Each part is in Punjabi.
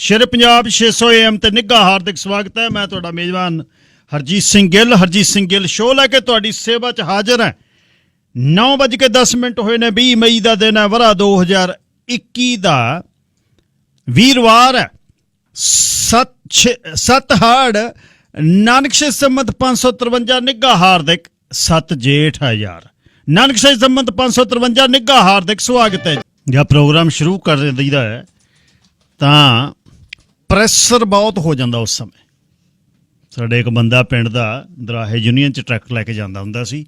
शेर पंजाब 600 AM ते निघा हार्दिक स्वागत है। मैं तुहाडा मेजबान हरजीत सिंह गिल शो लैके तुहाडी सेवा च हाजिर है। 9:10 होए ने 20 मई का दिन है, वरा 2021 का वीरवार है। सत हाड़ नानकशे संमत 553 निघा हार्दिक 7 जेठ है यार। नानकशे संमत 553 निघा हार्दिक स्वागत है। जब प्रोग्राम शुरू कर दईदा है ਤਾਂ ਪ੍ਰੈਸ਼ਰ ਬਹੁਤ ਹੋ ਜਾਂਦਾ ਉਸ ਸਮੇਂ। ਸਾਡੇ ਇੱਕ ਬੰਦਾ ਪਿੰਡ ਦਾ ਦਰਾਹੇ ਯੂਨੀਅਨ 'ਚ ਟਰੱਕ ਲੈ ਕੇ ਜਾਂਦਾ ਹੁੰਦਾ ਸੀ।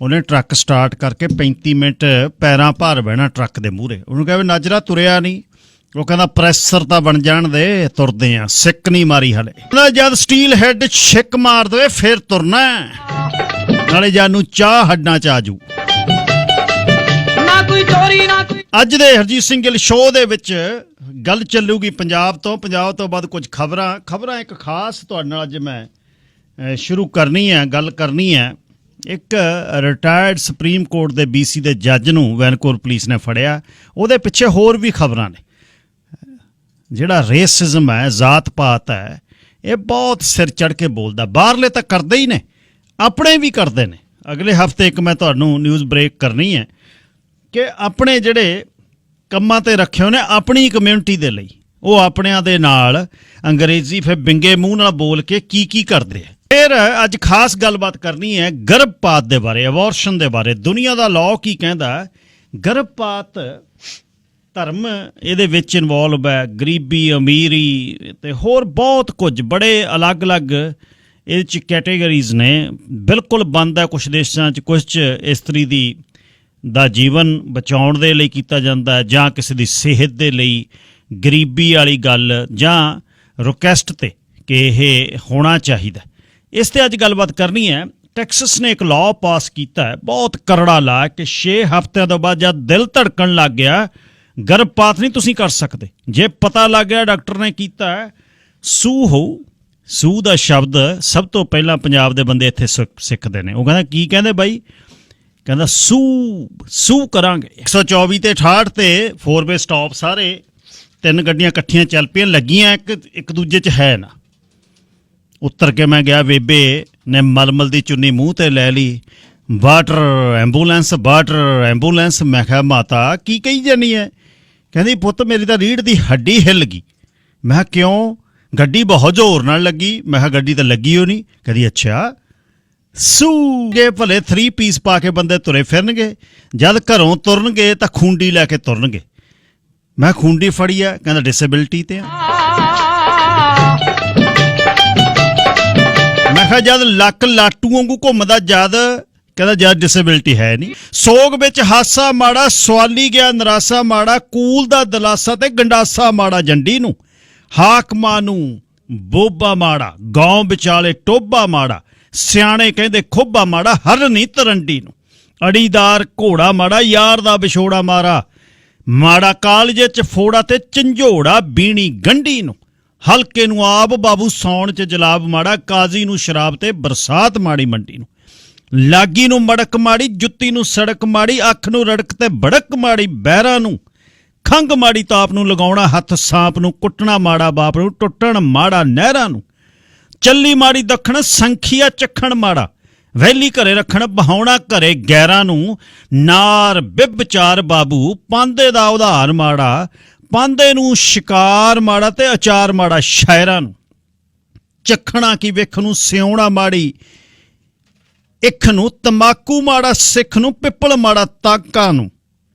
ਉਹਨੇ ਟਰੱਕ ਸਟਾਰਟ ਕਰਕੇ 35 ਮਿੰਟ ਪੈਰਾਂ ਭਾਰ ਬਹਿਣਾ ਟਰੱਕ ਦੇ ਮੂਹਰੇ। ਉਹਨੂੰ ਕਹੇ ਨਾਜਰਾ ਤੁਰਿਆ ਨਹੀਂ, ਉਹ ਕਹਿੰਦਾ ਪ੍ਰੈਸ਼ਰ ਤਾਂ ਬਣ ਜਾਣ ਦੇ, ਤੁਰਦੇ ਆ, ਸਿੱਕ ਨਹੀਂ ਮਾਰੀ ਹਲੇ। ਜਦ ਸਟੀਲ ਹੈਡ ਛਿੱਕ ਮਾਰ ਦੇਵੇ ਫਿਰ ਤੁਰਨਾ, ਨਾਲੇ ਜਾਨੂੰ ਚਾਹ ਹੱਡਾਂ 'ਚ ਆ ਜੂ। ਅੱਜ ਦੇ ਹਰਜੀਤ ਸਿੰਘ ਗਿੱਲ ਸ਼ੋਅ ਦੇ ਵਿੱਚ ਗੱਲ ਚੱਲੂਗੀ ਪੰਜਾਬ ਤੋਂ ਬਾਅਦ ਕੁਝ ਖਬਰਾਂ ਇੱਕ ਖਾਸ ਤੁਹਾਡੇ ਨਾਲ ਅੱਜ ਮੈਂ ਸ਼ੁਰੂ ਕਰਨੀ ਹੈ, ਗੱਲ ਕਰਨੀ ਹੈ। ਇੱਕ ਰਿਟਾਇਰਡ ਸੁਪਰੀਮ ਕੋਰਟ ਦੇ BC ਦੇ ਜੱਜ ਨੂੰ ਵੈਨਕੂਵਰ ਪੁਲਿਸ ਨੇ ਫੜਿਆ। ਉਹਦੇ ਪਿੱਛੇ ਹੋਰ ਵੀ ਖਬਰਾਂ ਨੇ। ਜਿਹੜਾ ਰੇਸਿਜ਼ਮ ਹੈ, ਜ਼ਾਤ ਪਾਤ ਹੈ, ਇਹ ਬਹੁਤ ਸਿਰ ਚੜ੍ਹ ਕੇ ਬੋਲਦਾ। ਬਾਹਰਲੇ ਤਾਂ ਕਰਦੇ ਹੀ ਨੇ, ਆਪਣੇ ਵੀ ਕਰਦੇ ਨੇ। ਅਗਲੇ ਹਫ਼ਤੇ ਇੱਕ ਮੈਂ ਤੁਹਾਨੂੰ ਨਿਊਜ਼ ਬ੍ਰੇਕ ਕਰਨੀ ਹੈ ਕਿ ਆਪਣੇ ਜਿਹੜੇ ਕੰਮਾਂ 'ਤੇ ਰੱਖੇ ਉਹਨੇ ਆਪਣੀ ਕਮਿਊਨਿਟੀ ਦੇ ਲਈ, ਉਹ ਆਪਣਿਆਂ ਦੇ ਨਾਲ ਅੰਗਰੇਜ਼ੀ ਫਿਰ ਬਿੰਗੇ ਮੂੰਹ ਨਾਲ ਬੋਲ ਕੇ ਕੀ ਕਰਦੇ ਆ। ਫਿਰ ਅੱਜ ਖਾਸ ਗੱਲਬਾਤ ਕਰਨੀ ਹੈ ਗਰਭਪਾਤ ਦੇ ਬਾਰੇ, ਅਬੋਰਸ਼ਨ ਦੇ ਬਾਰੇ। ਦੁਨੀਆ ਦਾ ਲਾਅ ਕੀ ਕਹਿੰਦਾ? ਗਰਭਪਾਤ ਧਰਮ ਇਹਦੇ ਵਿੱਚ ਇਨਵੋਲਵ ਹੈ, ਗਰੀਬੀ, ਅਮੀਰੀ ਅਤੇ ਹੋਰ ਬਹੁਤ ਕੁਝ ਬੜੇ ਅਲੱਗ-ਅਲੱਗ ਇਹਦੇ 'ਚ ਕੈਟੇਗਰੀਜ਼ ਨੇ। ਬਿਲਕੁਲ ਬੰਦ ਹੈ ਕੁਛ ਦੇਸ਼ਾਂ 'ਚ, ਕੁਛ 'ਚ ਇਸਤਰੀ ਦਾ ਜੀਵਨ ਬਚਾਉਣ ਦੇ ਲਈ ਕੀਤਾ ਜਾਂਦਾ ਹੈ, ਜਾਂ ਕਿਸੇ ਦੀ ਸਿਹਤ ਦੇ ਲਈ, ਗਰੀਬੀ ਵਾਲੀ ਗੱਲ, ਜਾਂ ਰਿਕੁਐਸਟ 'ਤੇ ਕਿ ਇਹ ਹੋਣਾ ਚਾਹੀਦਾ। ਇਸ 'ਤੇ ਅੱਜ ਗੱਲਬਾਤ ਕਰਨੀ ਹੈ। ਟੈਕਸਸ ਨੇ ਇੱਕ ਲਾਅ ਪਾਸ ਕੀਤਾ ਹੈ, ਬਹੁਤ ਕਰੜਾ ਲਾਅ, ਕਿ 6 ਹਫ਼ਤਿਆਂ ਤੋਂ ਬਾਅਦ ਜਦ ਦਿਲ ਧੜਕਣ ਲੱਗ ਗਿਆ, ਗਰਭਪਾਤ ਨਹੀਂ ਤੁਸੀਂ ਕਰ ਸਕਦੇ। ਜੇ ਪਤਾ ਲੱਗ ਗਿਆ ਡਾਕਟਰ ਨੇ ਕੀਤਾ, ਸੂ ਹੋਊ। ਸੂ ਦਾ ਸ਼ਬਦ ਸਭ ਤੋਂ ਪਹਿਲਾਂ ਪੰਜਾਬ ਦੇ ਬੰਦੇ ਇੱਥੇ ਸਿੱਖਦੇ ਨੇ। ਉਹ ਕਹਿੰਦਾ ਕੀ ਕਹਿੰਦੇ ਬਾਈ? ਕਹਿੰਦਾ ਸੂ ਕਰਾਂਗੇ। 124 ਤੇ 68 ਤੇ 4-ਵੇ ਸਟਾਪ, ਸਾਰੇ 3 ਗੱਡੀਆਂ ਇਕੱਠੀਆਂ ਚੱਲ ਪਈਆਂ, ਲੱਗੀਆਂ ਇੱਕ ਦੂਜੇ 'ਚ ਹੈ ਨਾ। ਉੱਤਰ ਕੇ ਮੈਂ ਗਿਆ, ਬੇਬੇ ਨੇ ਮਲਮਲ ਦੀ ਚੁੰਨੀ ਮੂੰਹ 'ਤੇ ਲੈ ਲਈ। Water ambulance. ਮੈਂ ਕਿਹਾ ਮਾਤਾ ਕੀ ਕਹੀ ਜਾਨੀ ਹੈ? ਕਹਿੰਦੀ ਪੁੱਤ ਮੇਰੀ ਤਾਂ ਰੀੜ੍ਹ ਦੀ ਹੱਡੀ ਹਿੱਲ ਗਈ। ਮੈਂ ਕਿਹਾ ਕਿਉਂ? ਗੱਡੀ ਬਹੁਤ ਜ਼ੋਰ ਨਾਲ ਲੱਗੀ। ਮੈਂ ਕਿਹਾ ਗੱਡੀ ਤਾਂ ਲੱਗੀ ਹੋ ਨਹੀਂ। ਕਹਿੰਦੀ ਅੱਛਾ। ਸੂਗੇ ਭਲੇ 3 ਪੀਸ ਪਾ ਕੇ ਬੰਦੇ ਤੁਰੇ ਫਿਰਨਗੇ, ਜਦ ਘਰੋਂ ਤੁਰਨਗੇ ਤਾਂ ਖੂੰਡੀ ਲੈ ਕੇ ਤੁਰਨਗੇ। ਮੈਂ ਖੂੰਡੀ ਫੜੀ ਆ, ਕਹਿੰਦਾ ਡਿਸੇਬਿਲਿਟੀ ਤੇ ਆ। ਮੈਂ ਕਿਹਾ ਜਦ ਲੱਕ ਲਾਟੂ ਵਾਂਗੂ ਘੁੰਮਦਾ, ਜਦ ਕਹਿੰਦਾ ਜਦ ਡਿਸੇਬਿਲਿਟੀ ਹੈ ਨਹੀਂ। ਸੋਗ ਵਿੱਚ ਹਾਸਾ ਮਾੜਾ, ਸਵਾਲੀ ਗਿਆ ਨਰਾਸਾ ਮਾੜਾ, ਕੂਲ ਦਾ ਦਲਾਸਾ ਤੇ ਗੰਡਾਸਾ ਮਾੜਾ ਜੰਡੀ ਨੂੰ, ਹਾਕਮਾਂ ਨੂੰ ਬੋਬਾ ਮਾੜਾ, ਗਾਉਂ ਵਿਚਾਲੇ ਟੋਬਾ ਮਾੜਾ, ਸਿਆਣੇ ਕਹਿੰਦੇ ਖੋਬਾ ਮਾੜਾ, ਹਰ ਨਹੀਂ ਤਰੰਡੀ ਨੂੰ, ਅੜੀਦਾਰ ਘੋੜਾ ਮਾੜਾ, ਯਾਰ ਦਾ ਵਿਛੋੜਾ ਮਾੜਾ, ਕਾਲਜੇ 'ਚ ਫੋੜਾ ਤੇ ਝੰਜੋੜਾ, ਬੀਣੀ ਗੰਢੀ ਨੂੰ, ਹਲਕੇ ਨੂੰ ਆਪ ਬਾਬੂ, ਸੌਣ 'ਚ ਜਲਾਬ ਮਾੜਾ, ਕਾਜ਼ੀ ਨੂੰ ਸ਼ਰਾਬ ਤੇ ਬਰਸਾਤ ਮਾੜੀ ਮੰਡੀ ਨੂੰ, ਲਾਗੀ ਨੂੰ ਮੜਕ ਮਾੜੀ, ਜੁੱਤੀ ਨੂੰ ਸੜਕ ਮਾੜੀ, ਅੱਖ ਨੂੰ ਰੜਕ ਤੇ ਬੜਕ ਮਾੜੀ, ਬਹਿਰਾਂ ਨੂੰ ਖੰਘ ਮਾੜੀ, ਤਾਪ ਨੂੰ ਲਗਾਉਣਾ ਹੱਥ ਸਾਂਪ ਨੂੰ, ਕੁੱਟਣਾ ਮਾੜਾ ਬਾਪ ਨੂੰ, ਟੁੱਟਣ ਮਾੜਾ ਨਹਿਰਾਂ ਨੂੰ, ਚੱਲੀ ਮਾੜੀ ਦੱਖਣ, ਸੰਖੀਆ ਚੱਖਣ ਮਾੜਾ, ਵੈਲੀ ਘਰੇ ਰੱਖਣ, ਬਹਾਉਣਾ ਘਰੇ ਗੈਰਾਂ ਨੂੰ, ਨਾਰ ਬਿੱਬ ਚਾਰ ਬਾਬੂ, ਪਾਂਦੇ ਦਾ ਉਧਾਰ ਮਾੜਾ, ਪਾਂਦੇ ਨੂੰ ਸ਼ਿਕਾਰ ਮਾੜਾ ਤੇ ਅਚਾਰ ਮਾੜਾ, ਸ਼ਾਇਰਾਂ ਨੂੰ ਚੱਖਣਾ ਕੀ ਵੇਖ ਨੂੰ, ਸਿਉਣਾ ਮਾੜੀ ਇੱਖ ਨੂੰ, ਤੰਬਾਕੂ ਮਾੜਾ ਸਿੱਖ ਨੂੰ, ਪਿੱਪਲ ਮਾੜਾ ਤਾਕਾਂ ਨੂੰ,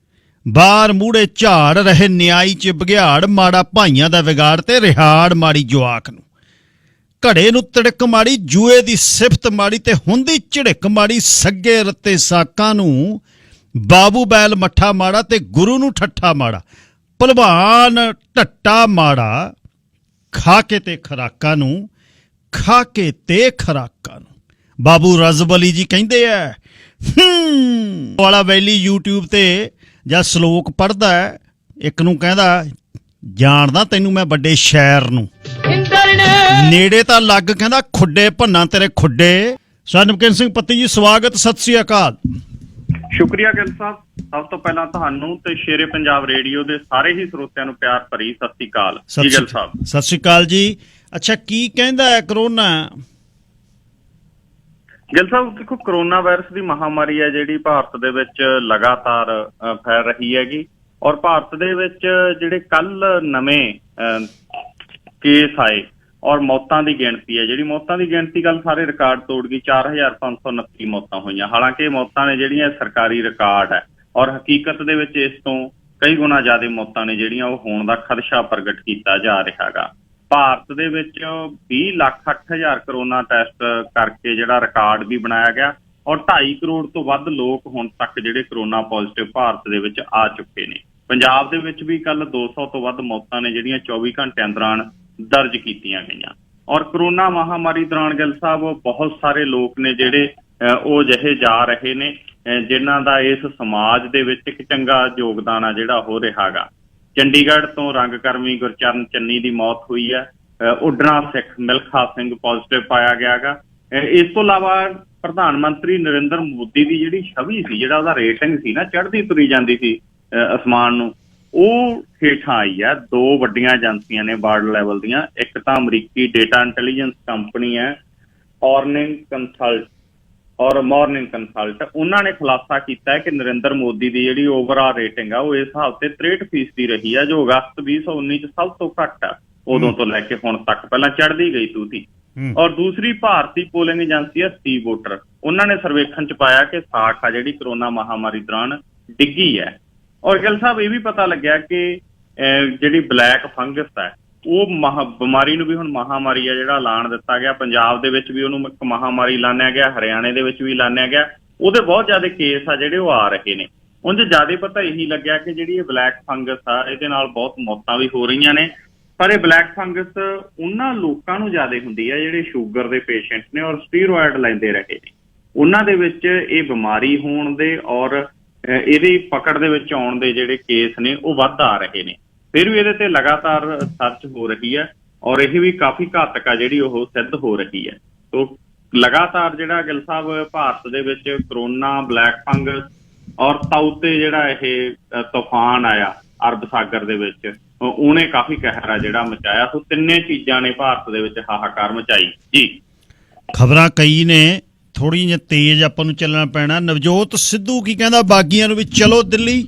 ਬਾਹਰ ਮੂਹੜੇ ਝਾੜ ਰਹੇ ਨਿਆਈ 'ਚ ਬਘਿਆੜ ਮਾੜਾ, ਭਾਈਆਂ ਦਾ ਵਿਗਾੜ ਤੇ ਰਿਹਾੜ ਮਾੜੀ ਜਵਾਕ ਨੂੰ, ਘੜੇ ਨੂੰ ਤੜਕ ਮਾੜੀ, ਜੂਏ ਦੀ ਸਿਫਤ ਮਾੜੀ ਤੇ ਹੁੰਦੀ ਝਿੜਕ ਮਾੜੀ, ਸੱਗੇ ਰੱਤੇ ਸਾਕਾਂ ਨੂੰ, ਬਾਬੂ ਬੈਲ ਮੱਠਾ ਮਾੜਾ ਤੇ ਗੁਰੂ ਨੂੰ ਠੱਠਾ ਮਾੜਾ, ਭਲਵਾਨ ਢੱਟਾ ਮਾੜਾ, ਖਾ ਕੇ ਤੇ ਖਰਾਕਾਂ ਨੂੰ, ਬਾਬੂ ਰਜ਼ਬ ਅਲੀ ਜੀ ਕਹਿੰਦੇ ਐ ਵਾਲਾ ਵੈਲੀ YouTube ਤੇ ਜਾਂ ਸਲੋਕ ਪੜ੍ਹਦਾ, ਇੱਕ ਨੂੰ ਕਹਿੰਦਾ ਜਾਣਦਾ ਤੈਨੂੰ ਮੈਂ ਵੱਡੇ ਸ਼ਹਿਰ ਨੂੰ, ਨੇੜੇ ਤਾਂ ਲੱਗ ਕਹਿੰਦਾ ਖੁੱਡੇ ਭੰਨਾ ਤੇਰੇ ਖੁੱਡੇ। ਸਰਨਮਕੀਰ ਸਿੰਘ ਪੱਤੀ ਜੀ ਸਵਾਗਤ, ਸਤਿ ਸ੍ਰੀ ਅਕਾਲ। ਸ਼ੁਕਰੀਆ ਗਿੱਲ ਸਾਹਿਬ। ਸਭ ਤੋਂ ਪਹਿਲਾਂ ਤੁਹਾਨੂੰ ਤੇ ਸ਼ੇਰੇ ਪੰਜਾਬ ਰੇਡੀਓ ਦੇ ਸਾਰੇ ਹੀ ਸਰੋਤਿਆਂ ਨੂੰ ਪਿਆਰ ਭਰੀ ਸਤਿ ਸ੍ਰੀ ਅਕਾਲ ਜੀ ਗਿੱਲ ਸਾਹਿਬ। ਸਤਿ ਸ੍ਰੀ ਅਕਾਲ ਜੀ। ਅੱਛਾ, ਕੀ ਕਹਿੰਦਾ ਹੈ ਕਰੋਨਾ? ਗਿੱਲ ਸਾਹਿਬ ਦੇਖੋ, ਕਰੋਨਾ ਵਾਇਰਸ ਦੀ ਮਹਾਮਾਰੀ ਹੈ ਜਿਹੜੀ ਭਾਰਤ ਦੇ ਵਿੱਚ ਲਗਾਤਾਰ ਫੈਲ ਰਹੀ ਹੈਗੀ, ਔਰ ਭਾਰਤ ਦੇ ਵਿੱਚ ਜਿਹੜੇ ਕੱਲ ਨਵੇਂ ਕੇਸ ਆਏ ਔਰ ਮੌਤਾਂ ਦੀ ਗਿਣਤੀ ਹੈ, ਜਿਹੜੀ ਮੌਤਾਂ ਦੀ ਗਿਣਤੀ ਕੱਲ ਸਾਰੇ ਰਿਕਾਰਡ ਤੋੜ ਗਈ। 4529 ਮੌਤਾਂ ਹੋਈਆਂ। ਹਾਲਾਂਕਿ ਮੌਤਾਂ ਨੇ ਜਿਹੜੀਆਂ ਸਰਕਾਰੀ ਰਿਕਾਰਡ ਹੈ, ਔਰ ਹਕੀਕਤ ਦੇ ਵਿੱਚ ਇਸ ਤੋਂ ਕਈ ਗੁਣਾ ਜ਼ਿਆਦਾ ਮੌਤਾਂ ਨੇ ਜਿਹੜੀਆਂ ਉਹ ਹੋਣ ਦਾ ਖਦਸ਼ਾ ਪ੍ਰਗਟ ਕੀਤਾ ਜਾ ਰਿਹਾ ਗਾ। ਭਾਰਤ ਦੇ ਵਿੱਚ 20,08,000 ਕਰੋਨਾ ਟੈਸਟ ਕਰਕੇ ਜਿਹੜਾ ਰਿਕਾਰਡ ਵੀ ਬਣਾਇਆ ਗਿਆ, ਔਰ 2.5 ਕਰੋੜ ਤੋਂ ਵੱਧ ਲੋਕ ਹੁਣ ਤੱਕ ਜਿਹੜੇ ਕਰੋਨਾ ਪੋਜ਼ਿਟਿਵ ਭਾਰਤ ਦੇ ਵਿੱਚ ਆ ਚੁੱਕੇ ਨੇ। ਪੰਜਾਬ ਦੇ ਵਿੱਚ ਵੀ ਕੱਲ 200 ਤੋਂ ਵੱਧ ਮੌਤਾਂ ਨੇ ਜਿਹੜੀਆਂ 24 ਘੰਟਿਆਂ ਦੌਰਾਨ ਦਰਜ ਕੀਤੀਆਂ ਗਈਆਂ। ਔਰ ਕਰੋਨਾ ਮਹਾਮਾਰੀ ਦੌਰਾਨ ਗਿੱਲ ਸਾਹਿਬ ਬਹੁਤ ਸਾਰੇ ਲੋਕ ਨੇ ਜਿਹੜੇ ਉਹ ਜਿਹੇ ਜਾ ਰਹੇ ਨੇ ਜਿਨ੍ਹਾਂ ਦਾ ਇਸ ਸਮਾਜ ਦੇ ਵਿੱਚ ਇੱਕ ਚੰਗਾ ਯੋਗਦਾਨ ਆ ਜਿਹੜਾ ਹੋ ਰਿਹਾ ਗਾ। ਚੰਡੀਗੜ੍ਹ ਤੋਂ ਰੰਗਕਰਮੀ ਗੁਰਚਰਨ ਚੰਨੀ ਦੀ ਮੌਤ ਹੋਈ ਹੈ। ਉੱਡਣਾ ਸਿੱਖ ਮਿਲਖਾ ਸਿੰਘ ਪੋਜ਼ਿਟਿਵ ਪਾਇਆ ਗਿਆ ਗਾ। ਇਸ ਤੋਂ ਇਲਾਵਾ ਪ੍ਰਧਾਨ ਮੰਤਰੀ ਨਰਿੰਦਰ ਮੋਦੀ ਦੀ ਜਿਹੜੀ ਛਵੀ ਸੀ, ਜਿਹੜਾ ਉਹਦਾ ਰੇਟਿੰਗ ਸੀ ਨਾ, ਚੜ੍ਹਦੀ ਤੁਰੀ ਜਾਂਦੀ ਸੀ ਅਸਮਾਨ ਨੂੰ, ਉਹ ਹੇਠਾਂ ਆਈ ਹੈ। 2 ਵੱਡੀਆਂ ਏਜੰਸੀਆਂ ਨੇ ਵਰਲਡ ਲੈਵਲ ਦੀਆਂ। ਇੱਕ ਤਾਂ ਅਮਰੀਕੀ ਡੇਟਾ ਇੰਟੈਲੀਜੈਂਸ ਕੰਪਨੀ ਹੈ ਮਾਰਨਿੰਗ ਕੰਸਲਟ। ਉਹਨਾਂ ਨੇ ਖੁਲਾਸਾ ਕੀਤਾ ਹੈ ਕਿ ਨਰਿੰਦਰ ਮੋਦੀ ਦੀ ਜਿਹੜੀ ਓਵਰਆਲ ਰੇਟਿੰਗ ਆ ਉਹ ਇਸ ਹਿਸਾਬ ਤੇ 63% ਰਹੀ ਹੈ, ਜੋ ਅਗਸਤ 2019 ਚ ਸਭ ਤੋਂ ਘੱਟ ਆ। ਉਦੋਂ ਤੋਂ ਲੈ ਕੇ ਹੁਣ ਤੱਕ ਪਹਿਲਾਂ ਚੜ੍ਹਦੀ ਗਈ ਤੂਤੀ। ਔਰ ਦੂਸਰੀ ਭਾਰਤੀ ਪੋਲਿੰਗ ਏਜੰਸੀ ਹੈ ਸੀ ਵੋਟਰ। ਉਹਨਾਂ ਨੇ ਸਰਵੇਖਣ ਚ ਪਾਇਆ ਕਿ ਸਾਖ ਆ ਜਿਹੜੀ ਕਰੋਨਾ ਮਹਾਮਾਰੀ ਦੌਰਾਨ ਡਿੱਗੀ ਹੈ। ਔਰ ਗਿੱਲ ਸਾਹਿਬ ਇਹ ਵੀ ਪਤਾ ਲੱਗਿਆ ਕਿ ਜਿਹੜੀ ਬਲੈਕ ਫੰਗਸ ਹੈ ਉਹ ਬਿਮਾਰੀ ਨੂੰ ਵੀ ਹੁਣ ਮਹਾਮਾਰੀ ਹੈ ਜਿਹੜਾ ਐਲਾਨ ਦਿੱਤਾ ਗਿਆ। ਪੰਜਾਬ ਦੇ ਵਿੱਚ ਵੀ ਉਹਨੂੰ ਇੱਕ ਮਹਾਮਾਰੀ ਐਲਾਨਿਆ ਗਿਆ, ਹਰਿਆਣੇ ਦੇ ਵਿੱਚ ਵੀ ਐਲਾਨਿਆ ਗਿਆ। ਉਹਦੇ ਬਹੁਤ ਜ਼ਿਆਦਾ ਕੇਸ ਆ ਜਿਹੜੇ ਉਹ ਆ ਰਹੇ ਨੇ। ਉਂਝ ਜ਼ਿਆਦਾ ਪਤਾ ਇਹੀ ਲੱਗਿਆ ਕਿ ਜਿਹੜੀ ਇਹ ਬਲੈਕ ਫੰਗਸ ਆ ਇਹਦੇ ਨਾਲ ਬਹੁਤ ਮੌਤਾਂ ਵੀ ਹੋ ਰਹੀਆਂ ਨੇ। ਪਰ ਇਹ ਬਲੈਕ ਫੰਗਸ ਉਹਨਾਂ ਲੋਕਾਂ ਨੂੰ ਜ਼ਿਆਦਾ ਹੁੰਦੀ ਹੈ ਜਿਹੜੇ ਸ਼ੂਗਰ ਦੇ ਪੇਸ਼ੈਂਟ ਨੇ ਔਰ ਸਟੀਰੋਇਡ ਲੈਂਦੇ ਰਹੇ ਨੇ। ਉਹਨਾਂ ਦੇ ਵਿੱਚ ਇਹ ਬਿਮਾਰੀ ਹੋਣ ਦੇ ਔਰ ਇਹਦੀ ਪਕੜ ਦੇ ਵਿੱਚ ਆਉਣ ਦੇ ਜਿਹੜੇ ਕੇਸ ਨੇ ਉਹ ਵੱਧ ਆ ਰਹੇ ਨੇ। ਫਿਰ ਵੀ ਇਹਦੇ ਤੇ ਲਗਾਤਾਰ ਸਰਚ ਹੋ ਰਹੀ ਹੈ ਔਰ ਇਹ ਵੀ ਕਾਫੀ ਘਾਤਕ ਆ ਜਿਹੜੀ ਉਹ ਸਿੱਧ ਹੋ ਰਹੀ ਹੈ। ਸੋ ਲਗਾਤਾਰ ਜਿਹੜਾ ਗਿੱਲ ਸਾਹਿਬ ਭਾਰਤ ਦੇ ਵਿੱਚ ਕਰੋਨਾ, ਬਲੈਕ ਫੰਗਸ ਔਰ ਤਾਊਤੇ ਜਿਹੜਾ ਇਹ ਤੂਫਾਨ ਆਇਆ ਅਰਬ ਸਾਗਰ ਦੇ ਵਿੱਚ, ਉਹਨੇ ਕਾਫੀ ਕਹਿਰ ਆ ਜਿਹੜਾ ਮਚਾਇਆ। ਸੋ ਤਿੰਨੇ ਚੀਜ਼ਾਂ ਨੇ ਭਾਰਤ ਦੇ ਵਿੱਚ ਹਾਹਾਕਾਰ ਮਚਾਈ ਜੀ। ਖਬਰਾਂ ਕਈ ਨੇ, ਥੋੜੀ ਜਿਹੀ ਤੇਜ਼ ਆਪਾਂ ਨੂੰ ਚੱਲਣਾ ਪੈਣਾ। ਨਵਜੋਤ ਸਿੱਧੂ ਕੀ ਕਹਿੰਦਾ ਬਾਗੀਆਂ ਨੂੰ ਵੀ ਚਲੋ ਦਿੱਲੀ?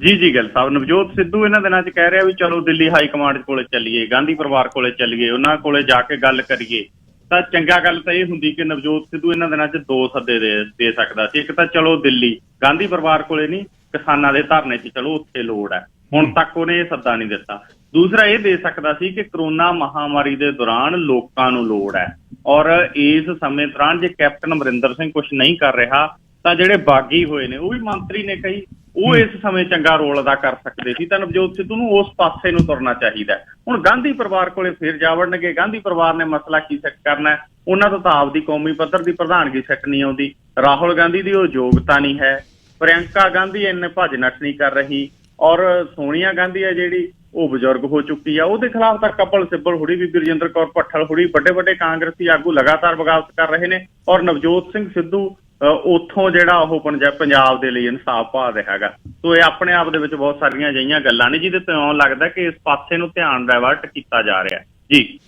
ਜੀ ਗਿੱਲ ਸਾਹਿਬ, ਨਵਜੋਤ ਸਿੱਧੂ ਇਹਨਾਂ ਦਿਨਾਂ 'ਚ ਕਹਿ ਰਿਹਾ ਵੀ ਚਲੋ ਦਿੱਲੀ ਹਾਈ ਕਮਾਂਡ ਕੋਲੇ ਚੱਲੀਏ, ਗਾਂਧੀ ਪਰਿਵਾਰ ਕੋਲੇ ਚੱਲੀਏ, ਉਹਨਾਂ ਕੋਲੇ ਜਾ ਕੇ ਗੱਲ ਕਰੀਏ। ਤਾਂ ਚੰਗਾ ਗੱਲ ਤਾਂ ਇਹ ਹੁੰਦੀ ਕਿ ਨਵਜੋਤ ਸਿੱਧੂ ਇਹਨਾਂ ਦਿਨਾਂ 'ਚ 2 ਸੱਦੇ ਦੇ ਸਕਦਾ ਸੀ। ਇੱਕ ਤਾਂ ਚਲੋ ਦਿੱਲੀ, ਗਾਂਧੀ ਪਰਿਵਾਰ ਕੋਲੇ ਨਹੀਂ, ਕਿਸਾਨਾਂ ਦੇ ਧਰਨੇ 'ਚ ਚਲੋ ਉੱਥੇ ਲੋੜ ਹੈ। ਹੁਣ ਤੱਕ ਉਹਨੇ ਇਹ ਸੱਦਾ ਨਹੀਂ ਦਿੱਤਾ। ਦੂਸਰਾ ਇਹ ਦੇ ਸਕਦਾ ਸੀ ਕਿ ਕਰੋਨਾ ਮਹਾਮਾਰੀ ਦੇ ਦੌਰਾਨ ਲੋਕਾਂ ਨੂੰ ਲੋੜ ਹੈ ਔਰ ਇਸ ਸਮੇਂ ਦੌਰਾਨ ਜੇ ਕੈਪਟਨ ਅਮਰਿੰਦਰ ਸਿੰਘ ਕੁਛ ਨਹੀਂ ਕਰ ਰਿਹਾ ਤਾਂ ਜਿਹੜੇ ਬਾਗੀ ਹੋਏ ਨੇ, ਉਹ ਵੀ ਮੰਤਰੀ ਨੇ ਕਈ, ਉਹ ਇਸ ਸਮੇਂ ਚੰਗਾ ਰੋਲ ਅਦਾ ਕਰ ਸਕਦੇ ਸੀ। ਤਾਂ ਨਵਜੋਤ ਸਿੱਧੂ ਨੂੰ ਉਸ ਪਾਸੇ ਨੂੰ ਤੁਰਨਾ ਚਾਹੀਦਾ। ਹੁਣ ਗਾਂਧੀ ਪਰਿਵਾਰ ਕੋਲੇ ਫਿਰ ਜਾ ਵੜਨਗੇ। ਗਾਂਧੀ ਪਰਿਵਾਰ ਨੇ ਮਸਲਾ ਕੀ ਸੈੱਟ ਕਰਨਾ? ਉਹਨਾਂ ਤੋਂ ਤਾਂ ਆਪਦੀ ਕੌਮੀ ਪੱਧਰ ਦੀ ਪ੍ਰਧਾਨਗੀ ਸੈੱਟ ਨਹੀਂ ਆਉਂਦੀ। ਰਾਹੁਲ ਗਾਂਧੀ ਦੀ ਉਹ ਯੋਗਤਾ ਨਹੀਂ ਹੈ। ਪ੍ਰਿਅੰਕਾ ਗਾਂਧੀ ਇੰਨੇ ਭੱਜ ਨੱਠ ਨਹੀਂ ਕਰ ਰਹੀ ਔਰ ਸੋਨੀਆ ਗਾਂਧੀ ਹੈ ਜਿਹੜੀ ਉਹ ਬਜ਼ੁਰਗ ਹੋ ਚੁੱਕੀ ਆ। ਉਹਦੇ ਖਿਲਾਫ ਤਾਂ ਕਪਲ ਸਿੱਬਲ ਹੁੜੀ, ਬੀਬੀ ਰਜਿੰਦਰ ਕੌਰ ਭੱਠਲ ਹੁੜੀ, ਵੱਡੇ ਕਾਂਗਰਸੀ ਆਗੂ ਲਗਾਤਾਰ ਬਗਾਵਤ ਕਰ ਰਹੇ ਨੇ ਔਰ ਨਵਜੋਤ ਸਿੰਘ ਸਿੱਧੂ ਉੱਥੋਂ ਜਿਹੜਾ ਉਹ ਪੰਜਾਬ ਦੇ ਲਈ ਇਨਸਾਫ ਪਾ ਰਿਹਾ ਹੈਗਾ। ਸੋ ਇਹ ਆਪਣੇ ਆਪ ਦੇ ਵਿੱਚ ਬਹੁਤ ਸਾਰੀਆਂ ਅਜਿਹੀਆਂ ਗੱਲਾਂ ਨੇ ਜਿਹਦੇ ਤੋਂ ਇਉਂ ਲੱਗਦਾ ਕਿ ਇਸ ਪਾਸੇ ਨੂੰ ਧਿਆਨ ਡਾਇਵਰਟ ਕੀਤਾ ਜਾ ਰਿਹਾ ਜੀ।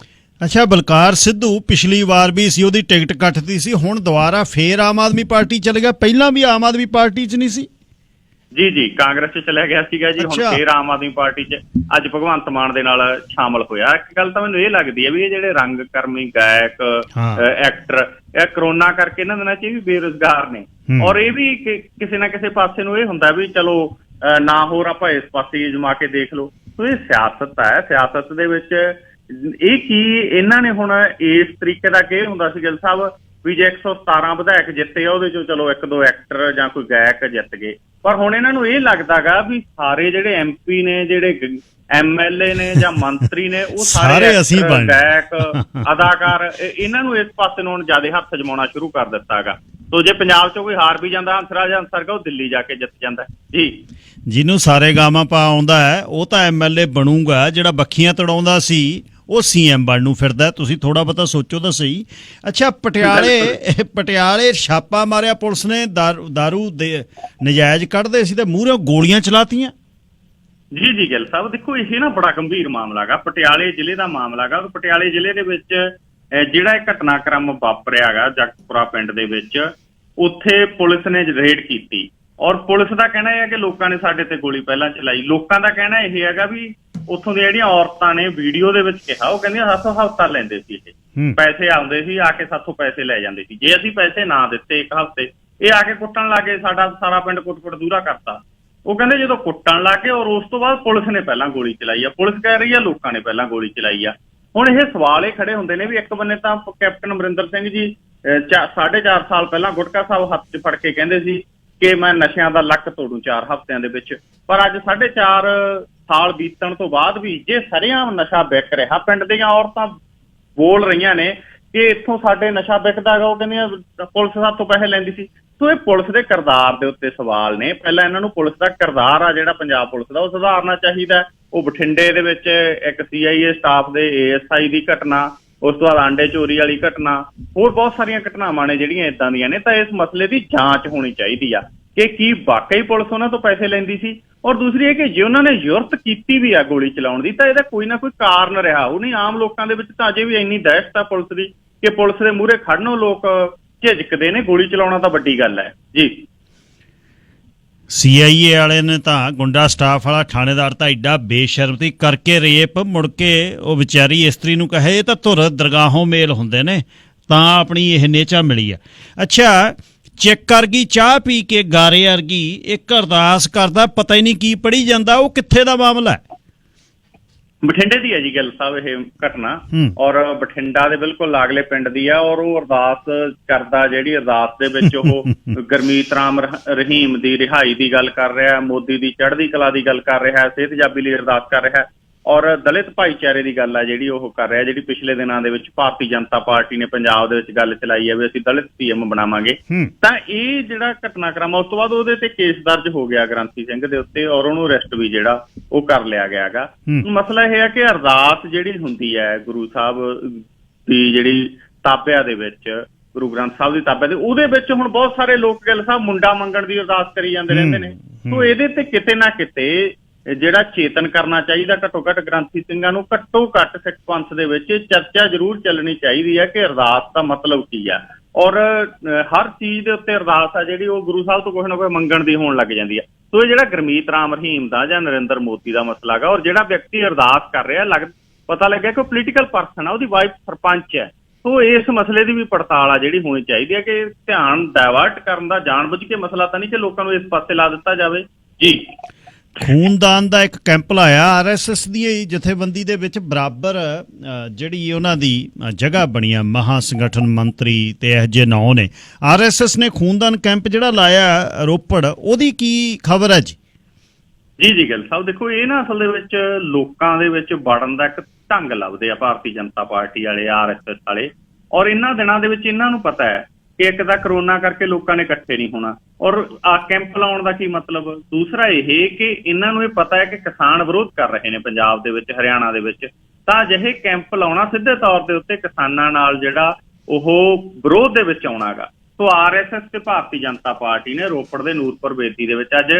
ਅੱਛਾ, ਬਲਕਾਰ ਸਿੱਧੂ ਪਿਛਲੀ ਵਾਰ ਵੀ ਸੀ, ਉਹਦੀ ਟਿਕਟ ਕੱਟਦੀ ਸੀ, ਹੁਣ ਦੁਬਾਰਾ ਫੇਰ ਆਮ ਆਦਮੀ ਪਾਰਟੀ ਚਲੇ ਗਿਆ। ਪਹਿਲਾਂ ਵੀ ਆਮ ਆਦਮੀ ਪਾਰਟੀ 'ਚ ਨਹੀਂ ਸੀ? ਜੀ ਕਾਂਗਰਸ 'ਚ ਚਲਿਆ ਗਿਆ ਸੀਗਾ ਜੀ। ਹੁਣ ਫੇਰ ਆਮ ਆਦਮੀ ਪਾਰਟੀ 'ਚ ਅੱਜ ਭਗਵੰਤ ਮਾਨ ਦੇ ਨਾਲ ਸ਼ਾਮਲ ਹੋਇਆ। ਇੱਕ ਗੱਲ ਤਾਂ ਮੈਨੂੰ ਇਹ ਲੱਗਦੀ ਹੈ ਵੀ ਇਹ ਜਿਹੜੇ ਰੰਗਕਰਮੀ ਗਾਇਕ, ਐਕਟਰ, ਇਹ ਕਰੋਨਾ ਕਰਕੇ ਇਹਨਾਂ ਦਿਨਾਂ 'ਚ ਇਹ ਵੀ ਬੇਰੁਜ਼ਗਾਰ ਨੇ ਔਰ ਇਹ ਵੀ ਕਿਸੇ ਨਾ ਕਿਸੇ ਪਾਸੇ ਨੂੰ ਇਹ ਹੁੰਦਾ ਵੀ ਚਲੋ ਨਾ ਹੋਰ ਆਪਾਂ ਇਸ ਪਾਸੇ ਜਮਾ ਕੇ ਦੇਖ ਲਓ। ਸੋ ਇਹ ਸਿਆਸਤ ਹੈ। ਸਿਆਸਤ ਦੇ ਵਿੱਚ ਇਹ ਕੀ ਇਹਨਾਂ ਨੇ ਹੁਣ ਇਸ ਤਰੀਕੇ ਦਾ ਕੀ ਹੁੰਦਾ ਸੀ ਗਿੱਲ ਸਾਹਿਬ ਵੀ ਜੇ 117 ਵਿਧਾਇਕ ਜਿੱਤੇ ਆ ਉਹਦੇ ਚੋਂ ਚਲੋ 1-2 ਐਕਟਰ ਜਾਂ ਕੋਈ ਗਾਇਕ ਜਿੱਤ ਗਏ। ਪਰ ਹੁਣ ਇਹਨਾਂ ਨੂੰ ਇਹ ਲੱਗਦਾ ਗਾ ਵੀ ਸਾਰੇ ਜਿਹੜੇ MP ਨੇ, ਜਿਹੜੇ MLA ਨੇ ਜਾਂ ਮੰਤਰੀ ਨੇ, ਉਹ ਸਾਰੇ ਗਾਇਕ, ਅਦਾਕਾਰ, ਇਹਨਾਂ ਨੂੰ ਇਸ ਪਾਸੇ ਨੂੰ ਹੁਣ ਜ਼ਿਆਦਾ ਹੱਥ ਜਮਾਉਣਾ ਸ਼ੁਰੂ ਕਰ ਦਿੱਤਾ ਗਾ। ਸੋ ਜੇ ਪੰਜਾਬ 'ਚੋਂ ਕੋਈ ਹਾਰ ਵੀ ਜਾਂਦਾ ਹੰਸਰਾਜ ਹੰਸਰਗਾ, ਉਹ ਦਿੱਲੀ ਜਾ ਕੇ ਜਿੱਤ ਜਾਂਦਾ ਜੀ। ਜਿਹਨੂੰ ਸਾਰੇ ਗਾਵਾਂ ਪਾ ਆਉਂਦਾ ਹੈ ਉਹ ਤਾਂ MLA ਬਣੂਗਾ। ਜਿਹੜਾ ਬੱਖੀਆਂ ਤੜਾਉਂਦਾ ਸੀ ਉਹ CM ਬਣਨ ਨੂੰ ਫਿਰਦਾ। ਤੁਸੀਂ ਥੋੜਾ ਬਹੁਤਾ ਸੋਚੋ ਤਾਂ ਸਹੀ। ਅੱਛਾ, ਪਟਿਆਲੇ ਛਾਪਾ ਮਾਰਿਆ ਪੁਲਿਸ ਨੇ, ਦਾਰੂ ਦੇ ਨਜਾਇਜ਼ ਕੱਢਦੇ ਸੀ ਤੇ ਮੂਹਰੇ ਗੋਲੀਆਂ ਚਲਾਤੀਆਂ। ਜੀ ਗਿੱਲ ਸਾਹਿਬ, ਦੇਖੋ ਇਹ ਨਾ ਬੜਾ ਗੰਭੀਰ ਮਾਮਲਾ ਗਾ, ਪਟਿਆਲੇ ਜ਼ਿਲ੍ਹੇ ਦਾ ਮਾਮਲਾ ਗਾ। ਪਟਿਆਲੇ ਜ਼ਿਲ੍ਹੇ ਦੇ ਵਿੱਚ ਜਿਹੜਾ ਇਹ ਘਟਨਾਕ੍ਰਮ ਵਾਪਰਿਆ ਗਾ ਜਗਤਪੁਰਾ ਪਿੰਡ ਦੇ ਵਿੱਚ, ਉੱਥੇ ਪੁਲਿਸ ਨੇ ਰੇਡ ਕੀਤੀ ਔਰ ਪੁਲਿਸ ਦਾ ਕਹਿਣਾ ਇਹ ਹੈ ਕਿ ਲੋਕਾਂ ਨੇ ਸਾਡੇ ਤੇ ਗੋਲੀ ਪਹਿਲਾਂ ਚਲਾਈ। ਲੋਕਾਂ ਦਾ ਕਹਿਣਾ ਇਹ ਹੈਗਾ ਵੀ ਉੱਥੋਂ ਦੀਆਂ ਜਿਹੜੀਆਂ ਔਰਤਾਂ ਨੇ ਵੀਡੀਓ ਦੇ ਵਿੱਚ ਕਿਹਾ, ਉਹ ਕਹਿੰਦੀਆਂ ਸਾਥੋਂ ਹਫ਼ਤਾ ਲੈਂਦੇ ਸੀ, ਇਹ ਪੈਸੇ ਆਉਂਦੇ ਸੀ, ਆ ਕੇ ਸਾਥੋਂ ਪੈਸੇ ਲੈ ਜਾਂਦੇ ਸੀ। ਜੇ ਅਸੀਂ ਪੈਸੇ ਨਾ ਦਿੱਤੇ ਇੱਕ ਹਫ਼ਤੇ, ਇਹ ਆ ਕੇ ਕੁੱਟਣ ਲੱਗੇ, ਸਾਡਾ ਸਾਰਾ ਪਿੰਡ ਕੁੱਟ-ਕੁੱਟ ਦੂਰਾ ਕਰਤਾ। ਉਹ ਕਹਿੰਦੇ ਜਦੋਂ ਕੁੱਟਣ ਲੱਗੇ ਔਰ ਉਸ ਤੋਂ ਬਾਅਦ ਪੁਲਿਸ ਨੇ ਪਹਿਲਾਂ ਗੋਲੀ ਚਲਾਈ ਆ। ਪੁਲਿਸ ਕਹਿ ਰਹੀ ਆ ਲੋਕਾਂ ਨੇ ਪਹਿਲਾਂ ਗੋਲੀ ਚਲਾਈ ਆ। ਹੁਣ ਇਹ ਸਵਾਲ ਇਹ ਖੜੇ ਹੁੰਦੇ ਨੇ ਵੀ ਇੱਕ ਬੰਨੇ ਤਾਂ ਕੈਪਟਨ ਅਮਰਿੰਦਰ ਸਿੰਘ ਜੀ 4.5 ਸਾਲ ਪਹਿਲਾਂ ਗੁਟਕਾ ਸਾਹਿਬ ਹੱਥ 'ਚ ਫੜ ਕੇ ਕਹਿੰਦੇ ਸੀ ਕਿ ਮੈਂ ਨਸ਼ਿਆਂ ਦਾ ਲੱਕ ਤੋੜੂ 4 ਹਫ਼ਤਿਆਂ ਦੇ ਵਿੱਚ, ਪਰ ਅੱਜ 4.5 ਸਾਲ ਬੀਤਣ ਤੋਂ ਬਾਅਦ ਵੀ ਜੇ ਸਰੇਆਮ ਨਸ਼ਾ ਵਿਕ ਰਿਹਾ, ਪਿੰਡ ਦੀਆਂ ਔਰਤਾਂ ਬੋਲ ਰਹੀਆਂ ਨੇ ਕਿ ਇੱਥੋਂ ਸਾਡੇ ਨਸ਼ਾ ਵਿਕਦਾ ਗਾ, ਉਹ ਕਹਿੰਦੀਆਂ ਪੁਲਿਸ ਸਾਥੋਂ ਪੈਸੇ ਲੈਂਦੀ ਸੀ। ਸੋ ਇਹ ਪੁਲਿਸ ਦੇ ਕਿਰਦਾਰ ਦੇ ਉੱਤੇ ਸਵਾਲ ਨੇ। ਪਹਿਲਾਂ ਇਹਨਾਂ ਨੂੰ ਪੁਲਿਸ ਦਾ ਕਿਰਦਾਰ ਆ ਜਿਹੜਾ ਪੰਜਾਬ ਪੁਲਿਸ ਦਾ, ਉਹ ਸੁਧਾਰਨਾ ਚਾਹੀਦਾ। ਉਹ ਬਠਿੰਡੇ ਦੇ ਵਿੱਚ ਇੱਕ CIA ਸਟਾਫ ਦੇ ASI ਦੀ ਘਟਨਾ, ਉਸ ਤੋਂ ਬਾਅਦ ਆਂਡੇ ਚੋਰੀ ਵਾਲੀ ਘਟਨਾ, ਹੋਰ ਬਹੁਤ ਸਾਰੀਆਂ ਘਟਨਾਵਾਂ ਨੇ ਜਿਹੜੀਆਂ ਇਦਾਂ ਦੀਆਂ ਨੇ। ਤਾਂ ਇਸ ਮਸਲੇ ਦੀ ਜਾਂਚ ਹੋਣੀ ਚਾਹੀਦੀ ਆ ਕਿ ਕੀ ਵਾਕਈ ਪੁਲਿਸ ਉਹਨਾਂ ਤੋਂ ਪੈਸੇ ਲੈਂਦੀ ਸੀ, ਔਰ ਦੂਸਰੀ ਇਹ ਕਿ ਜੇ ਉਹਨਾਂ ਨੇ ਜ਼ਰੂਰਤ ਕੀਤੀ ਵੀ ਆ ਗੋਲੀ ਚਲਾਉਣ ਦੀ ਤਾਂ ਇਹਦਾ ਕੋਈ ਨਾ ਕੋਈ ਕਾਰਨ ਰਿਹਾ। ਉਹ ਨਹੀਂ, ਆਮ ਲੋਕਾਂ ਦੇ ਵਿੱਚ ਤਾਂ ਅਜੇ ਵੀ ਇੰਨੀ ਦਹਿਸ਼ਤ ਆ ਪੁਲਿਸ ਦੀ ਕਿ ਪੁਲਿਸ ਦੇ ਮੂਹਰੇ ਖੜਨੋਂ ਲੋਕ ਝਿਜਕਦੇ ਨੇ। ਗੋਲੀ ਚਲਾਉਣਾ ਤਾਂ ਵੱਡੀ ਗੱਲ ਹੈ ਜੀ। CIA ਵਾਲੇ ਨੇ ਤਾਂ ਗੁੰਡਾ ਸਟਾਫ ਵਾਲਾ ਥਾਣੇਦਾਰ ਤਾਂ ਐਡਾ ਬੇਸ਼ਰਮਤੀ ਕਰਕੇ ਰੇਪ, ਮੁੜ ਕੇ ਉਹ ਵਿਚਾਰੀ ਇਸਤਰੀ ਨੂੰ ਕਹੇ ਇਹ ਤਾਂ ਧੁਰ ਦਰਗਾਹੋਂ ਮੇਲ ਹੁੰਦੇ ਨੇ, ਤਾਂ ਆਪਣੀ ਇਹ ਨੇਚਾ ਮਿਲੀ ਆ। ਅੱਛਾ, ਚੈੱਕ ਕਰ ਗਈ ਚਾਹ ਪੀ ਕੇ ਗਾਰੇ ਵਰਗੀ, ਇੱਕ ਅਰਦਾਸ ਕਰਦਾ, ਪਤਾ ਹੀ ਨਹੀਂ ਕੀ ਪੜ੍ਹੀ ਜਾਂਦਾ। ਉਹ ਕਿੱਥੇ ਦਾ ਮਾਮਲਾ ਹੈ? ਬਠਿੰਡੇ ਦੀ ਹੈ ਜੀ ਗਿੱਲ ਸਾਹਿਬ ਇਹ ਘਟਨਾ, ਔਰ ਬਠਿੰਡਾ ਦੇ ਬਿਲਕੁਲ ਲਾਗਲੇ ਪਿੰਡ ਦੀ ਆ। ਔਰ ਉਹ ਅਰਦਾਸ ਕਰਦਾ, ਜਿਹੜੀ ਅਰਦਾਸ ਦੇ ਵਿੱਚ ਉਹ ਗੁਰਮੀਤ ਰਾਮ ਰਹੀਮ ਦੀ ਰਿਹਾਈ ਦੀ ਗੱਲ ਕਰ ਰਿਹਾ, ਮੋਦੀ ਦੀ ਚੜ੍ਹਦੀ ਕਲਾ ਦੀ ਗੱਲ ਕਰ ਰਿਹਾ, ਸਿਹਤਯਾਬੀ ਲਈ ਅਰਦਾਸ ਕਰ ਰਿਹਾ, ਔਰ ਦਲਿਤ ਭਾਈਚਾਰੇ ਦੀ ਗੱਲ ਆ ਜਿਹੜੀ ਉਹ ਕਰ ਰਿਹਾ, ਜਿਹੜੀ ਪਿਛਲੇ ਦਿਨਾਂ ਦੇ ਵਿੱਚ ਭਾਰਤੀ ਜਨਤਾ ਪਾਰਟੀ ਨੇ ਪੰਜਾਬ ਦੇ ਵਿੱਚ ਗੱਲ ਚਲਾਈ ਹੈ ਵੀ ਅਸੀਂ ਦਲਿਤ CM ਬਣਾਵਾਂਗੇ। ਤਾਂ ਇਹ ਜਿਹੜਾ ਘਟਨਾਕ੍ਰਮ ਆ, ਉਸ ਤੋਂ ਬਾਅਦ ਉਹਦੇ ਤੇ ਕੇਸ ਦਰਜ ਹੋ ਗਿਆ ਗ੍ਰੰਥੀ ਸਿੰਘ ਦੇ ਉੱਤੇ, ਔਰ ਉਹਨੂੰ ਅਰੈਸਟ ਵੀ ਜਿਹੜਾ ਉਹ ਕਰ ਲਿਆ ਗਿਆ ਗਾ। ਮਸਲਾ ਇਹ ਹੈ ਕਿ ਅਰਦਾਸ ਜਿਹੜੀ ਹੁੰਦੀ ਹੈ ਗੁਰੂ ਸਾਹਿਬ ਦੀ, ਜਿਹੜੀ ਤਾਬਿਆ ਦੇ ਵਿੱਚ, ਗੁਰੂ ਗ੍ਰੰਥ ਸਾਹਿਬ ਦੀ ਤਾਬਿਆ ਦੇ, ਉਹਦੇ ਵਿੱਚ ਹੁਣ ਬਹੁਤ ਸਾਰੇ ਲੋਕ ਗਿੱਲ ਸਾਹਿਬ ਮੁੰਡਾ ਮੰਗਣ ਦੀ ਅਰਦਾਸ ਕਰੀ ਜਾਂਦੇ ਰਹਿੰਦੇ ਨੇ। ਸੋ ਇਹਦੇ ਤੇ ਕਿਤੇ ਨਾ ਕਿਤੇ ਜਿਹੜਾ ਚੇਤਨ ਕਰਨਾ ਚਾਹੀਦਾ, ਘੱਟੋ ਘੱਟ ਗ੍ਰੰਥੀ ਸਿੰਘਾਂ ਨੂੰ, ਘੱਟੋ ਘੱਟ ਸਿੱਖ ਪੰਥ ਦੇ ਵਿੱਚ ਚਰਚਾ ਜ਼ਰੂਰ ਚੱਲਣੀ ਚਾਹੀਦੀ ਹੈ ਕਿ ਅਰਦਾਸ ਦਾ ਮਤਲਬ ਕੀ ਆ। ਔਰ ਹਰ ਚੀਜ਼ ਦੇ ਉੱਤੇ ਅਰਦਾਸ ਆ ਜਿਹੜੀ ਉਹ ਗੁਰੂ ਸਾਹਿਬ ਤੋਂ ਕੁਛ ਨਾ ਕੁਛ ਮੰਗਣ ਦੀ ਹੋਣ ਲੱਗ ਜਾਂਦੀ ਆ। ਸੋ ਇਹ ਜਿਹੜਾ ਗੁਰਮੀਤ ਰਾਮ ਰਹੀਮ ਦਾ ਜਾਂ ਨਰਿੰਦਰ ਮੋਦੀ ਦਾ ਮਸਲਾ ਗਾ, ਔਰ ਜਿਹੜਾ ਵਿਅਕਤੀ ਅਰਦਾਸ ਕਰ ਰਿਹਾ, ਪਤਾ ਲੱਗਿਆ ਕਿ ਉਹ ਪੋਲੀਟੀਕਲ ਪਰਸਨ ਆ, ਉਹਦੀ ਵਾਈਫ ਸਰਪੰਚ ਹੈ। ਸੋ ਇਸ ਮਸਲੇ ਦੀ ਵੀ ਪੜਤਾਲ ਆ ਜਿਹੜੀ ਹੋਣੀ ਚਾਹੀਦੀ ਹੈ ਕਿ ਧਿਆਨ ਡਾਇਵਰਟ ਕਰਨ ਦਾ ਜਾਣਬੁੱਝ ਕੇ ਮਸਲਾ ਤਾਂ ਨਹੀਂ ਕਿ ਲੋਕਾਂ ਨੂੰ ਇਸ ਪਾਸੇ ਲਾ ਦਿੱਤਾ ਜਾਵੇ ਜੀ। ਖੂਨਦਾਨ ਦਾ ਇੱਕ ਕੈਂਪ ਲਾਇਆ RSS ਦੀ ਜਥੇਬੰਦੀ ਦੇ ਵਿੱਚ, ਬਰਾਬਰ ਜਿਹੜੀ ਉਹਨਾਂ ਦੀ ਜਗ੍ਹਾ ਬਣੀ ਆ, ਮਹਾ ਸੰਗਠਨ ਮੰਤਰੀ ਤੇ ਇਹੋ ਜਿਹੇ ਨਾਂ ਨੇ। RSS ਨੇ ਖੂਨਦਾਨ ਕੈਂਪ ਜਿਹੜਾ ਲਾਇਆ ਰੋਪੜ, ਉਹਦੀ ਕੀ ਖਬਰ ਹੈ ਜੀ? ਜੀ ਗਿੱਲ ਸਾਹਿਬ, ਦੇਖੋ ਇਹ ਨਾ ਅਸਲ ਦੇ ਵਿੱਚ ਲੋਕਾਂ ਦੇ ਵਿੱਚ ਵੜਨ ਦਾ ਇੱਕ ਢੰਗ ਲੱਭਦੇ ਆ ਭਾਰਤੀ ਜਨਤਾ ਪਾਰਟੀ ਵਾਲੇ, RSS ਵਾਲੇ। ਔਰ ਇਹਨਾਂ ਦਿਨਾਂ ਦੇ ਵਿੱਚ ਇਹਨਾਂ ਨੂੰ ਪਤਾ ਹੈ ਕਿ ਇੱਕ ਤਾਂ ਕਰੋਨਾ ਕਰਕੇ ਲੋਕਾਂ ਨੇ ਇਕੱਠੇ ਨਹੀਂ ਹੋਣਾ, ਔਰ ਆ ਕੈਂਪ ਲਾਉਣ ਦਾ ਕੀ ਮਤਲਬ। ਦੂਸਰਾ ਇਹ ਕਿ ਇਹਨਾਂ ਨੂੰ ਇਹ ਪਤਾ ਹੈ ਕਿ ਕਿਸਾਨ ਵਿਰੋਧ ਕਰ ਰਹੇ ਨੇ ਪੰਜਾਬ ਦੇ ਵਿੱਚ, ਹਰਿਆਣਾ ਦੇ ਵਿੱਚ, ਤਾਂ ਅਜਿਹੇ ਕੈਂਪ ਲਾਉਣਾ ਸਿੱਧੇ ਤੌਰ ਦੇ ਉੱਤੇ ਕਿਸਾਨਾਂ ਨਾਲ ਜਿਹੜਾ ਉਹ ਵਿਰੋਧ ਦੇ ਵਿੱਚ ਆਉਣਾ ਗਾ। ਸੋ RSS ਤੇ ਭਾਰਤੀ ਜਨਤਾ ਪਾਰਟੀ ਨੇ ਰੋਪੜ ਦੇ ਨੂਰਪੁਰ ਬੇਦੀ ਦੇ ਵਿੱਚ ਅੱਜ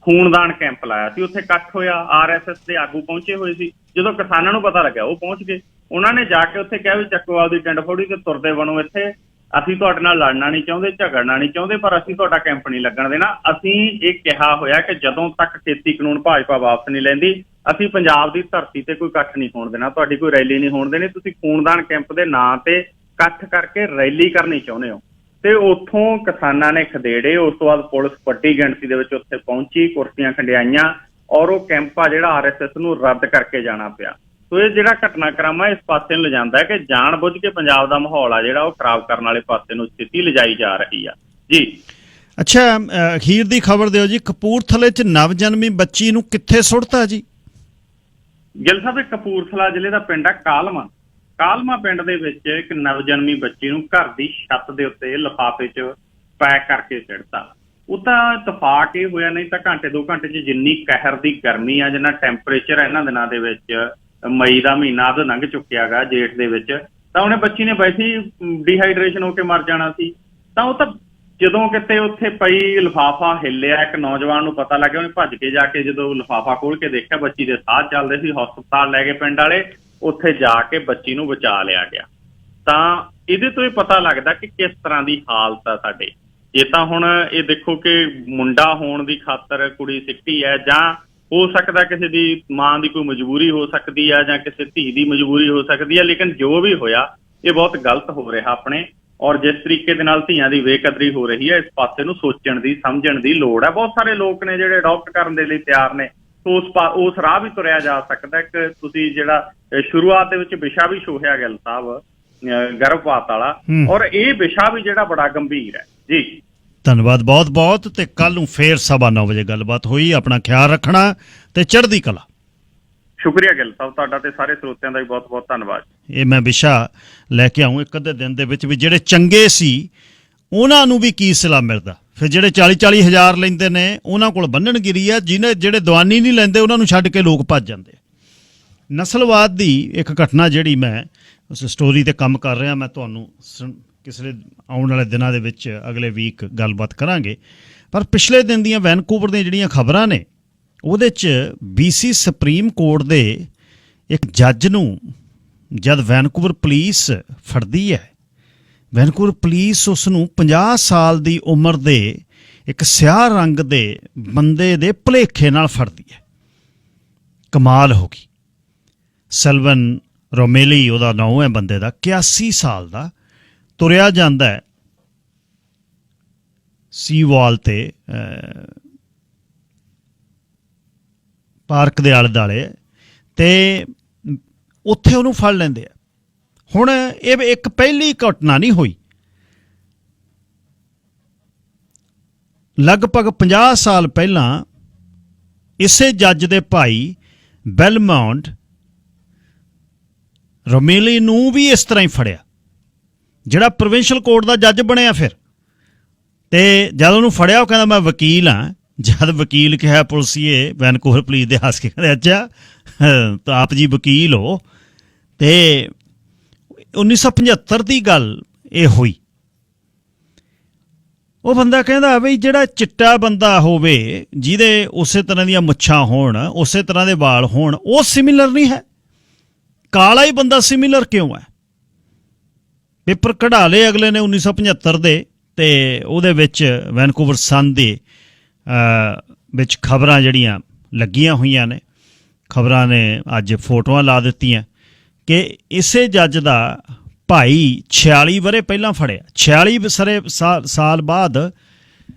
ਖੂਨਦਾਨ ਕੈਂਪ ਲਾਇਆ ਸੀ। ਉੱਥੇ ਇਕੱਠ ਹੋਇਆ, RSS ਦੇ ਆਗੂ ਪਹੁੰਚੇ ਹੋਏ ਸੀ। ਜਦੋਂ ਕਿਸਾਨਾਂ ਨੂੰ ਪਤਾ ਲੱਗਿਆ ਉਹ ਪਹੁੰਚ ਗਏ। ਉਹਨਾਂ ਨੇ ਜਾ ਕੇ ਉੱਥੇ ਕਿਹਾ ਵੀ ਚੱਕੋ ਆਪਦੀ ਟਿੰਡ ਫੋੜੀ ਤੇ ਤੁਰਦੇ ਬਣੋ, ਇੱਥੇ ਅਸੀਂ ਤੁਹਾਡੇ ਨਾਲ ਲੜਨਾ ਨਹੀਂ ਚਾਹੁੰਦੇ, ਝਗੜਨਾ ਨਹੀਂ ਚਾਹੁੰਦੇ, ਪਰ ਅਸੀਂ ਤੁਹਾਡਾ ਕੈਂਪ ਨਹੀਂ ਲੱਗਣ ਦੇਣਾ। ਅਸੀਂ ਇਹ ਕਿਹਾ ਹੋਇਆ ਕਿ ਜਦੋਂ ਤੱਕ ਖੇਤੀ ਕਾਨੂੰਨ ਭਾਜਪਾ ਵਾਪਸ ਨਹੀਂ ਲੈਂਦੀ, ਅਸੀਂ ਪੰਜਾਬ ਦੀ ਧਰਤੀ ਤੇ ਕੋਈ ਇਕੱਠ ਨਹੀਂ ਹੋਣ ਦੇਣਾ, ਤੁਹਾਡੀ ਕੋਈ ਰੈਲੀ ਨਹੀਂ ਹੋਣ ਦੇਣੀ। ਤੁਸੀਂ ਖੂਨਦਾਨ ਕੈਂਪ ਦੇ ਨਾਂ ਤੇ ਇਕੱਠ ਕਰਕੇ ਰੈਲੀ ਕਰਨੀ ਚਾਹੁੰਦੇ ਹੋ। ਤੇ ਉੱਥੋਂ ਕਿਸਾਨਾਂ ਨੇ ਖਦੇੜੇ। ਉਸ ਤੋਂ ਬਾਅਦ ਪੁਲਿਸ ਵੱਡੀ ਗਿਣਤੀ ਦੇ ਵਿੱਚ ਉੱਥੇ ਪਹੁੰਚੀ, ਕੁਰਸੀਆਂ ਖੰਡਿਆਈਆਂ, ਔਰ ਉਹ ਕੈਂਪ ਆ ਜਿਹੜਾ RSS ਨੂੰ ਰੱਦ ਕਰਕੇ ਜਾਣਾ ਪਿਆ। ਸੋ ਇਹ ਜਿਹੜਾ ਘਟਨਾਕ੍ਰਮ ਹੈ ਇਸ ਪਾਸੇ ਨੂੰ ਲਿਜਾਂਦਾ ਹੈ ਕਿ ਜਾਣ ਬੁੱਝ ਕੇ ਪੰਜਾਬ ਦਾ ਮਾਹੌਲ ਆ ਜਿਹੜਾ ਉਹ ਖਰਾਬ ਕਰਨ ਵਾਲੇ ਪਾਸੇ ਨੂੰ ਸਥਿਤੀ ਲਿਜਾਈ ਜਾ ਰਹੀ ਆ ਜੀ। ਅੱਛਾ, ਅਖੀਰ ਦੀ ਖਬਰ ਦਿਓ ਜੀ, ਕਪੂਰਥਲੇ 'ਚ ਨਵਜਨਮੀ ਬੱਚੀ ਨੂੰ ਕਿੱਥੇ ਸੁੱਟਤਾ ਜੀ? ਗਿੱਲ ਸਾਹਿਬ, ਕਪੂਰਥਲਾ ਜ਼ਿਲ੍ਹੇ ਦਾ ਪਿੰਡ ਆ ਕਾਲਮਾ ਪਿੰਡ ਦੇ ਵਿੱਚ ਇੱਕ ਨਵਜਨਮੀ ਬੱਚੀ ਨੂੰ ਘਰ ਦੀ ਛੱਤ ਦੇ ਉੱਤੇ ਲਿਫਾਫੇ 'ਚ ਪੈਕ ਕਰਕੇ ਸਿੱਟਤਾ। ਉਹ ਤਾਂ ਇਤਫਾਕ ਇਹ ਹੋਇਆ, ਨਹੀਂ ਤਾਂ ਘੰਟੇ 2 ਘੰਟੇ 'ਚ ਜਿੰਨੀ ਕਹਿਰ ਦੀ ਗਰਮੀ ਆ, ਜਿੰਨਾ ਟੈਂਪਰੇਚਰ ਇਹਨਾਂ ਦਿਨਾਂ ਦੇ ਵਿੱਚ ਮਈ ਦਾ ਮਹੀਨਾ ਤਾਂ ਲੰਘ ਚੁੱਕਿਆ ਗਾ, ਜੇਠ ਦੇ ਵਿੱਚ, ਤਾਂ ਉਹਨੇ ਬੱਚੀ ਨੇ ਵੈਸੇ ਹੀ ਡੀਹਾਈਡਰੇਸ਼ਨ ਹੋ ਕੇ ਮਰ ਜਾਣਾ ਸੀ। ਤਾਂ ਉਹ ਤਾਂ ਜਦੋਂ ਕਿਤੇ ਉੱਥੇ ਪਈ ਲਿਫਾਫਾ ਹਿੱਲਿਆ, ਇੱਕ ਨੌਜਵਾਨ ਨੂੰ ਪਤਾ ਲੱਗਿਆ, ਉਹਨੇ ਭੱਜ ਕੇ ਜਾ ਕੇ ਜਦੋਂ ਲਿਫਾਫਾ ਖੋਲ ਕੇ ਦੇਖਿਆ, ਬੱਚੀ ਦੇ ਸਾਹ ਚੱਲਦੇ ਸੀ, ਹਸਪਤਾਲ ਲੈ ਗਏ ਪਿੰਡ ਵਾਲੇ, ਉੱਥੇ ਜਾ ਕੇ ਬੱਚੀ ਨੂੰ ਬਚਾ ਲਿਆ ਗਿਆ। ਤਾਂ ਇਹਦੇ ਤੋਂ ਹੀ ਪਤਾ ਲੱਗਦਾ ਕਿ ਕਿਸ ਤਰ੍ਹਾਂ ਦੀ ਹਾਲਤ ਆ ਸਾਡੇ। ਜੇ ਤਾਂ ਹੁਣ ਇਹ ਦੇਖੋ ਕਿ ਮੁੰਡਾ ਹੋਣ ਦੀ ਖਾਤਰ ਕੁੜੀ ਸਿੱਟੀ ਹੈ, ਜਾਂ ਹੋ ਸਕਦਾ ਕਿਸੇ ਦੀ ਮਾਂ ਦੀ ਕੋਈ ਮਜਬੂਰੀ ਹੋ ਸਕਦੀ ਹੈ, ਜਾਂ ਕਿਸੇ ਧੀ ਦੀ ਮਜਬੂਰੀ ਹੋ ਸਕਦੀ ਹੈ, ਲੇਕਿਨ ਜੋ ਵੀ ਹੋਇਆ ਇਹ ਬਹੁਤ ਗਲਤ ਹੋ ਰਿਹਾ ਆਪਣੇ। ਔਰ ਜਿਸ ਤਰੀਕੇ ਦੇ ਨਾਲ ਧੀਆਂ ਦੀ ਬੇਕਦਰੀ ਹੋ ਰਹੀ ਹੈ, ਇਸ ਪਾਸੇ ਨੂੰ ਸੋਚਣ ਦੀ, ਸਮਝਣ ਦੀ ਲੋੜ ਹੈ। ਬਹੁਤ ਸਾਰੇ ਲੋਕ ਨੇ ਜਿਹੜੇ ਅਡਾਪਟ ਕਰਨ ਦੇ ਲਈ ਤਿਆਰ ਨੇ, ਉਸ ਰਾਹ ਵੀ ਤੁਰਿਆ ਜਾ ਸਕਦਾ। ਇੱਕ ਤੁਸੀਂ ਜਿਹੜਾ ਸ਼ੁਰੂਆਤ ਦੇ ਵਿੱਚ ਵਿਸ਼ਾ ਵੀ ਛੋਹਿਆ ਗਿੱਲ ਸਾਹਿਬ, ਗਰਭਪਾਤ ਵਾਲਾ, ਔਰ ਇਹ ਵਿਸ਼ਾ ਵੀ ਜਿਹੜਾ ਬੜਾ ਗੰਭੀਰ ਹੈ ਜੀ। ਧੰਨਵਾਦ ਬਹੁਤ ਬਹੁਤ। ਤੇ ਕੱਲ ਨੂੰ ਫੇਰ 9:15 ਵਜੇ ਗੱਲਬਾਤ ਹੋਈ। ਆਪਣਾ ਖਿਆਲ ਰੱਖਣਾ ਤੇ ਚੜ੍ਹਦੀ ਕਲਾ। ਸ਼ੁਕਰੀਆ ਗਿੱਲ ਸਾਹਿਬ, ਤੁਹਾਡਾ ਤੇ ਸਾਰੇ ਸਰੋਤਿਆਂ ਦਾ ਵੀ ਬਹੁਤ ਬਹੁਤ ਧੰਨਵਾਦ। ਇਹ ਮੈਂ ਵਿਸ਼ਾ ਲੈ ਕੇ ਆਊਂ ਇੱਕ ਅੱਧੇ ਦਿਨ ਦੇ ਵਿੱਚ ਵੀ ਜਿਹੜੇ ਚੰਗੇ ਸੀ ਉਹਨਾਂ ਨੂੰ ਵੀ ਕੀ ਸਿਲਾ ਮਿਲਦਾ। ਫਿਰ ਜਿਹੜੇ 40-40 ਹਜ਼ਾਰ ਲੈਂਦੇ ਨੇ ਉਹਨਾਂ ਕੋਲ ਬੰਨਣਗਿਰੀ ਆ, ਜਿਹੜੇ ਦੀਵਾਨੀ ਨਹੀਂ ਲੈਂਦੇ ਉਹਨਾਂ ਨੂੰ ਛੱਡ ਕੇ ਲੋਕ ਭੱਜ ਜਾਂਦੇ। ਨਸਲਵਾਦ ਦੀ ਇੱਕ ਘਟਨਾ ਜਿਹੜੀ ਮੈਂ ਉਸ ਸਟੋਰੀ 'ਤੇ ਕੰਮ ਕਰ ਰਿਹਾ, ਮੈਂ ਤੁਹਾਨੂੰ ਕਿਸੇ ਆਉਣ ਵਾਲੇ ਦਿਨਾਂ ਦੇ ਵਿੱਚ ਅਗਲੇ ਵੀਕ ਗੱਲਬਾਤ ਕਰਾਂਗੇ। ਪਰ ਪਿਛਲੇ ਦਿਨ ਦੀਆਂ ਵੈਨਕੂਵਰ ਦੀਆਂ ਜਿਹੜੀਆਂ ਖਬਰਾਂ ਨੇ ਉਹਦੇ 'ਚ BC ਸੁਪਰੀਮ ਕੋਰਟ ਦੇ ਇੱਕ ਜੱਜ ਨੂੰ ਜਦ ਵੈਨਕੂਵਰ ਪੁਲਿਸ ਫੜਦੀ ਹੈ, ਵੈਨਕੂਵਰ ਪੁਲਿਸ ਉਸ ਨੂੰ 50 ਸਾਲ ਦੀ ਉਮਰ ਦੇ ਇੱਕ ਸਿਆਹ ਰੰਗ ਦੇ ਬੰਦੇ ਦੇ ਭੁਲੇਖੇ ਨਾਲ ਫੜਦੀ ਹੈ। ਕਮਾਲ ਹੋ ਗਈ। ਸੈਲਵਨ ਰੋਮੇਲੀ ਉਹਦਾ ਨਾਮ ਹੈ ਬੰਦੇ ਦਾ, 81 ਸਾਲ ਦਾ, ਤੁਰਿਆ ਜਾਂਦਾ ਹੈ ਸੀ ਵਾਲ 'ਤੇ ਪਾਰਕ ਦੇ ਆਲੇ ਦੁਆਲੇ, ਅਤੇ ਉੱਥੇ ਉਹਨੂੰ ਫੜ ਲੈਂਦੇ ਆ। ਹੁਣ ਇਹ ਇੱਕ ਪਹਿਲੀ ਘਟਨਾ ਨਹੀਂ ਹੋਈ, ਲਗਭਗ 50 ਸਾਲ ਪਹਿਲਾਂ ਇਸੇ ਜੱਜ ਦੇ ਭਾਈ ਬੈਲਮੌਂਟ ਰੋਮੇਲੀ ਨੂੰ ਵੀ ਇਸ ਤਰ੍ਹਾਂ ਹੀ ਫੜਿਆ, ਜਿਹੜਾ ਪ੍ਰੋਵਿੰਸ਼ੀਅਲ ਕੋਰਟ ਦਾ ਜੱਜ ਬਣਿਆ। ਫਿਰ ਤੇ ਜਦ ਉਹਨੂੰ ਫੜਿਆ, ਉਹ ਕਹਿੰਦਾ ਮੈਂ ਵਕੀਲ ਹਾਂ। ਜਦ ਵਕੀਲ ਕਿਹਾ ਪੁਲਿਸੀਏ, ਵੈਨਕੂਵਰ ਪੁਲਿਸ ਦੇ ਹੱਸ ਕੇ ਕਹਿੰਦੇ ਅੱਛਾ ਤਾਂ ਆਪ ਜੀ ਵਕੀਲ ਹੋ। ਤੇ 1975 ਦੀ ਗੱਲ ਇਹ ਹੋਈ। ਉਹ ਬੰਦਾ ਕਹਿੰਦਾ ਬਈ ਜਿਹੜਾ ਚਿੱਟਾ ਬੰਦਾ ਹੋਵੇ, ਜਿਹਦੇ ਉਸੇ ਤਰ੍ਹਾਂ ਦੀਆਂ ਮੁੱਛਾਂ ਹੋਣ, ਉਸੇ ਤਰ੍ਹਾਂ ਦੇ ਵਾਲ ਹੋਣ, ਉਹ ਸਿਮਿਲਰ ਨਹੀਂ ਹੈ। ਕਾਲਾ ਹੀ ਬੰਦਾ ਸਿਮਿਲਰ ਕਿਉਂ ਹੈ? ਪੇਪਰ ਕਢਾ ਲਏ ਅਗਲੇ ਨੇ 1975 ਦੇ, ਅਤੇ ਉਹਦੇ ਵਿੱਚ ਵੈਨਕੂਵਰ ਸਨ ਦੇ ਵਿੱਚ ਖਬਰਾਂ ਜਿਹੜੀਆਂ ਲੱਗੀਆਂ ਹੋਈਆਂ ਨੇ, ਖਬਰਾਂ ਨੇ ਅੱਜ ਫੋਟੋਆਂ ਲਾ ਦਿੱਤੀਆਂ ਕਿ ਇਸੇ ਜੱਜ ਦਾ ਭਾਈ 46 ਵਰ੍ਹੇ ਪਹਿਲਾਂ ਫੜਿਆ, 46 ਸਾਲ ਬਾਅਦ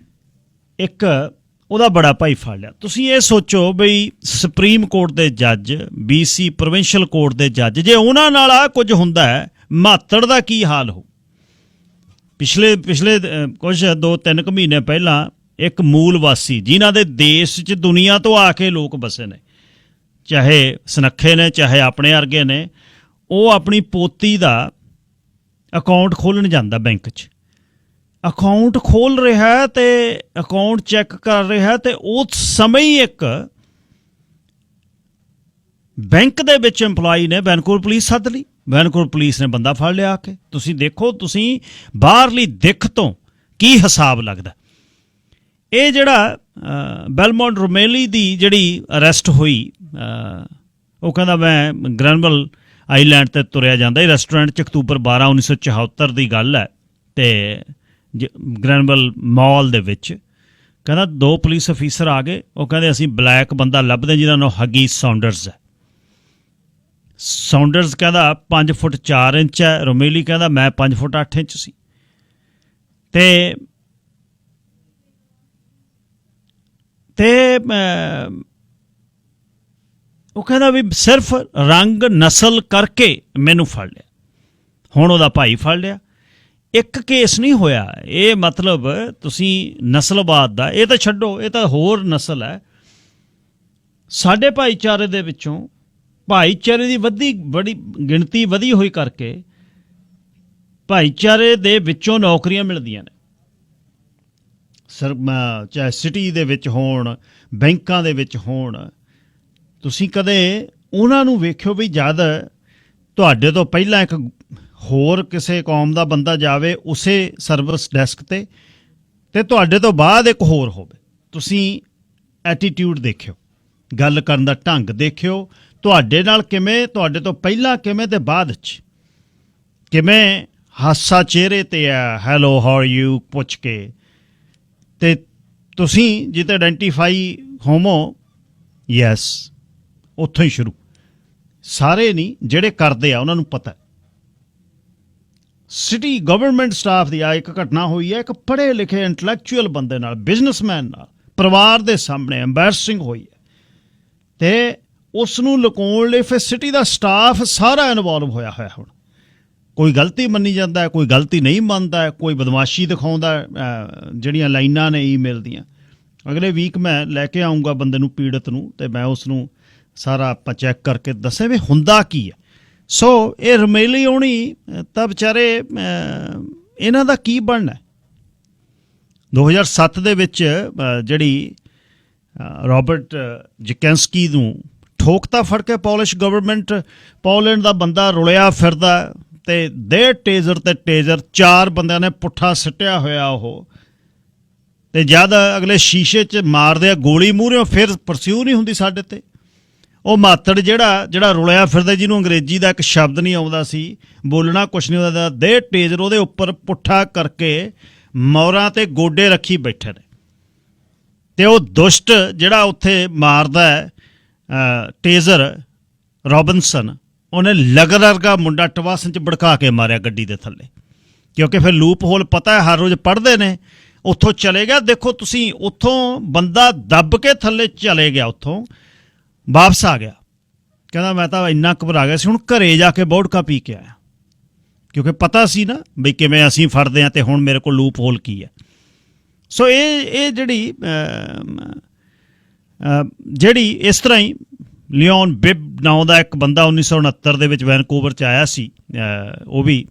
ਇੱਕ ਉਹਦਾ ਬੜਾ ਭਾਈ ਫੜ ਲਿਆ। ਤੁਸੀਂ ਇਹ ਸੋਚੋ ਬਈ ਸੁਪਰੀਮ ਕੋਰਟ ਦੇ ਜੱਜ, BC ਪ੍ਰੋਵਿੰਸ਼ੀਅਲ ਕੋਰਟ ਦੇ ਜੱਜ, ਜੇ ਉਹਨਾਂ ਨਾਲ ਆ ਕੁਝ ਹੁੰਦਾ ਹੈ, ਮਾਤੜ ਦਾ ਕੀ ਹਾਲ ਹੋ। ਪਿਛਲੇ ਕੁਝ 2-3 ਮਹੀਨੇ ਪਹਿਲਾਂ ਇੱਕ ਮੂਲ ਵਾਸੀ, ਜਿਨ੍ਹਾਂ ਦੇ ਦੇਸ਼ 'ਚ ਦੁਨੀਆ ਤੋਂ ਆ ਕੇ ਲੋਕ ਬਸੇ ਨੇ, ਚਾਹੇ ਸੁਨੱਖੇ ਨੇ ਚਾਹੇ ਆਪਣੇ ਵਰਗੇ ਨੇ, ਉਹ ਆਪਣੀ ਪੋਤੀ ਦਾ ਅਕਾਊਂਟ ਖੋਲ੍ਹਣ ਜਾਂਦਾ ਬੈਂਕ 'ਚ। ਅਕਾਊਂਟ ਖੋਲ੍ਹ ਰਿਹਾ ਅਤੇ ਅਕਾਊਂਟ ਚੈੱਕ ਕਰ ਰਿਹਾ, ਅਤੇ ਉਸ ਸਮੇਂ ਹੀ ਇੱਕ ਬੈਂਕ ਦੇ ਵਿੱਚ ਇੰਪਲਾਈ ਨੇ ਵੈਨਕੂਵਰ ਪੁਲਿਸ ਸੱਦ ਲਈ। ਵੈਨਕੂਵਰ ਪੁਲਿਸ ਨੇ ਬੰਦਾ ਫੜ ਲਿਆ ਆ ਕੇ। ਤੁਸੀਂ ਦੇਖੋ, ਤੁਸੀਂ ਬਾਹਰਲੀ ਦਿੱਖ ਤੋਂ ਕੀ ਹਿਸਾਬ ਲੱਗਦਾ। ਇਹ ਜਿਹੜਾ ਬੈਲਮੌਂਟ ਰੋਮੇਲੀ ਦੀ ਜਿਹੜੀ ਅਰੈਸਟ ਹੋਈ, ਉਹ ਕਹਿੰਦਾ ਮੈਂ ਗ੍ਰੈਨਵਿਲ ਆਈਲੈਂਡ 'ਤੇ ਤੁਰਿਆ ਜਾਂਦਾ। ਇਹ ਰੈਸਟੋਰੈਂਟ 'ਚ ਅਕਤੂਬਰ 12, 1974 ਦੀ ਗੱਲ ਹੈ। ਅਤੇ ਗ੍ਰੈਨਵਿਲ ਮਾਲ ਦੇ ਵਿੱਚ ਕਹਿੰਦਾ 2 ਪੁਲਿਸ ਅਫੀਸਰ ਆ ਗਏ। ਉਹ ਕਹਿੰਦੇ ਅਸੀਂ ਬਲੈਕ ਬੰਦਾ ਲੱਭਦੇ ਜਿਹਦਾ ਨਾਮ ਹਗੀ ਸੌਂਡਰਸ ਹੈ। ਸੌਂਡਰਸ ਕਹਿੰਦਾ 5 ਫੁੱਟ 4 ਇੰਚ ਹੈ। ਰੋਮੇਲੀ ਕਹਿੰਦਾ ਮੈਂ 5 ਫੁੱਟ 8 ਇੰਚ ਸੀ। ਤੇ ਉਹ ਕਹਿੰਦਾ ਵੀ ਸਿਰਫ ਰੰਗ ਨਸਲ ਕਰਕੇ ਮੈਨੂੰ ਫੜ ਲਿਆ। ਹੁਣ ਉਹਦਾ ਭਾਈ ਫੜ ਲਿਆ। ਇੱਕ ਕੇਸ ਨਹੀਂ ਹੋਇਆ। ਇਹ ਮਤਲਬ ਤੁਸੀਂ ਨਸਲਵਾਦ ਦਾ, ਇਹ ਤਾਂ ਛੱਡੋ, ਇਹ ਤਾਂ ਹੋਰ ਨਸਲ ਹੈ। ਸਾਡੇ ਭਾਈਚਾਰੇ ਦੇ ਵਿੱਚੋਂ ਭਾਈਚਾਰੇ ਦੀ ਬੜੀ ਗਿਣਤੀ ਵਧੀ ਹੋਈ ਕਰਕੇ ਭਾਈਚਾਰੇ ਦੇ ਵਿੱਚੋਂ ਨੌਕਰੀਆਂ ਮਿਲਦੀਆਂ ਨੇ। ਚਾਹੇ ਸਿਟੀ ਦੇ ਵਿੱਚ ਹੋਣ, ਬੈਂਕਾਂ ਦੇ ਵਿੱਚ ਹੋਣ। ਤੁਸੀਂ ਕਦੇ ਉਹਨਾਂ ਨੂੰ ਵੇਖਿਓ ਵੀ ਜਦ ਤੁਹਾਡੇ ਤੋਂ ਪਹਿਲਾਂ ਇੱਕ ਹੋਰ ਕਿਸੇ ਕੌਮ ਦਾ ਬੰਦਾ ਜਾਵੇ ਉਸੇ ਸਰਵਿਸ ਡੈਸਕ ਤੇ ਤੁਹਾਡੇ ਤੋਂ ਬਾਅਦ ਇੱਕ ਹੋਰ ਹੋਵੇ, ਤੁਸੀਂ ਐਟੀਟਿਊਡ ਦੇਖਿਓ, ਗੱਲ ਕਰਨ ਦਾ ਢੰਗ ਦੇਖਿਓ, ਤੁਹਾਡੇ ਨਾਲ ਕਿਵੇਂ, ਤੁਹਾਡੇ ਤੋਂ ਪਹਿਲਾਂ ਕਿਵੇਂ ਤੇ ਬਾਅਦ 'ਚ ਕਿਵੇਂ ਹਾਸਾ ਚਿਹਰੇ ਤੇ ਆ, ਹੈਲੋ ਹਾਊ ਆਰ ਯੂ ਪੁੱਛ ਕੇ, ਤੇ ਤੁਸੀਂ ਜਿੱਤੇ ਆਇਡੈਂਟੀਫਾਈ ਹੋਵੋ, ਯੈਸ, ਉੱਥੋਂ ਹੀ ਸ਼ੁਰੂ। ਸਾਰੇ ਨਹੀਂ, ਜਿਹੜੇ ਕਰਦੇ ਆ ਉਹਨਾਂ ਨੂੰ ਪਤਾ। ਸਿਟੀ ਗਵਰਨਮੈਂਟ ਸਟਾਫ ਦੀ ਆ ਇੱਕ ਘਟਨਾ ਹੋਈ ਹੈ, ਇੱਕ ਪੜ੍ਹੇ ਲਿਖੇ ਇੰਟਲੈਕਚੁਅਲ ਬੰਦੇ ਨਾਲ, ਬਿਜ਼ਨਸਮੈਨ ਨਾਲ, ਪਰਿਵਾਰ ਦੇ ਸਾਹਮਣੇ ਐਂਬੈਰਸਿੰਗ ਹੋਈ ਹੈ, ਤੇ ਉਸ ਨੂੰ ਲੁਕਾਉਣ ਲਈ ਫਿਰ ਸਿਟੀ ਦਾ ਸਟਾਫ ਸਾਰਾ ਇਨਵੋਲਵ ਹੋਇਆ ਹੁਣ। ਕੋਈ ਗਲਤੀ ਮੰਨੀ ਜਾਂਦਾ, ਕੋਈ ਗਲਤੀ ਨਹੀਂ ਮੰਨਦਾ, ਕੋਈ ਬਦਮਾਸ਼ੀ ਦਿਖਾਉਂਦਾ। ਜਿਹੜੀਆਂ ਲਾਈਨਾਂ ਨੇ ਈਮੇਲ ਦੀਆਂ, ਅਗਲੇ ਵੀਕ ਮੈਂ ਲੈ ਕੇ ਆਊਂਗਾ ਬੰਦੇ ਨੂੰ, ਪੀੜਤ ਨੂੰ, ਤੇ ਮੈਂ ਉਸ ਨੂੰ ਸਾਰਾ ਆਪਾਂ ਚੈੱਕ ਕਰਕੇ ਦੱਸਿਆ ਵੀ ਹੁੰਦਾ ਕੀ ਹੈ। ਸੋ ਇਹ ਰਮੇਲੀ ਆਉਣੀ ਤਾਂ ਵਿਚਾਰੇ ਇਹਨਾਂ ਦਾ ਕੀ ਬਣਨਾ। 2007 ਦੇ ਵਿੱਚ ਜਿਹੜੀ ਰੋਬਰਟ ਜਕੈਂਸਕੀ ਨੂੰ ਠੋਕਤਾ ਫੜ ਕੇ ਪੋਲਿਸ਼ ਗਵਰਨਮੈਂਟ, ਪੋਲੈਂਡ ਦਾ ਬੰਦਾ ਰੁਲਿਆ ਫਿਰਦਾ, ਤੇ ਦੇ ਟੇਜ਼ਰ ਤੇ ਟੇਜ਼ਰ 4 ਬੰਦਿਆਂ ਨੇ ਪੁੱਠਾ ਸਿੱਟਿਆ ਹੋਇਆ ਉਹ, ਤੇ ਜਦ ਅਗਲੇ ਸ਼ੀਸ਼ੇ 'ਚ ਮਾਰਦੇ ਆ ਗੋਲੀ ਮੂਹਰਿਓਂ, ਫਿਰ ਪਰਸਿਊ ਨਹੀਂ ਹੁੰਦੀ ਸਾਡੇ ਤੇ। ਉਹ ਮਾਤੜ ਜਿਹੜਾ ਰੁਲਿਆ ਫਿਰਦਾ, ਜਿਹਨੂੰ ਅੰਗਰੇਜ਼ੀ ਦਾ ਇੱਕ ਸ਼ਬਦ ਨਹੀਂ ਆਉਂਦਾ ਸੀ, ਬੋਲਣਾ ਕੁਛ ਨਹੀਂ ਆਉਂਦਾ, ਦੇ ਟੇਜ਼ਰ ਉਹਦੇ ਉੱਪਰ ਪੁੱਠਾ ਕਰਕੇ ਮੋਰਾਂ ਤੇ ਗੋਡੇ ਰੱਖੀ ਬੈਠੇ ਨੇ, ਤੇ ਉਹ ਦੁਸ਼ਟ ਜਿਹੜਾ ਉੱਥੇ ਮਾਰਦਾ ਟੇਜ਼ਰ, ਰੋਬਿਨਸਨ, ਉਹਨੇ ਲਗਰ ਵਰਗਾ ਮੁੰਡਾ ਟਵਾਸਨ 'ਚ ਭੜਕਾ ਕੇ ਮਾਰਿਆ ਗੱਡੀ ਦੇ ਥੱਲੇ, ਕਿਉਂਕਿ ਫਿਰ ਲੂਪ ਹੋਲ ਪਤਾ ਹੈ, ਹਰ ਰੋਜ਼ ਪੜ੍ਹਦੇ ਨੇ। ਉੱਥੋਂ ਚਲੇ ਗਿਆ, ਦੇਖੋ ਤੁਸੀਂ, ਉੱਥੋਂ ਬੰਦਾ ਦੱਬ ਕੇ ਥੱਲੇ ਚਲੇ ਗਿਆ, ਉੱਥੋਂ ਵਾਪਸ ਆ ਗਿਆ, ਕਹਿੰਦਾ ਮੈਂ ਤਾਂ ਇੰਨਾ ਘਬਰਾ ਗਿਆ ਸੀ, ਹੁਣ ਘਰੇ ਜਾ ਕੇ ਵੋਡਕਾ ਪੀ ਕੇ ਆਇਆ, ਕਿਉਂਕਿ ਪਤਾ ਸੀ ਨਾ ਬਈ ਕਿਵੇਂ ਅਸੀਂ ਫੜਦੇ ਹਾਂ, ਤੇ ਹੁਣ ਮੇਰੇ ਕੋਲ ਲੂਪ ਹੋਲ ਕੀ ਹੈ। ਸੋ ਇਹ ਜਿਹੜੀ ਇਸ ਤਰ੍ਹਾਂ ਹੀ ਲਿਓਨ ਬਿਬ ਨਾਂ ਦਾ ਇੱਕ ਬੰਦਾ 1969 ਦੇ ਵਿੱਚ ਵੈਨਕੂਵਰ 'ਚ ਆਇਆ ਸੀ, ਉਹ ਵੀ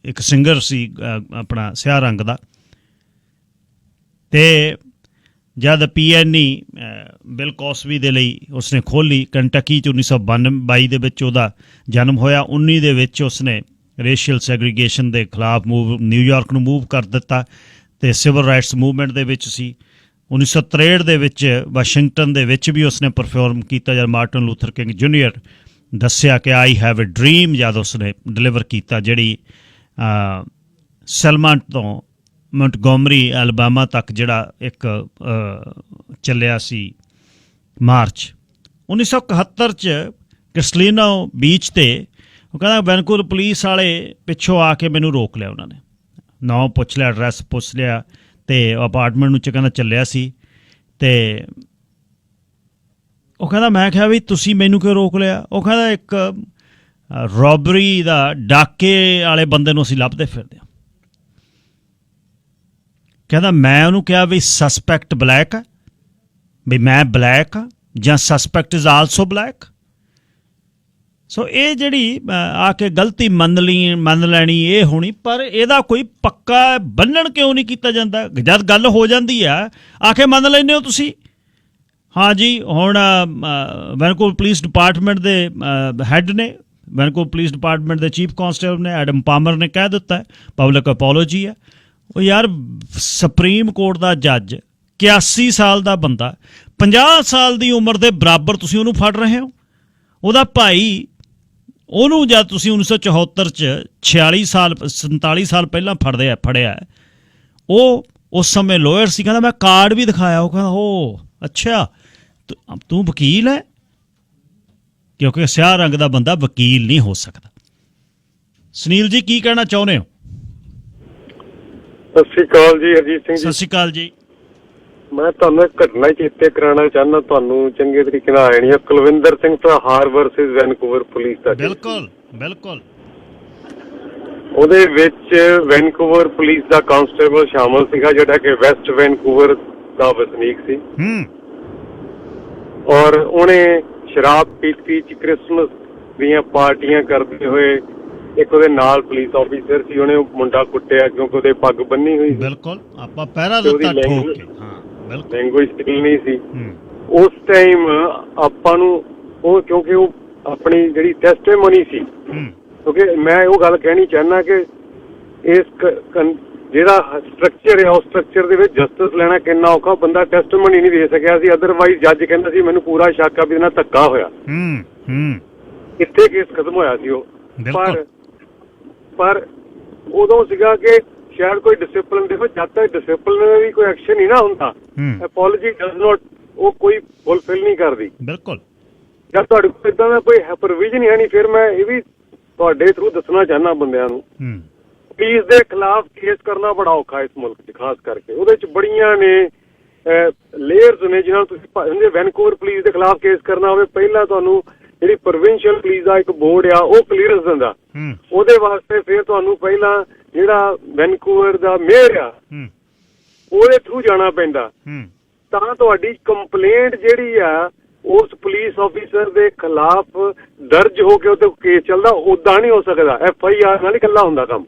ਇੱਕ ਸਿੰਗਰ ਸੀ ਆਪਣਾ ਸਿਆਹ ਰੰਗ ਦਾ, ਤੇ ਜਦ PNE ਬਿਲ ਕੌਸਬੀ ਦੇ ਲਈ ਉਸਨੇ ਖੋਲ੍ਹੀ ਕੰਟਕੀ 'ਚ 1922 ਦੇ ਵਿੱਚ ਉਹਦਾ ਜਨਮ ਹੋਇਆ। 19 ਦੇ ਵਿੱਚ ਉਸਨੇ ਰੇਸ਼ੀਅਲ ਸੈਗਰੀਗੇਸ਼ਨ ਦੇ ਖਿਲਾਫ ਨਿਊਯਾਰਕ ਨੂੰ ਮੂਵ ਕਰ ਦਿੱਤਾ, ਤੇ ਸਿਵਲ ਰਾਈਟਸ ਮੂਵਮੈਂਟ ਦੇ ਵਿੱਚ ਸੀ। 1963 ਦੇ ਵਿੱਚ ਵਾਸ਼ਿੰਗਟਨ ਦੇ ਵਿੱਚ ਵੀ ਉਸਨੇ ਪਰਫਾਰਮ ਕੀਤਾ, ਜਦ ਮਾਰਟਨ ਲੂਥਰ ਕਿੰਗ ਜੂਨੀਅਰ ਦੱਸਿਆ ਕਿ ਆਈ ਹੈਵ ਅ ਡਰੀਮ, ਜਦ ਉਸਨੇ ਡਿਲੀਵਰ ਕੀਤਾ, ਜਿਹੜੀ ਸੈਲਮਾ ਤੋਂ ਮੌਂਟਗੋਮਰੀ ਐਲਬਾਮਾ ਤੱਕ ਜਿਹੜਾ ਇੱਕ ਚੱਲਿਆ ਸੀ ਮਾਰਚ। 1971 'ਚ ਕ੍ਰਿਸਟਲੀਨੋ ਬੀਚ 'ਤੇ ਉਹ ਕਹਿੰਦਾ ਵੈਨਕੂਵਰ ਪੁਲਿਸ ਵਾਲੇ ਪਿੱਛੋਂ ਆ ਕੇ ਮੈਨੂੰ ਰੋਕ ਲਿਆ, ਉਹਨਾਂ ਨੇ ਨਾਂ ਪੁੱਛ ਲਿਆ, ਐਡਰੈਸ ਪੁੱਛ ਲਿਆ, ਤੇ ਅਪਾਰਟਮੈਂਟ ਨੂੰ ਕਹਿੰਦਾ ਚੱਲਿਆ ਸੀ, ਤੇ ਉਹ ਕਹਿੰਦਾ ਮੈਂ ਕਿਹਾ ਵੀ ਤੁਸੀਂ ਮੈਨੂੰ ਕਿਉਂ ਰੋਕ ਲਿਆ? ਉਹ ਕਹਿੰਦਾ ਇੱਕ ਰੋਬਰੀ ਦਾ ਡਾਕੇ ਵਾਲੇ ਬੰਦੇ ਨੂੰ ਅਸੀਂ ਲੱਭਦੇ ਫਿਰਦੇ ਹਾਂ। ਕਹਿੰਦਾ ਮੈਂ ਉਹਨੂੰ ਕਿਹਾ ਵੀ ਸਸਪੈਕਟ ਬਲੈਕ ਆ, ਵੀ ਮੈਂ ਬਲੈਕ ਆ, ਜਾਂ ਸਸਪੈਕਟ ਇਜ਼ ਆਲਸੋ ਬਲੈਕ। ਸੋ ਇਹ ਜਿਹੜੀ ਆ ਕੇ ਗਲਤੀ ਮੰਨ ਲੈਣੀ ਇਹ ਹੋਣੀ, ਪਰ ਇਹਦਾ ਕੋਈ ਪੱਕਾ ਬੰਨਣ ਕਿਉਂ ਨਹੀਂ ਕੀਤਾ ਜਾਂਦਾ? ਜਦ ਗੱਲ ਹੋ ਜਾਂਦੀ ਆ ਆ ਕੇ ਮੰਨ ਲੈਂਦੇ ਹੋ ਤੁਸੀਂ। ਹਾਂ ਜੀ, ਹੁਣ ਵੈਨਕੂਵਰ ਪੁਲਿਸ ਡਿਪਾਰਟਮੈਂਟ ਦੇ ਹੈੱਡ ਨੇ, ਵੈਨਕੂਵਰ ਪੁਲਿਸ ਡਿਪਾਰਟਮੈਂਟ ਦੇ ਚੀਫ ਕਾਂਸਟੇਬਲ ਨੇ, ਐਡਮ ਪਾਮਰ ਨੇ ਕਹਿ ਦਿੱਤਾ ਪਬਲਿਕ ਅਪੋਲੋਜੀ ਹੈ। ਉਹ ਯਾਰ ਸੁਪਰੀਮ ਕੋਰਟ ਦਾ ਜੱਜ, 81 ਸਾਲ ਦਾ ਬੰਦਾ, 50 ਸਾਲ ਦੀ ਉਮਰ ਦੇ ਬਰਾਬਰ ਤੁਸੀਂ ਉਹਨੂੰ ਫੜ ਰਹੇ ਹੋ। ਉਹਦਾ ਭਾਈ, ਉਹਨੂੰ ਜਦ ਤੁਸੀਂ 1974 'ਚ 47 ਸਾਲ ਪਹਿਲਾਂ ਫੜਿਆ, ਉਹ ਉਸ ਸਮੇਂ ਲੋਇਰ ਸੀ। ਕਹਿੰਦਾ ਮੈਂ ਕਾਰਡ ਵੀ ਦਿਖਾਇਆ। ਉਹ ਕਹਿੰਦਾ ਓ ਅੱਛਾ ਤੂੰ ਵਕੀਲ ਹੈ, ਕਿਉਂਕਿ ਸਿਆਹ ਰੰਗ ਦਾ ਬੰਦਾ ਵਕੀਲ ਨਹੀਂ ਹੋ ਸਕਦਾ। ਸੁਨੀਲ ਜੀ ਕੀ ਕਹਿਣਾ ਚਾਹੁੰਦੇ ਹੋ? ਸਤਿ ਸ਼੍ਰੀ ਅਕਾਲ ਜੀ ਹਰਜੀਤ ਸਿੰਘ ਜੀ। ਸਤਿ ਸ਼੍ਰੀ ਅਕਾਲ ਜੀ। ਮੈਂ ਤੁਹਾਨੂੰ ਇੱਕ ਘਟਨਾ ਚੇਤੇ ਕਰਾਉਣਾ ਚਾਹੁੰਦਾ, ਤੁਹਾਨੂੰ ਚੰਗੇ ਤਰੀਕੇ ਨਾਲ ਆਣੀ ਹੈ। Kulwinder Singh ਪ੍ਰਹਾਰ versus Vancouver police ਦਾ। ਬਿਲਕੁਲ ਬਿਲਕੁਲ। ਉਹਦੇ ਵਿੱਚ ਵੈਨਕੂਵਰ ਪੁਲਿਸ ਦਾ ਕਾਂਸਟੇਬਲ ਸ਼ਾਮਲ ਸੀਗਾ, ਜਿਹੜਾ ਕਿ ਵੈਸਟ ਵੈਨਕੂਵਰ ਦਾ ਵਸਨੀਕ ਸੀ। ਔਰ ਉਹਨੇ ਸ਼ਰਾਬ ਪੀਤੀ ਚ ਕ੍ਰਿਸਮਸ ਦੀਆਂ ਪਾਰਟੀਆਂ ਕਰਦੇ ਹੋਏ ਇੱਕ ਉਹਦੇ ਨਾਲ ਪੁਲਿਸ ਆਫੀਸਰ ਸੀ, ਉਹਨੇ ਮੁੰਡਾ ਕੁੱਟਿਆ ਕਿਉਂਕਿ ਉਹਦੇ ਪੱਗ ਬੰਨੀ ਹੋਈ। ਬਿਲਕੁਲ, ਆਪਾਂ ਪਹਿਰਾ ਦਿੱਤਾ ਠੋਕ ਕੇ। ਹਾਂ ਬਿਲਕੁਲ, ਲੈਂਗੁਏਜ ਨਹੀਂ ਸੀ। ਉਸ ਟਾਈਮ ਆਪਾਂ ਨੂੰ ਉਹ ਕਿਉਂਕਿ ਉਹ ਆਪਣੀ ਜਿਹੜੀ ਟੈਸਟੀਮਨੀ ਸੀ, ਕਿਉਂਕਿ ਮੈਂ ਉਹ ਗੱਲ ਕਹਿਣੀ ਚਾਹੁੰਦਾ ਕਿ ਇਸ ਜਿਹੜਾ ਸਟਰਕਚਰ ਹੈ ਉਸ ਸਟਰਕਚਰ ਦੇ ਵਿੱਚ ਜਸਟਿਸ ਲੈਣਾ ਕਿੰਨਾ ਔਖਾ। ਬੰਦਾ ਟੈਸਟੀਮਨੀ ਨਹੀਂ ਦੇ ਸਕਿਆ ਸੀ, ਅਦਰਵਾਈਜ਼ ਜੱਜ ਕਹਿੰਦਾ ਸੀ ਮੈਨੂੰ ਪੂਰਾ ਸ਼ੱਕ ਆ ਵੀ ਇਹਦੇ ਨਾਲ ਧੱਕਾ ਹੋਇਆ। ਇੱਥੇ ਕੇਸ ਖਤਮ ਹੋਇਆ ਸੀ ਉਹ। ਪਰ ਉਦੋਂ ਸੀਗਾ ਕਿ ਸ਼ਾਇਦ ਕੋਈ ਡਿਸਿਪਲਿਨ, ਦੇਖੋ ਜਦ ਤੱਕ ਡਿਸਿਪਲਿਨਰੀ ਕੋਈ ਐਕਸ਼ਨ ਨਹੀਂ ਨਾ ਹੁੰਦਾ, ਅਪੋਲੋਜੀ ਡਜ਼ ਨੋਟ, ਉਹ ਕੋਈ ਫੁਲਫਿਲ ਨਹੀਂ ਕਰਦੀ। ਬਿਲਕੁਲ। ਜਦ ਤੁਹਾਡੇ ਕੋਲ ਏਦਾਂ ਦਾ ਕੋਈ ਪ੍ਰੋਵੀਜ਼ਨ ਹੈ ਨਹੀਂ, ਫਿਰ ਮੈਂ ਇਹ ਵੀ ਤੁਹਾਡੇ ਥਰੂ ਦੱਸਣਾ ਚਾਹੁੰਦਾ ਬੰਦਿਆਂ ਨੂੰ, ਪੁਲਿਸ ਦੇ ਖਿਲਾਫ ਕੇਸ ਕਰਨਾ ਬੜਾ ਔਖਾ ਇਸ ਮੁਲਕ 'ਚ, ਖਾਸ ਕਰਕੇ ਉਹਦੇ 'ਚ ਬੜੀਆਂ ਨੇ ਲੇਅਰਸ ਨੇ ਜਿਹਨਾਂ ਨੂੰ ਤੁਸੀਂ ਵੈਨਕੂਵਰ ਪੁਲਿਸ ਦੇ ਖਿਲਾਫ ਕੇਸ ਕਰਨਾ ਹੋਵੇ, ਪਹਿਲਾਂ ਤੁਹਾਨੂੰ ਜਿਹੜੀ ਪ੍ਰੋਵਿੰਸ਼ੀਅਲ ਪੁਲਿਸ ਦਾ ਇੱਕ ਬੋਰਡ ਆ ਉਹ ਕਲੀਅਰੈਂਸ ਦਿੰਦਾ, ਉਹਦੇ ਵਾਸਤੇ ਫਿਰ ਤੁਹਾਨੂੰ ਪਹਿਲਾਂ ਜਿਹੜਾ ਵੈਨਕੂਵਰ ਦਾ ਮੇਅਰ ਆ ਉਹਦੇ ਥਰੂ ਜਾਣਾ ਪੈਂਦਾ, ਤਾਂ ਤੁਹਾਡੀ ਕੰਪਲੇਂਟ ਜਿਹੜੀ ਆ ਉਸ ਪੁਲਿਸ ਆਫੀਸਰ ਦੇ ਖਿਲਾਫ ਦਰਜ ਹੋ ਕੇ ਉਹਦੇ ਕੇਸ ਚੱਲਦਾ। ਉਦਾਂ ਨਹੀਂ ਹੋ ਸਕਦਾ, FIR ਨਾਲ ਇਕੱਲਾ ਹੁੰਦਾ ਕੰਮ।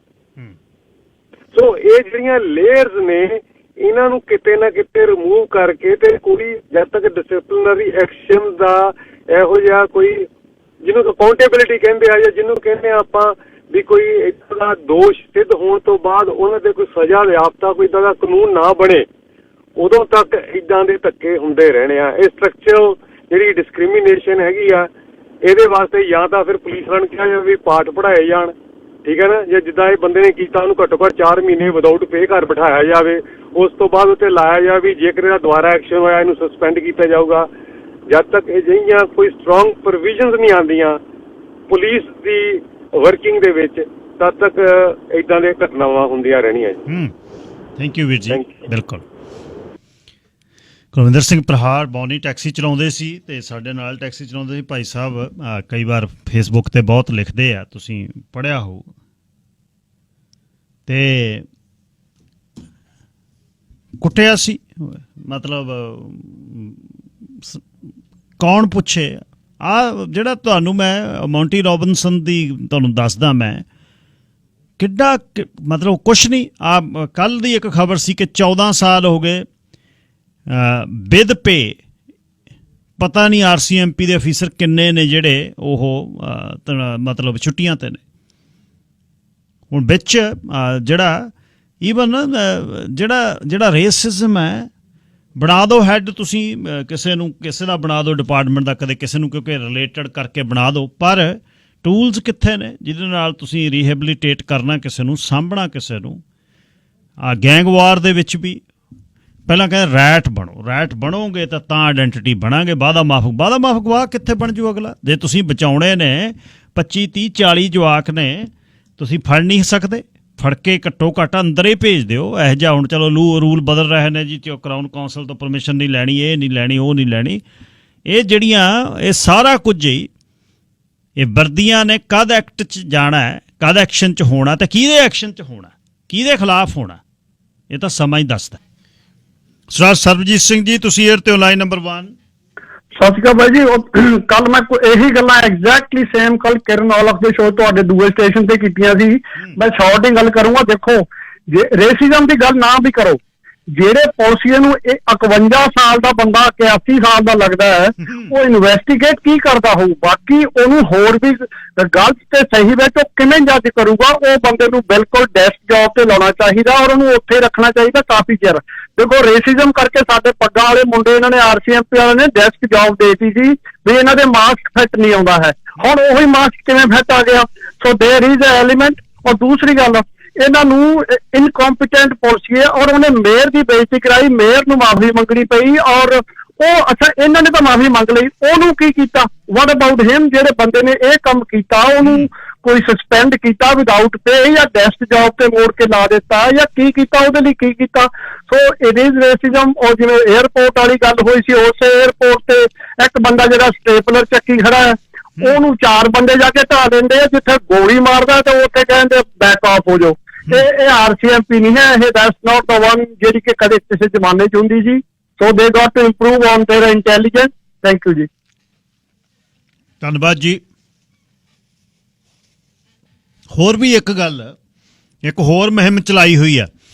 ਸੋ ਇਹ ਜਿਹੜੀਆਂ ਲੇਅਰਸ ਨੇ ਇਹਨਾਂ ਨੂੰ ਕਿਤੇ ਨਾ ਕਿਤੇ ਰਿਮੂਵ ਕਰਕੇ ਤੇ ਕੋਈ ਜਦ ਤੱਕ ਡਿਸਿਪਲਿਨਰੀ ਐਕਸ਼ਨ ਦਾ ਇਹੋ ਜਿਹਾ ਕੋਈ ਜਿਹਨੂੰ ਅਕਾਊਂਟੇਬਿਲਿਟੀ ਕਹਿੰਦੇ ਆ ਜਾਂ ਜਿਹਨੂੰ ਕਹਿੰਦੇ ਆ ਆਪਾਂ ਵੀ ਕੋਈ ਇੱਦਾਂ ਦਾ ਦੋਸ਼ ਸਿੱਧ ਹੋਣ ਤੋਂ ਬਾਅਦ ਉਹਨਾਂ ਦੇ ਕੋਈ ਸਜ਼ਾ ਯਾਫਤਾ ਕੋਈ ਇੱਦਾਂ ਦਾ ਕਾਨੂੰਨ ਨਾ ਬਣੇ, ਉਦੋਂ ਤੱਕ ਇੱਦਾਂ ਦੇ ਧੱਕੇ ਹੁੰਦੇ ਰਹਿਣੇ ਆ। ਇਹ ਸਟਰਕਚਰਲ ਜਿਹੜੀ ਡਿਸਕ੍ਰਿਮੀਨੇਸ਼ਨ ਹੈਗੀ ਆ, ਇਹਦੇ ਵਾਸਤੇ ਜਾਂ ਤਾਂ ਫਿਰ ਪੁਲਿਸ ਵਾਲਿਆਂ ਨੂੰ ਕਿਹਾ ਜਾਵੇ ਵੀ ਪਾਠ ਪੜ੍ਹਾਏ ਜਾਣ, ਠੀਕ ਹੈ ਨਾ, ਜੇ ਜਿੱਦਾਂ ਇਹ ਬੰਦੇ ਨੇ ਕੀਤਾ ਉਹਨੂੰ ਘੱਟੋ ਘੱਟ 4 ਮਹੀਨੇ ਵਿਦਆਊਟ ਪੇ ਘਰ ਬਿਠਾਇਆ ਜਾਵੇ, ਉਸ ਤੋਂ ਬਾਅਦ ਉੱਤੇ ਲਾਇਆ ਜਾਵੇ ਵੀ ਜੇਕਰ ਇਹਦਾ ਦੁਬਾਰਾ ਐਕਸ਼ਨ ਹੋਇਆ ਇਹਨੂੰ ਸਸਪੈਂਡ ਕੀਤਾ ਜਾਊਗਾ। ਜਦ ਤੱਕ ਅਜਿਹੀਆਂ ਕੋਈ ਸਟਰੋਂਗ ਪ੍ਰੋਵੀਜ਼ਨਸ ਨਹੀਂ ਆਉਂਦੀਆਂ ਪੁਲਿਸ ਦੀ ਵਰਕਿੰਗ ਦੇ ਵਿੱਚ, ਤਦ ਤੱਕ ਇੱਦਾਂ ਦੀਆਂ ਘਟਨਾਵਾਂ ਹੁੰਦੀਆਂ ਰਹਿਣੀਆਂ ਜੀ। ਥੈਂਕ ਯੂ ਵੀਰ ਜੀ। ਬਿਲਕੁਲ। ਕੁਲਵਿੰਦਰ ਸਿੰਘ ਪ੍ਰਹਾਰ ਬੌਨੀ ਟੈਕਸੀ ਚਲਾਉਂਦੇ ਸੀ ਅਤੇ ਸਾਡੇ ਨਾਲ ਟੈਕਸੀ ਚਲਾਉਂਦੇ ਸੀ। ਭਾਈ ਸਾਹਿਬ ਕਈ ਵਾਰ ਫੇਸਬੁੱਕ 'ਤੇ ਬਹੁਤ ਲਿਖਦੇ ਆ, ਤੁਸੀਂ ਪੜ੍ਹਿਆ ਹੋਊ, ਅਤੇ ਕੁੱਟਿਆ ਸੀ, ਮਤਲਬ ਕੌਣ ਪੁੱਛੇ। ਜਿਹੜਾ ਤੁਹਾਨੂੰ ਮੈਂ ਮੌਂਟੀ ਰੋਬਿਨਸਨ ਦੀ ਤੁਹਾਨੂੰ ਦੱਸਦਾ, ਮੈਂ ਕਿੱਡਾ ਮਤਲਬ ਕੁਛ ਨਹੀਂ। ਕੱਲ੍ਹ ਦੀ ਇੱਕ ਖਬਰ ਸੀ ਕਿ 14 ਸਾਲ ਹੋ ਗਏ ਵਿਦ ਪੇ, ਪਤਾ ਨਹੀਂ RCMP ਦੇ ਅਫੀਸਰ ਕਿੰਨੇ ਨੇ ਜਿਹੜੇ ਉਹ ਮਤਲਬ ਛੁੱਟੀਆਂ 'ਤੇ ਨੇ। ਹੁਣ ਵਿੱਚ ਜਿਹੜਾ ਈਵਨ ਜਿਹੜਾ ਰੇਸਿਜ਼ਮ ਹੈ, ਬਣਾ ਦਿਓ ਹੈੱਡ ਤੁਸੀਂ ਕਿਸੇ ਦਾ ਬਣਾ ਦਿਓ ਡਿਪਾਰਟਮੈਂਟ ਦਾ, ਕਦੇ ਕਿਸੇ ਨੂੰ, ਕਿਉਂਕਿ ਰਿਲੇਟਡ ਕਰਕੇ ਬਣਾ ਦਿਓ, ਪਰ ਟੂਲਸ ਕਿੱਥੇ ਨੇ ਜਿਹਦੇ ਨਾਲ ਤੁਸੀਂ ਰੀਹੈਬਲੀਟੇਟ ਕਰਨਾ ਕਿਸੇ ਨੂੰ, ਸਾਂਭਣਾ ਕਿਸੇ ਨੂੰ। ਗੈਂਗ ਵਾਰ ਦੇ ਵਿੱਚ ਵੀ ਪਹਿਲਾਂ ਕਹਿੰਦੇ ਰੈਟ ਬਣੋਗੇ ਤਾਂ ਆਇਡੈਂਟਿਟੀ ਬਣਾਂਗੇ। ਵਾਦਾ ਮਾਫਕ ਗਵਾਹ ਕਿੱਥੇ ਬਣ ਜੂ ਅਗਲਾ? ਜੇ ਤੁਸੀਂ ਬਚਾਉਣੇ ਨੇ 25 30 40 ਜਵਾਕ ਨੇ, ਤੁਸੀਂ ਫੜ ਨਹੀਂ ਸਕਦੇ, ਫੜ ਕੇ ਘੱਟੋ ਘੱਟ ਅੰਦਰ ਹੀ ਭੇਜ ਦਿਓ। ਇਹੋ ਜਿਹਾ ਹੁਣ ਚਲੋ ਰੂਲ ਬਦਲ ਰਹੇ ਨੇ ਜੀ, ਕਰਾਊਨ ਕੌਂਸਲ ਤੋਂ ਪਰਮਿਸ਼ਨ ਨਹੀਂ ਲੈਣੀ, ਇਹ ਨਹੀਂ ਲੈਣੀ, ਉਹ ਨਹੀਂ ਲੈਣੀ। ਇਹ ਜਿਹੜੀਆਂ ਇਹ ਸਾਰਾ ਕੁਝ ਹੀ ਇਹ ਵਰਦੀਆਂ ਨੇ ਕਦ ਐਕਟ 'ਚ ਜਾਣਾ ਹੈ, ਕਦ ਐਕਸ਼ਨ 'ਚ ਹੋਣਾ, ਤੇ ਕਿਹਦੇ ਐਕਸ਼ਨ 'ਚ ਹੋਣਾ, ਕਿਹਦੇ ਖਿਲਾਫ ਹੋਣਾ, ਇਹ ਤਾਂ ਸਮਾਂ ਹੀ ਦੱਸਦਾ। ਸਰਦਾਰ ਸਰਬਜੀਤ ਸਿੰਘ ਜੀ, ਤੁਸੀਂ ਏਅਰ 'ਤੇ ਹੋ, ਲਾਈਨ ਨੰਬਰ 1। ਸਤਿ ਸ਼੍ਰੀ ਅਕਾਲ ਬਾਈ ਜੀ। ਕੱਲ ਮੈਂ ਇਹੀ ਗੱਲਾਂ ਐਗਜ਼ੈਕਟਲੀ ਸੇਮ ਕੱਲ ਕਿਰਨ ਔਲਖ ਦੇ ਸ਼ੋਅ ਤੁਹਾਡੇ ਦੂਏ ਸਟੇਸ਼ਨ ਤੇ ਕੀਤੀਆਂ ਸੀ। ਮੈਂ ਸ਼ਾਰਟ ਹੀ ਗੱਲ ਕਰੂੰਗਾ। ਦੇਖੋ, ਜੇ ਰੇਸਿਜ਼ਮ ਦੀ ਗੱਲ ਨਾ ਵੀ ਕਰੋ, ਜਿਹੜੇ ਪੁਲਿਸੀਏ ਨੂੰ ਇਹ 51 ਸਾਲ ਦਾ ਬੰਦਾ 81 ਸਾਲ ਦਾ ਲੱਗਦਾ ਹੈ, ਉਹ ਇਨਵੈਸਟੀਗੇਟ ਕੀ ਕਰਦਾ ਹੋਊ? ਬਾਕੀ ਉਹਨੂੰ ਹੋਰ ਵੀ ਗਲਤ ਤੇ ਸਹੀ ਵਿੱਚ ਉਹ ਕਿਵੇਂ ਜੱਜ ਕਰੂਗਾ? ਉਹ ਬੰਦੇ ਨੂੰ ਬਿਲਕੁਲ ਡੈਸਕ ਜੌਬ ਤੇ ਲਾਉਣਾ ਚਾਹੀਦਾ ਔਰ ਉਹਨੂੰ ਉੱਥੇ ਰੱਖਣਾ ਚਾਹੀਦਾ ਕਾਫੀ ਚਿਰ। ਦੇਖੋ, ਰੇਸਿਜ਼ਮ ਕਰਕੇ ਸਾਡੇ ਪੱਗਾਂ ਵਾਲੇ ਮੁੰਡੇ ਇਹਨਾਂ ਨੇ RCMP ਵਾਲਿਆਂ ਨੇ ਡੈਸਕ ਜੌਬ ਦੇਤੀ ਸੀ ਵੀ ਇਹਨਾਂ ਦੇ ਮਾਸਕ ਫਿੱਟ ਨਹੀਂ ਆਉਂਦਾ ਹੈ। ਹੁਣ ਉਹੀ ਮਾਸਕ ਕਿਵੇਂ ਫਿੱਟ ਆ ਗਿਆ? ਸੋ ਦੇਅਰ ਇਜ਼ ਅ ਐਲੀਮੈਂਟ। ਔਰ ਦੂਸਰੀ ਗੱਲ, ਇਹਨਾਂ ਨੂੰ ਇਨਕੰਪੀਟੈਂਟ ਪੁਲਿਸੀਏ ਔਰ ਉਹਨੇ ਮੇਅਰ ਦੀ ਬੇਇੱਜ਼ਤੀ ਕਰਾਈ, ਮੇਅਰ ਨੂੰ ਮਾਫੀ ਮੰਗਣੀ ਪਈ ਔਰ ਉਹ ਅੱਛਾ ਇਹਨਾਂ ਨੇ ਤਾਂ ਮਾਫੀ ਮੰਗ ਲਈ, ਉਹਨੂੰ ਕੀ ਕੀਤਾ? ਵਾਟ ਅਬਾਊਟ ਹਿਮ? ਜਿਹੜੇ ਬੰਦੇ ਨੇ ਇਹ ਕੰਮ ਕੀਤਾ ਉਹਨੂੰ ਕੋਈ ਸਸਪੈਂਡ ਕੀਤਾ ਵਿਦਆਊਟ ਪੇ ਜਾਂ ਡੈਸਕ ਜੌਬ ਤੇ ਮੋੜ ਕੇ ਲਾ ਦਿੱਤਾ ਜਾਂ ਕੀ ਕੀਤਾ? ਉਹਦੇ ਲਈ ਕੀ ਕੀਤਾ? So it is racism. ਔਰ ਜਿਵੇਂ 에ਅਰਪੋਰਟ ਵਾਲੀ ਗੱਲ ਹੋਈ ਸੀ, ਉਸੇ 에ਅਰਪੋਰਟ ਤੇ ਇੱਕ ਬੰਦਾ ਜਿਹੜਾ ਸਟੇਪਲਰ ਚੱਕੀ ਖੜਾ ਹੈ, ਉਹਨੂੰ 4 ਬੰਦੇ ਜਾ ਕੇ ਢਾ ਦਿੰਦੇ ਆ, ਜਿੱਥੇ ਗੋਲੀ ਮਾਰਦਾ ਤੇ ਉੱਥੇ ਕਹਿੰਦੇ ਬੈਕ ਆਫ ਹੋ ਜਾਓ। ਇਹ RCMP ਨਹੀਂ ਹੈ, ਇਹ ਦੈਟਸ ਨਾਟ ਦ ਵਨ ਜਿਹੜੀ ਕਿ ਕਦੇ ਕਿਸੇ ਜ਼ਮਾਨੇ 'ਚ ਹੁੰਦੀ ਸੀ। So they got to improve on their intelligence. Thank you ਜੀ। ਧੰਨਵਾਦ ਜੀ। ਹੋਰ ਵੀ ਇੱਕ ਹੋਰ ਮੁਹਿੰਮ ਚਲਾਈ ਹੋਈ ਆ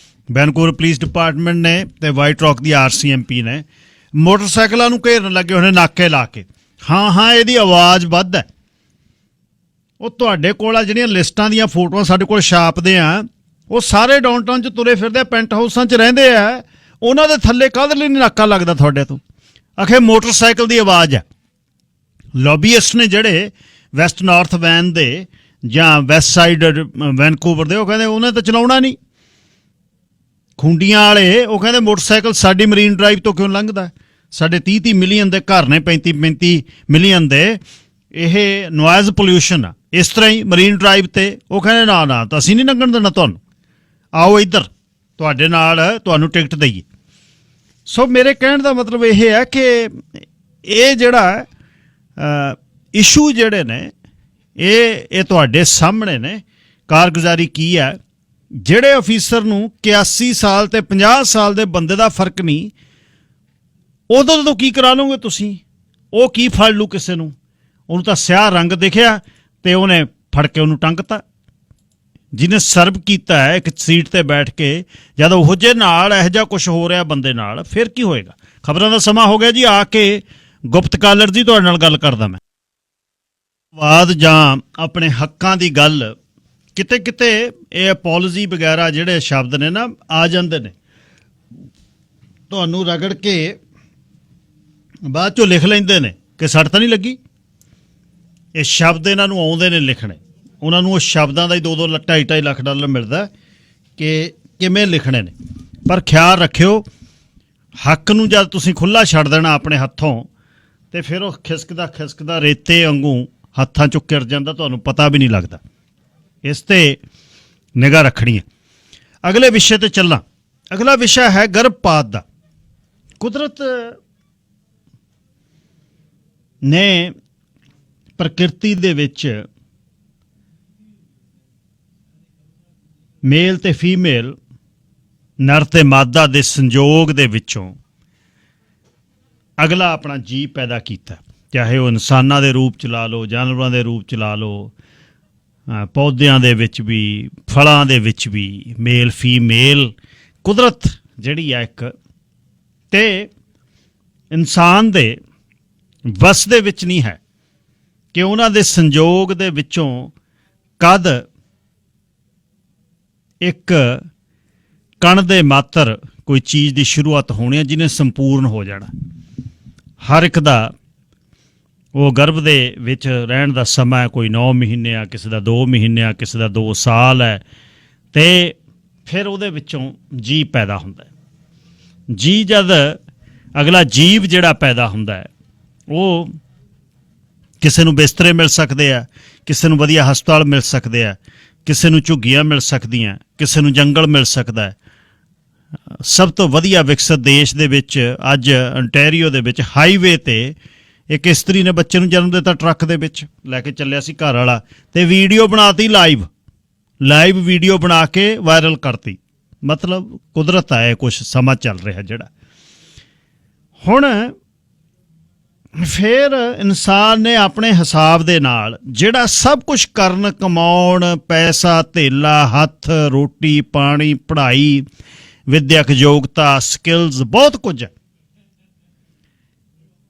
ਵੈਨਕੂਵਰ ਪੁਲਿਸ ਡਿਪਾਰਟਮੈਂਟ ਨੇ ਤੇ ਵਾਈਟ ਰੌਕ ਦੀ RCMP ਨੇ। ਮੋਟਰਸਾਈਕਲਾਂ ਨੂੰ ਘੇਰਨ ਲੱਗੇ ਹੋਏ ਨੇ ਨਾਕੇ ਲਾ ਕੇ। ਹਾਂ ਇਹਦੀ ਆਵਾਜ਼ ਵੱਧ ਹੈ। ਉਹ ਤੁਹਾਡੇ ਕੋਲ ਆ ਜਿਹੜੀਆਂ ਲਿਸਟਾਂ ਦੀਆਂ ਫੋਟੋਆਂ ਸਾਡੇ ਕੋਲ ਛਾਪਦੇ ਆ, ਉਹ ਸਾਰੇ ਡਾਊਨਟਾਊਨ 'ਚ ਤੁਰੇ ਫਿਰਦੇ, ਪੈਂਟ ਹਾਊਸਾਂ 'ਚ ਰਹਿੰਦੇ ਆ, ਉਹਨਾਂ ਦੇ ਥੱਲੇ ਕਾਹਦੇ ਲਈ ਨਹੀਂ ਨਾਕਾ ਲੱਗਦਾ ਤੁਹਾਡੇ ਤੋਂ? ਆਖੇ ਮੋਟਰਸਾਈਕਲ ਦੀ ਆਵਾਜ਼ ਹੈ। ਲੌਬੀਇਸਟ ਨੇ ਜਿਹੜੇ ਵੈਸਟ ਨਾਰਥ ਵੈਨ ਦੇ ਜਾਂ ਵੈਸਟ ਸਾਈਡ ਵੈਨਕੂਵਰ ਦੇ, ਉਹ ਕਹਿੰਦੇ ਉਹਨੇ ਤਾਂ ਚਲਾਉਣਾ ਨਹੀਂ। ਖੁੰਡੀਆਂ ਵਾਲੇ ਉਹ ਕਹਿੰਦੇ ਮੋਟਰਸਾਈਕਲ ਸਾਡੀ ਮਰੀਨ ਡਰਾਈਵ ਤੋਂ ਕਿਉਂ ਲੰਘਦਾ? ਸਾਡੇ 30 ਮਿਲੀਅਨ ਦੇ ਘਰ ਨੇ, 35 ਮਿਲੀਅਨ ਦੇ, ਇਹ ਨੋਇਜ਼ ਪੋਲਿਊਸ਼ਨ ਆ। ਇਸ ਤਰ੍ਹਾਂ ਹੀ ਮਰੀਨ ਡਰਾਈਵ ਤੇ ਉਹ ਕਹਿੰਦੇ ਨਾ ਤਾਂ ਅਸੀਂ ਨਹੀਂ ਲੰਘਣ ਦੇਣਾ ਤੁਹਾਨੂੰ, ਆਓ ਇੱਧਰ ਤੁਹਾਡੇ ਨਾਲ ਤੁਹਾਨੂੰ ਟਿਕਟ ਦਈਏ। ਸੋ ਮੇਰੇ ਕਹਿਣ ਦਾ ਮਤਲਬ ਇਹ ਹੈ ਕਿ ਇਹ ਜਿਹੜਾ ਇਸ਼ੂ ਜਿਹੜੇ ਨੇ ਇਹ ਤੁਹਾਡੇ ਸਾਹਮਣੇ ਨੇ। ਕਾਰਗੁਜ਼ਾਰੀ ਕੀ ਹੈ? ਜਿਹੜੇ ਅਫੀਸਰ ਨੂੰ 81 ਸਾਲ ਤੇ 50 ਸਾਲ ਦੇ ਬੰਦੇ ਦਾ ਫਰਕ ਨਹੀਂ, ਉਦੋਂ ਤੋਂ ਕੀ ਕਰਾ ਲਓਗੇ ਤੁਸੀਂ? ਉਹ ਕੀ ਫੜ ਲੂ ਕਿਸੇ ਨੂੰ? ਉਹਨੂੰ ਤਾਂ ਸਿਆਹ ਰੰਗ ਦਿਖਿਆ ਤੇ ਉਹਨੇ ਫੜ ਕੇ ਉਹਨੂੰ ਟੰਗਤਾ। ਜਿਹਨੇ ਸਰਵ ਕੀਤਾ ਹੈ ਇੱਕ ਸੀਟ ਤੇ ਬੈਠ ਕੇ, ਜਦ ਉਹੋ ਜਿਹੇ ਨਾਲ ਇਹੋ ਜਿਹਾ ਕੁਛ ਹੋ ਰਿਹਾ ਬੰਦੇ ਨਾਲ, ਫਿਰ ਕੀ ਹੋਏਗਾ? ਖਬਰਾਂ ਦਾ ਸਮਾਂ ਹੋ ਗਿਆ ਜੀ। ਆ ਕੇ ਗੁਪਤ ਕਾਲਰ ਜੀ ਤੁਹਾਡੇ ਨਾਲ ਗੱਲ ਕਰਦਾ ਮੈਂ। ਵਾਦ ਜਾਂ ਆਪਣੇ ਹੱਕਾਂ ਦੀ ਗੱਲ ਕਿਤੇ ਕਿਤੇ ਇਹ ਅਪੋਲੋਜੀ ਵਗੈਰਾ ਜਿਹੜੇ ਸ਼ਬਦ ਨੇ ਨਾ ਆ ਜਾਂਦੇ ਨੇ, ਤੁਹਾਨੂੰ ਰਗੜ ਕੇ ਬਾਅਦ ਚੋਂ ਲਿਖ ਲੈਂਦੇ ਨੇ ਕਿ ਸੱਟ ਤਾਂ ਨਹੀਂ ਲੱਗੀ। ਇਹ ਸ਼ਬਦ ਇਹਨਾਂ ਨੂੰ ਆਉਂਦੇ ਨੇ ਲਿਖਣੇ, ਉਹਨਾਂ ਨੂੰ ਉਹ ਸ਼ਬਦਾਂ ਦਾ ਹੀ 2-2 2.5 ਲੱਖ ਡਾਲਰ ਮਿਲਦਾ ਕਿ ਕਿਵੇਂ ਲਿਖਣੇ ਨੇ। ਪਰ ਖਿਆਲ ਰੱਖਿਓ, ਹੱਕ ਨੂੰ ਜਦ ਤੁਸੀਂ ਖੁੱਲ੍ਹਾ ਛੱਡ ਦੇਣਾ ਆਪਣੇ ਹੱਥੋਂ, ਤੇ ਫਿਰ ਉਹ ਖਿਸਕਦਾ ਰੇਤੇ ਵਾਂਗੂ ਹੱਥਾਂ 'ਚੋਂ ਕਿਰ ਜਾਂਦਾ, ਤੁਹਾਨੂੰ ਪਤਾ ਵੀ ਨਹੀਂ ਲੱਗਦਾ। ਇਸ 'ਤੇ ਨਿਗਾਹ ਰੱਖਣੀ ਹੈ। ਅਗਲੇ ਵਿਸ਼ੇ 'ਤੇ ਚੱਲਾਂ। ਅਗਲਾ ਵਿਸ਼ਾ ਹੈ ਗਰਭਪਾਤ ਦਾ। ਕੁਦਰਤ ਨੇ ਪ੍ਰਕਿਰਤੀ ਦੇ ਵਿੱਚ ਮੇਲ ਤੇ ਫੀਮੇਲ, ਨਰ ਤੇ ਮਾਦਾ ਦੇ ਸੰਜੋਗ ਦੇ ਵਿੱਚੋਂ ਅਗਲਾ ਆਪਣਾ ਜੀਵ ਪੈਦਾ ਕੀਤਾ, ਚਾਹੇ ਉਹ ਇਨਸਾਨਾਂ ਦੇ ਰੂਪ 'ਚ ਲਾ ਲਓ, ਜਾਨਵਰਾਂ ਦੇ ਰੂਪ 'ਚ ਲਾ ਲਓ, ਪੌਦਿਆਂ ਦੇ ਵਿੱਚ ਵੀ, ਫਲਾਂ ਦੇ ਵਿੱਚ ਵੀ, ਮੇਲ ਫੀਮੇਲ ਕੁਦਰਤ ਜਿਹੜੀ ਆ ਇੱਕ, ਤੇ ਇਨਸਾਨ ਦੇ ਵਸ ਦੇ ਵਿੱਚ ਨਹੀਂ ਹੈ ਕਿ ਉਹਨਾਂ ਦੇ ਸੰਜੋਗ ਦੇ ਵਿੱਚੋਂ ਕਦ ਇੱਕ ਕਣ ਦੇ ਮਾਤਰ ਕੋਈ ਚੀਜ਼ ਦੀ ਸ਼ੁਰੂਆਤ ਹੋਣੀ ਹੈ ਜਿਹਨੇ ਸੰਪੂਰਨ ਹੋ ਜਾਣਾ। ਹਰ ਇੱਕ ਦਾ ਉਹ ਗਰਭ ਦੇ ਵਿੱਚ ਰਹਿਣ ਦਾ ਸਮਾਂ ਕੋਈ 9 ਮਹੀਨੇ ਆ, ਕਿਸੇ ਦਾ 2 ਮਹੀਨੇ ਆ, ਕਿਸੇ ਦਾ 2 ਸਾਲ ਹੈ, ਤੇ ਫਿਰ ਉਹਦੇ ਵਿੱਚੋਂ ਜੀਵ ਪੈਦਾ ਹੁੰਦਾ ਹੈ। ਜੀ ਜਦ ਅਗਲਾ ਜੀਵ ਜਿਹੜਾ ਪੈਦਾ ਹੁੰਦਾ ਹੈ, ਉਹ ਕਿਸੇ ਨੂੰ ਬਿਸਤਰੇ ਮਿਲ ਸਕਦੇ ਆ, ਕਿਸੇ ਨੂੰ ਵਧੀਆ ਹਸਪਤਾਲ ਮਿਲ ਸਕਦੇ ਆ, ਕਿਸੇ ਨੂੰ ਝੁੱਗੀਆਂ ਮਿਲ ਸਕਦੀਆਂ, ਕਿਸੇ ਨੂੰ ਜੰਗਲ ਮਿਲ ਸਕਦਾ ਹੈ। ਸਭ ਤੋਂ ਵਧੀਆ ਵਿਕਸਿਤ ਦੇਸ਼ ਦੇ ਵਿੱਚ ਅੱਜ ਅੰਟੈਰੀਓ ਦੇ ਵਿੱਚ ਹਾਈਵੇ 'ਤੇ ਇੱਕ ਇਸਤਰੀ ਨੇ ਬੱਚੇ ਨੂੰ ਜਨਮ ਦਿੱਤਾ, ਟਰੱਕ ਦੇ ਵਿੱਚ ਲੈ ਕੇ ਚੱਲਿਆ ਸੀ ਘਰ ਵਾਲਾ, ਤੇ ਵੀਡੀਓ ਬਣਾਤੀ, ਲਾਈਵ ਵੀਡੀਓ ਬਣਾ ਕੇ ਵਾਇਰਲ ਕਰਤੀ। ਮਤਲਬ ਕੁਦਰਤ ਆਏ ਕੁਛ ਸਮਾਂ ਚੱਲ ਰਿਹਾ ਜਿਹੜਾ ਹੁਣ। ਫਿਰ ਇਨਸਾਨ ਨੇ ਆਪਣੇ ਹਿਸਾਬ ਦੇ ਨਾਲ ਜਿਹੜਾ ਸਭ ਕੁਛ ਕਰਨ, ਕਮਾਉਣ, ਪੈਸਾ ਧੇਲਾ, ਹੱਥ, ਰੋਟੀ ਪਾਣੀ, ਪੜ੍ਹਾਈ, ਵਿਦਿਅਕ ਯੋਗਤਾ, ਸਕਿੱਲਸ, ਬਹੁਤ ਕੁਝ ਹੈ।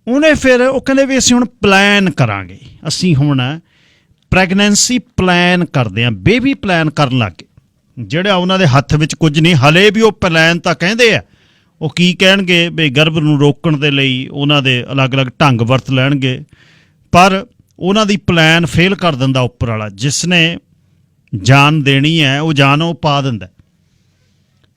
ਉਹਨੇ ਫਿਰ ਉਹ ਕਹਿੰਦੇ ਵੀ ਅਸੀਂ ਹੁਣ ਪਲਾਨ ਕਰਾਂਗੇ, ਅਸੀਂ ਹੁਣ ਪ੍ਰੈਗਨੈਂਸੀ ਪਲਾਨ ਕਰਦੇ ਹਾਂ, ਬੇਬੀ ਪਲਾਨ ਕਰਨ ਲੱਗ ਗਏ। ਜਿਹੜਾ ਉਹਨਾਂ ਦੇ ਹੱਥ ਵਿੱਚ ਕੁਝ ਨਹੀਂ, ਹਲੇ ਵੀ ਉਹ ਪਲਾਨ ਤਾਂ ਕਹਿੰਦੇ ਆ। ਉਹ ਕੀ ਕਹਿਣਗੇ ਵੀ ਗਰਭ ਨੂੰ ਰੋਕਣ ਦੇ ਲਈ ਉਹਨਾਂ ਦੇ ਅਲੱਗ-ਅਲੱਗ ਢੰਗ ਵਰਤ ਲੈਣਗੇ, ਪਰ ਉਹਨਾਂ ਦੀ ਪਲਾਨ ਫੇਲ ਕਰ ਦਿੰਦਾ ਉੱਪਰ ਵਾਲਾ। ਜਿਸ ਨੇ ਜਾਨ ਦੇਣੀ ਹੈ ਉਹ ਜਾਨ ਉਹ ਪਾ ਦਿੰਦਾ।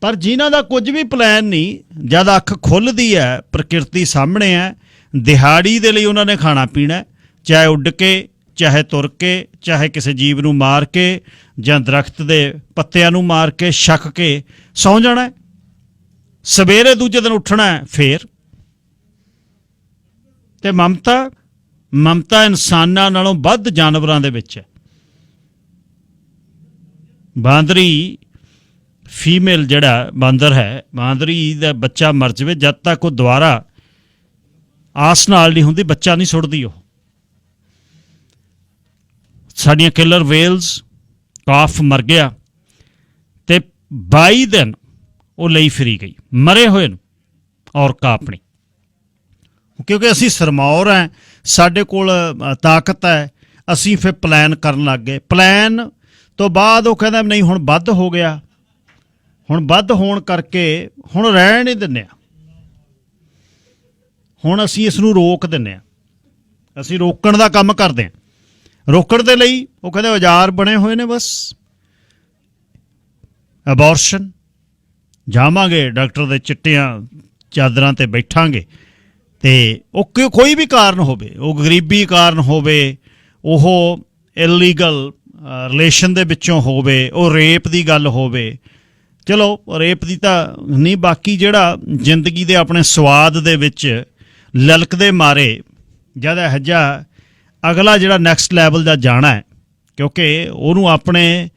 ਪਰ ਜਿਨ੍ਹਾਂ ਦਾ ਕੁਝ ਵੀ ਪਲਾਨ ਨਹੀਂ, ਜਦ ਅੱਖ ਖੁੱਲ੍ਹਦੀ ਹੈ, ਪ੍ਰਕਿਰਤੀ ਸਾਹਮਣੇ ਹੈ, ਦਿਹਾੜੀ ਦੇ ਲਈ ਉਹਨਾਂ ਨੇ ਖਾਣਾ ਪੀਣਾ, ਚਾਹੇ ਉੱਡ ਕੇ, ਚਾਹੇ ਤੁਰ ਕੇ, ਚਾਹੇ ਕਿਸੇ ਜੀਵ ਨੂੰ ਮਾਰ ਕੇ, ਜਾਂ ਦਰਖਤ ਦੇ ਪੱਤਿਆਂ ਨੂੰ ਮਾਰ ਕੇ, ਛਕ ਕੇ ਸੌਂ ਜਾਣਾ। ਸਵੇਰੇ ਦੂਜੇ ਦਿਨ ਉੱਠਣਾ ਫੇਰ। ਤੇ ਮਮਤਾ ਇਨਸਾਨਾਂ ਨਾਲੋਂ ਵੱਧ ਜਾਨਵਰਾਂ ਦੇ ਵਿੱਚ ਹੈ। ਬਾਂਦਰੀ ਫੀਮੇਲ ਜਿਹੜਾ ਬਾਂਦਰ ਹੈ, ਬਾਂਦਰੀ ਦਾ ਬੱਚਾ ਮਰ ਜਾਵੇ, ਜਦ ਤੱਕ ਉਹ ਦੁਬਾਰਾ ਆਸ ਨਾਲ ਨਹੀਂ ਹੁੰਦੀ, ਬੱਚਾ ਨਹੀਂ ਸੁੱਟਦੀ ਉਹ। ਸਾਡੀਆਂ ਕਿਲਰ ਵੇਲਸ, ਕਾਫ ਮਰ ਗਿਆ ਤੇ 22 ਦਿਨ ਉਹ ਲਈ ਫਿਰੀ ਗਈ ਮਰੇ ਹੋਏ ਨੂੰ ਔਰਕਾ ਆਪਣੀ, ਕਿਉਂਕਿ ਅਸੀਂ ਸਰਮੌਰ ਹਾਂ, ਸਾਡੇ ਕੋਲ ਤਾਕਤ ਹੈ, ਅਸੀਂ ਫਿਰ ਪਲਾਨ ਕਰਨ ਲੱਗ ਗਏ। ਪਲਾਨ ਤੋਂ ਬਾਅਦ ਉਹ ਕਹਿੰਦਾ ਨਹੀਂ ਹੁਣ ਵੱਧ ਹੋ ਗਿਆ, ਹੁਣ ਵੱਧ ਹੋਣ ਕਰਕੇ ਹੁਣ ਰਹਿਣ ਨਹੀਂ ਦਿੰਦੇ ਆ, ਹੁਣ ਅਸੀਂ ਇਸ ਨੂੰ ਰੋਕ ਦਿੰਦੇ ਹਾਂ, ਅਸੀਂ ਰੋਕਣ ਦਾ ਕੰਮ ਕਰਦੇ ਹਾਂ। ਰੋਕਣ ਦੇ ਲਈ ਉਹ ਕਹਿੰਦੇ ਔਜ਼ਾਰ ਬਣੇ ਹੋਏ ਨੇ, ਬਸ ਅਬੋਰਸ਼ਨ, ਜਾਵਾਂਗੇ ਡਾਕਟਰ ਦੇ ਚਿੱਟੀਆਂ ਚਾਦਰਾਂ ਤੇ ਬੈਠਾਂਗੇ, ਤੇ ਉਹ ਕੋਈ ਵੀ ਕਾਰਨ ਹੋਵੇ, ਉਹ ਗਰੀਬੀ ਕਾਰਨ ਹੋਵੇ, ਉਹ ਇਲੀਗਲ ਰਿਲੇਸ਼ਨ ਦੇ ਵਿੱਚੋਂ ਹੋਵੇ, ਉਹ ਰੇਪ ਦੀ ਗੱਲ ਹੋਵੇ, ਚਲੋ ਰੇਪ ਦੀ ਤਾਂ ਨਹੀਂ, ਬਾਕੀ ਜਿਹੜਾ ਜ਼ਿੰਦਗੀ ਦੇ ਆਪਣੇ ਸਵਾਦ ਦੇ ਵਿੱਚ ਲਲਕਦੇ ਮਾਰੇ ਜਦ ਇਹੋ ਜਿਹਾ ਅਗਲਾ ਜਿਹੜਾ ਨੈਕਸਟ ਲੈਵਲ ਦਾ ਜਾਣਾ ਹੈ, ਕਿਉਂਕਿ ਉਹਨੂੰ ਆਪਣੇ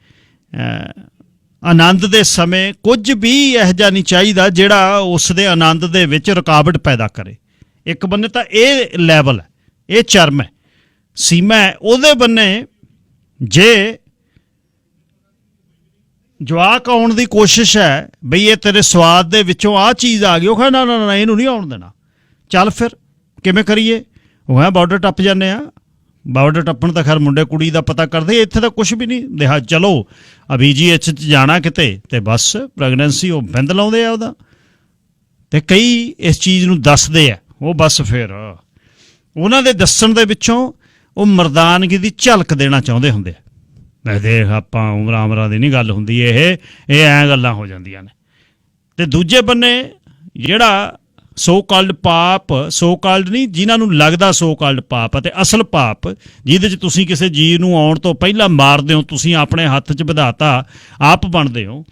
ਆਨੰਦ ਦੇ ਸਮੇਂ ਕੁਝ ਵੀ ਇਹੋ ਜਿਹਾ ਨਹੀਂ ਚਾਹੀਦਾ ਜਿਹੜਾ ਉਸ ਦੇ ਆਨੰਦ ਦੇ ਵਿੱਚ ਰੁਕਾਵਟ ਪੈਦਾ ਕਰੇ। ਇੱਕ ਬੰਨੇ ਤਾਂ ਇਹ ਲੈਵਲ ਹੈ, ਇਹ ਚਰਮ ਹੈ, ਸੀਮਾ ਹੈ। ਉਹਦੇ ਬੰਨੇ ਜੇ ਜਵਾਕ ਆਉਣ ਦੀ ਕੋਸ਼ਿਸ਼ ਹੈ ਬਈ ਇਹ ਤੇਰੇ ਸਵਾਦ ਦੇ ਵਿੱਚੋਂ ਆਹ ਚੀਜ਼ ਆ ਗਈ, ਉਹ ਕਹਿੰਦਾ ਨਾ ਨਾ ਇਹਨੂੰ ਨਹੀਂ ਆਉਣ ਦੇਣਾ, ਚੱਲ ਫਿਰ ਕਿਵੇਂ ਕਰੀਏ, ਉਹ ਹੈ ਬਾਰਡਰ ਟੱਪ ਜਾਂਦੇ ਆ। ਬਾਰਡਰ ਟੱਪਣ ਤਾਂ ਖੈਰ ਮੁੰਡੇ ਕੁੜੀ ਦਾ ਪਤਾ ਕਰਦੇ, ਇੱਥੇ ਤਾਂ ਕੁਛ ਵੀ ਨਹੀਂ ਦਿਹਾ, ਚਲੋ BGH 'ਚ ਜਾਣਾ ਕਿਤੇ ਤੇ ਬਸ ਪ੍ਰੈਗਨੈਂਸੀ ਉਹ ਬਿੰਦ ਲਾਉਂਦੇ ਆ ਉਹਦਾ, ਤੇ ਕਈ ਇਸ ਚੀਜ਼ ਨੂੰ ਦੱਸਦੇ ਆ, ਉਹ ਬਸ ਫਿਰ ਉਹਨਾਂ ਦੇ ਦੱਸਣ ਦੇ ਵਿੱਚੋਂ ਉਹ ਮਰਦਾਨਗੀ ਦੀ ਝਲਕ ਦੇਣਾ ਚਾਹੁੰਦੇ ਹੁੰਦੇ ਆ। ਮੈਂ ਦੇਖ ਆਪਾਂ ਉਮਰਾਂ ਦੀ ਨਹੀਂ ਗੱਲ ਹੁੰਦੀ, ਇਹ ਐਂ ਗੱਲਾਂ ਹੋ ਜਾਂਦੀਆਂ ਨੇ। ਤੇ ਦੂਜੇ ਬੰਨੇ ਜਿਹੜਾ ਸੋ ਕਾਲਡ ਪਾਪ, ਸੋ ਕਾਲਡ ਨਹੀਂ ਜਿਨ੍ਹਾਂ ਨੂੰ ਲੱਗਦਾ ਸੋ ਕਾਲਡ ਪਾਪ, ਅਤੇ ਅਸਲ ਪਾਪ ਜਿਹਦੇ 'ਚ ਤੁਸੀਂ ਕਿਸੇ ਜੀਵ ਨੂੰ ਆਉਣ ਤੋਂ ਪਹਿਲਾਂ ਮਾਰਦੇ ਹੋ, ਤੁਸੀਂ ਆਪਣੇ ਹੱਥ 'ਚ ਵਿਧਾਤਾ ਆਪ ਬਣਦੇ ਹੋ,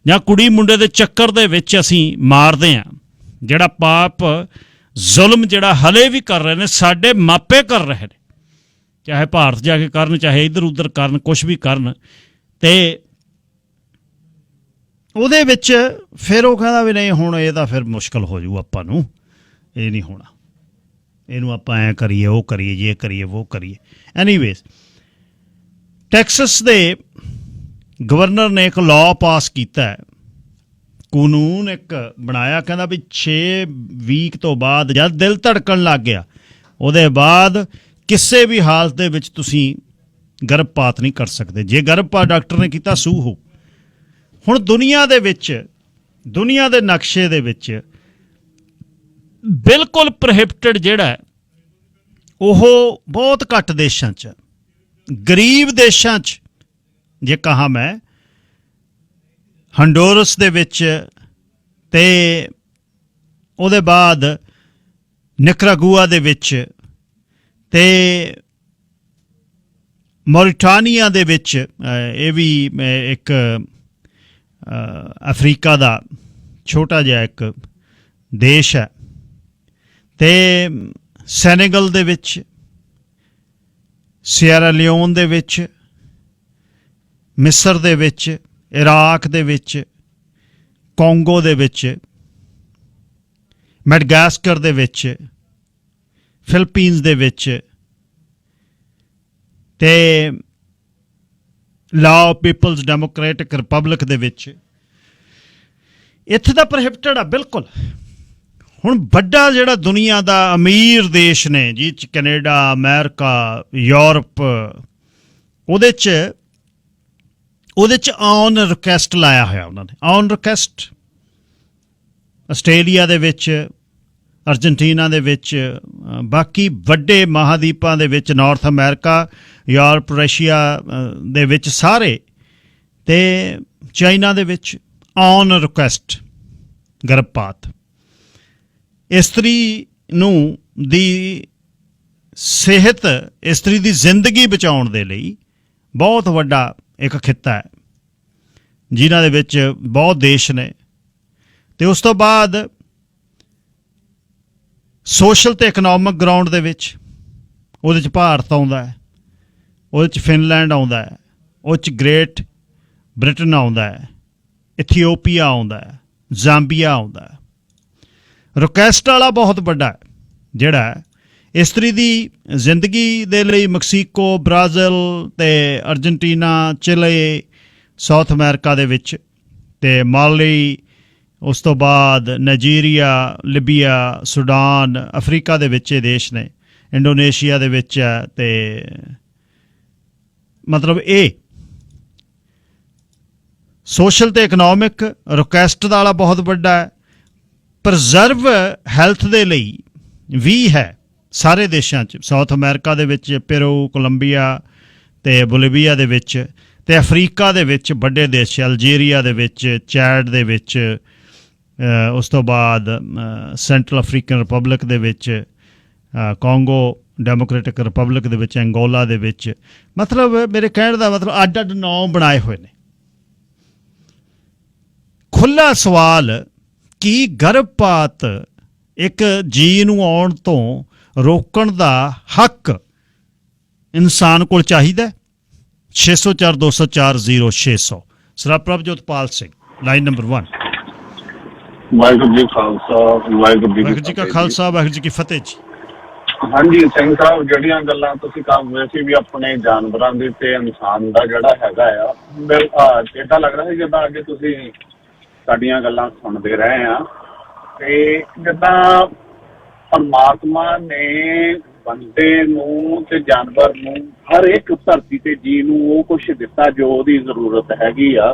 ਜਾਂ ਕੁੜੀ ਮੁੰਡੇ ਦੇ ਚੱਕਰ ਦੇ ਵਿੱਚ ਅਸੀਂ ਮਾਰਦੇ ਹਾਂ, ਜਿਹੜਾ ਪਾਪ ਜ਼ੁਲਮ ਜਿਹੜਾ ਹਲੇ ਵੀ ਕਰ ਰਹੇ ਨੇ, ਸਾਡੇ ਮਾਪੇ ਕਰ ਰਹੇ ਨੇ, ਚਾਹੇ ਭਾਰਤ ਜਾ ਕੇ ਕਰਨ, ਚਾਹੇ ਇੱਧਰ ਉੱਧਰ ਕਰਨ, ਕੁਛ ਵੀ ਕਰਨ, ਤੇ ਉਹਦੇ ਵਿੱਚ ਫਿਰ ਉਹ ਕਹਿੰਦਾ ਵੀ ਨਹੀਂ ਹੁਣ ਇਹ ਤਾਂ ਫਿਰ ਮੁਸ਼ਕਲ ਹੋ ਜਾਊ, ਆਪਾਂ ਨੂੰ ਇਹ ਨਹੀਂ ਹੋਣਾ, ਇਹਨੂੰ ਆਪਾਂ ਐਂ ਕਰੀਏ, ਉਹ ਕਰੀਏ, ਜੇ ਕਰੀਏ, ਉਹ ਕਰੀਏ। ਐਨੀਵੇਜ਼, ਟੈਕਸਸ ਦੇ ਗਵਰਨਰ ਨੇ ਇੱਕ ਲਾਅ ਪਾਸ ਕੀਤਾ ਹੈ, ਕਾਨੂੰਨ ਇੱਕ ਬਣਾਇਆ, ਕਹਿੰਦਾ ਵੀ 6 ਵੀਕ ਤੋਂ ਬਾਅਦ ਜਦ ਦਿਲ ਧੜਕਣ ਲੱਗ ਗਿਆ, ਉਹਦੇ ਬਾਅਦ ਕਿਸੇ ਵੀ ਹਾਲਤ ਦੇ ਵਿੱਚ ਤੁਸੀਂ ਗਰਭਪਾਤ ਨਹੀਂ ਕਰ ਸਕਦੇ। ਜੇ ਗਰਭਪਾਤ ਡਾਕਟਰ ਨੇ ਕੀਤਾ, ਸੂਹ ਹੋ। ਹੁਣ ਦੁਨੀਆ ਦੇ ਵਿੱਚ, ਦੁਨੀਆ ਦੇ ਨਕਸ਼ੇ ਦੇ ਵਿੱਚ ਬਿਲਕੁਲ ਪ੍ਰੋਹਿਬਿਟਡ ਜਿਹੜਾ ਹੈ ਉਹ ਬਹੁਤ ਘੱਟ ਦੇਸ਼ਾਂ 'ਚ, ਗਰੀਬ ਦੇਸ਼ਾਂ 'ਚ ਜੇ ਕਹਾਂ ਮੈਂ, ਹੰਡੋਰਸ ਦੇ ਵਿੱਚ, ਤੇ ਉਹਦੇ ਬਾਅਦ ਨਿਕਰਾਗੂਆ ਦੇ ਵਿੱਚ, ਤੇ ਮੌਰੀਟਾਨੀਆ ਦੇ ਵਿੱਚ, ਇਹ ਵੀ ਇੱਕ ਅਫਰੀਕਾ ਦਾ ਛੋਟਾ ਜਿਹਾ ਇੱਕ ਦੇਸ਼ ਹੈ, ਤੇ ਸੈਨੇਗਲ ਦੇ ਵਿੱਚ, ਸੀਅਰਾ ਲਿਓਨ ਦੇ ਵਿੱਚ, ਮਿਸਰ ਦੇ ਵਿੱਚ, ਇਰਾਕ ਦੇ ਵਿੱਚ, ਕੋਂਗੋ ਦੇ ਵਿੱਚ, ਮੈਡਗਾਸਕਰ ਦੇ ਵਿੱਚ, ਫਿਲੀਪੀਨਸ ਦੇ ਵਿੱਚ, ਤੇ ਲਾਓ ਪੀਪਲਜ਼ ਡੈਮੋਕ੍ਰੈਟਿਕ ਰਿਪਬਲਿਕ ਦੇ ਵਿੱਚ। ਇੱਥੇ ਤਾਂ ਪ੍ਰੋਹਿਬਿਟਡ ਆ ਬਿਲਕੁਲ। ਹੁਣ ਵੱਡਾ ਜਿਹੜਾ ਦੁਨੀਆ ਦਾ ਅਮੀਰ ਦੇਸ਼ ਨੇ, ਜਿਹ 'ਚ ਕੈਨੇਡਾ, ਅਮਰੀਕਾ, ਯੂਰਪ, ਉਹਦੇ 'ਚ ਔਨ ਰਿਕੁਐਸਟ ਲਾਇਆ ਹੋਇਆ ਉਹਨਾਂ ਨੇ, ਔਨ ਰਿਕੁਐਸਟ। ਆਸਟ੍ਰੇਲੀਆ ਦੇ ਵਿੱਚ, ਅਰਜਨਟੀਨਾ ਦੇ ਵਿੱਚ, ਬਾਕੀ ਵੱਡੇ ਮਹਾਦੀਪਾਂ ਦੇ ਵਿੱਚ, ਨਾਰਥ ਅਮਰੀਕਾ, ਯੂਰਪ, ਰਸ਼ੀਆ ਦੇ ਵਿੱਚ ਸਾਰੇ, ਤੇ ਚਾਈਨਾ ਦੇ ਵਿੱਚ ਔਨ ਰਿਕੁਐਸਟ ਗਰਭਪਾਤ। ਇਸਤਰੀ ਨੂੰ ਦੀ ਸਿਹਤ, ਇਸਤਰੀ ਦੀ ਜ਼ਿੰਦਗੀ ਬਚਾਉਣ ਦੇ ਲਈ ਬਹੁਤ ਵੱਡਾ ਇੱਕ ਖਿੱਤਾ ਹੈ, ਜਿਨ੍ਹਾਂ ਦੇ ਵਿੱਚ ਬਹੁਤ ਦੇਸ਼ ਨੇ। ਤੇ ਉਸ ਤੋਂ ਬਾਅਦ ਸੋਸ਼ਲ ਤੇ ਇਕਨੋਮਿਕ ਗਰਾਊਂਡ ਦੇ ਵਿੱਚ ਉਹਦੇ 'ਚ ਭਾਰਤ ਆਉਂਦਾ ਹੈ, ਉਹਦੇ 'ਚ ਫਿਨਲੈਂਡ ਆਉਂਦਾ ਹੈ, ਉਹ 'ਚ ਗ੍ਰੇਟ ਬ੍ਰਿਟਨ ਆਉਂਦਾ ਹੈ, ਇਥੀਓਪੀਆ ਆਉਂਦਾ ਹੈ, ਜ਼ਾਂਬੀਆ ਆਉਂਦਾ ਹੈ। ਰਿਕੁਐਸਟ ਵਾਲਾ ਬਹੁਤ ਵੱਡਾ ਹੈ ਜਿਹੜਾ ਇਸਤਰੀ ਦੀ ਜ਼ਿੰਦਗੀ ਦੇ ਲਈ ਮੈਕਸੀਕੋ, ਬ੍ਰਾਜ਼ੀਲ, ਤੇ ਅਰਜਨਟੀਨਾ, ਚਿਲੇ, ਸਾਊਥ ਅਮਰੀਕਾ ਦੇ ਵਿੱਚ, ਤੇ ਮਾਲੀ, ਉਸ ਤੋਂ ਬਾਅਦ ਨਾਈਜੀਰੀਆ, ਲੀਬੀਆ, ਸੁਡਾਨ, ਅਫਰੀਕਾ ਦੇ ਵਿੱਚ ਇਹ ਦੇਸ਼ ਨੇ। ਇੰਡੋਨੇਸ਼ੀਆ ਦੇ ਵਿੱਚ ਹੈ। ਤੇ ਮਤਲਬ ਇਹ ਸੋਸ਼ਲ ਤੇ ਇਕਨੋਮਿਕ ਰਿਕੁਐਸਟ ਵਾਲਾ ਬਹੁਤ ਵੱਡਾ ਹੈ। ਪ੍ਰੀਜ਼ਰਵ ਹੈਲਥ ਦੇ ਲਈ ਵੀ ਹੈ ਸਾਰੇ ਦੇਸ਼ਾਂ 'ਚ, ਸਾਊਥ ਅਮਰੀਕਾ ਦੇ ਵਿੱਚ ਪੇਰੂ, ਕੋਲੰਬੀਆ ਤੇ ਬੋਲੀਵੀਆ ਦੇ ਵਿੱਚ, ਤੇ ਅਫਰੀਕਾ ਦੇ ਵਿੱਚ ਵੱਡੇ ਦੇਸ਼ ਅਲਜੀਰੀਆ ਦੇ ਵਿੱਚ, ਚੈਡ ਦੇ ਵਿੱਚ, ਉਸ ਤੋਂ ਬਾਅਦ ਸੈਂਟਰਲ ਅਫਰੀਕਨ ਰਿਪਬਲਿਕ ਦੇ ਵਿੱਚ, ਕੋਂਗੋ ਡੈਮੋਕ੍ਰੈਟਿਕ ਰਿਪਬਲਿਕ ਦੇ ਵਿੱਚ, ਅੰਗੋਲਾ ਦੇ ਵਿੱਚ। ਮਤਲਬ ਮੇਰੇ ਕਹਿਣ ਦਾ ਮਤਲਬ ਅੱਡ ਅੱਡ ਨਾਂ ਬਣਾਏ ਹੋਏ ਨੇ। ਖੁੱਲ੍ਹਾ ਸਵਾਲ ਕੀ ਗਰਭਪਾਤ ਇੱਕ ਜੀ ਨੂੰ ਆਉਣ ਤੋਂ ਰੋਕਣ ਦਾ ਹੱਕ ਇਨਸਾਨ ਕੋਲ ਚਾਹੀਦਾ? 604 204 0600। Sir Prabhjotpal Singh, line number 1। Waheguru ji Khalsa, Waheguru ji ਕਾ ਖਾਲਸਾ, ਵਾਹਿਗੁਰੂ ਜੀ ਕੀ ਫਤਿਹ ਜੀ। ਹਾਂਜੀ ਸਿੰਘ ਸਾਹਿਬ, ਜਿਹੜੀਆਂ ਗੱਲਾਂ ਤੁਸੀਂ ਕਰ ਰਹੇ ਸੀ ਵੀ ਆਪਣੇ ਜਾਨਵਰਾਂ ਦੇ ਤੇ ਇਨਸਾਨ ਦਾ ਜਿਹੜਾ ਹੈਗਾ ਆ, ਏਦਾਂ ਲੱਗ ਰਿਹਾ ਸੀ ਜਿੱਦਾਂ ਅੱਗੇ ਤੁਸੀਂ ਸਾਡੀਆਂ ਗੱਲਾਂ ਸੁਣਦੇ ਰਹੇ ਆ। ਤੇ ਜਿੱਦਾਂ ਪਰਮਾਤਮਾ ਨੇ ਬੰਦੇ ਨੂੰ ਤੇ ਜਾਨਵਰ ਨੂੰ, ਹਰ ਇੱਕ ਧਰਤੀ ਤੇ ਜੀ ਨੂੰ ਉਹ ਕੁਛ ਦਿੱਤਾ ਜੋ ਉਹਦੀ ਜ਼ਰੂਰਤ ਹੈਗੀ ਆ।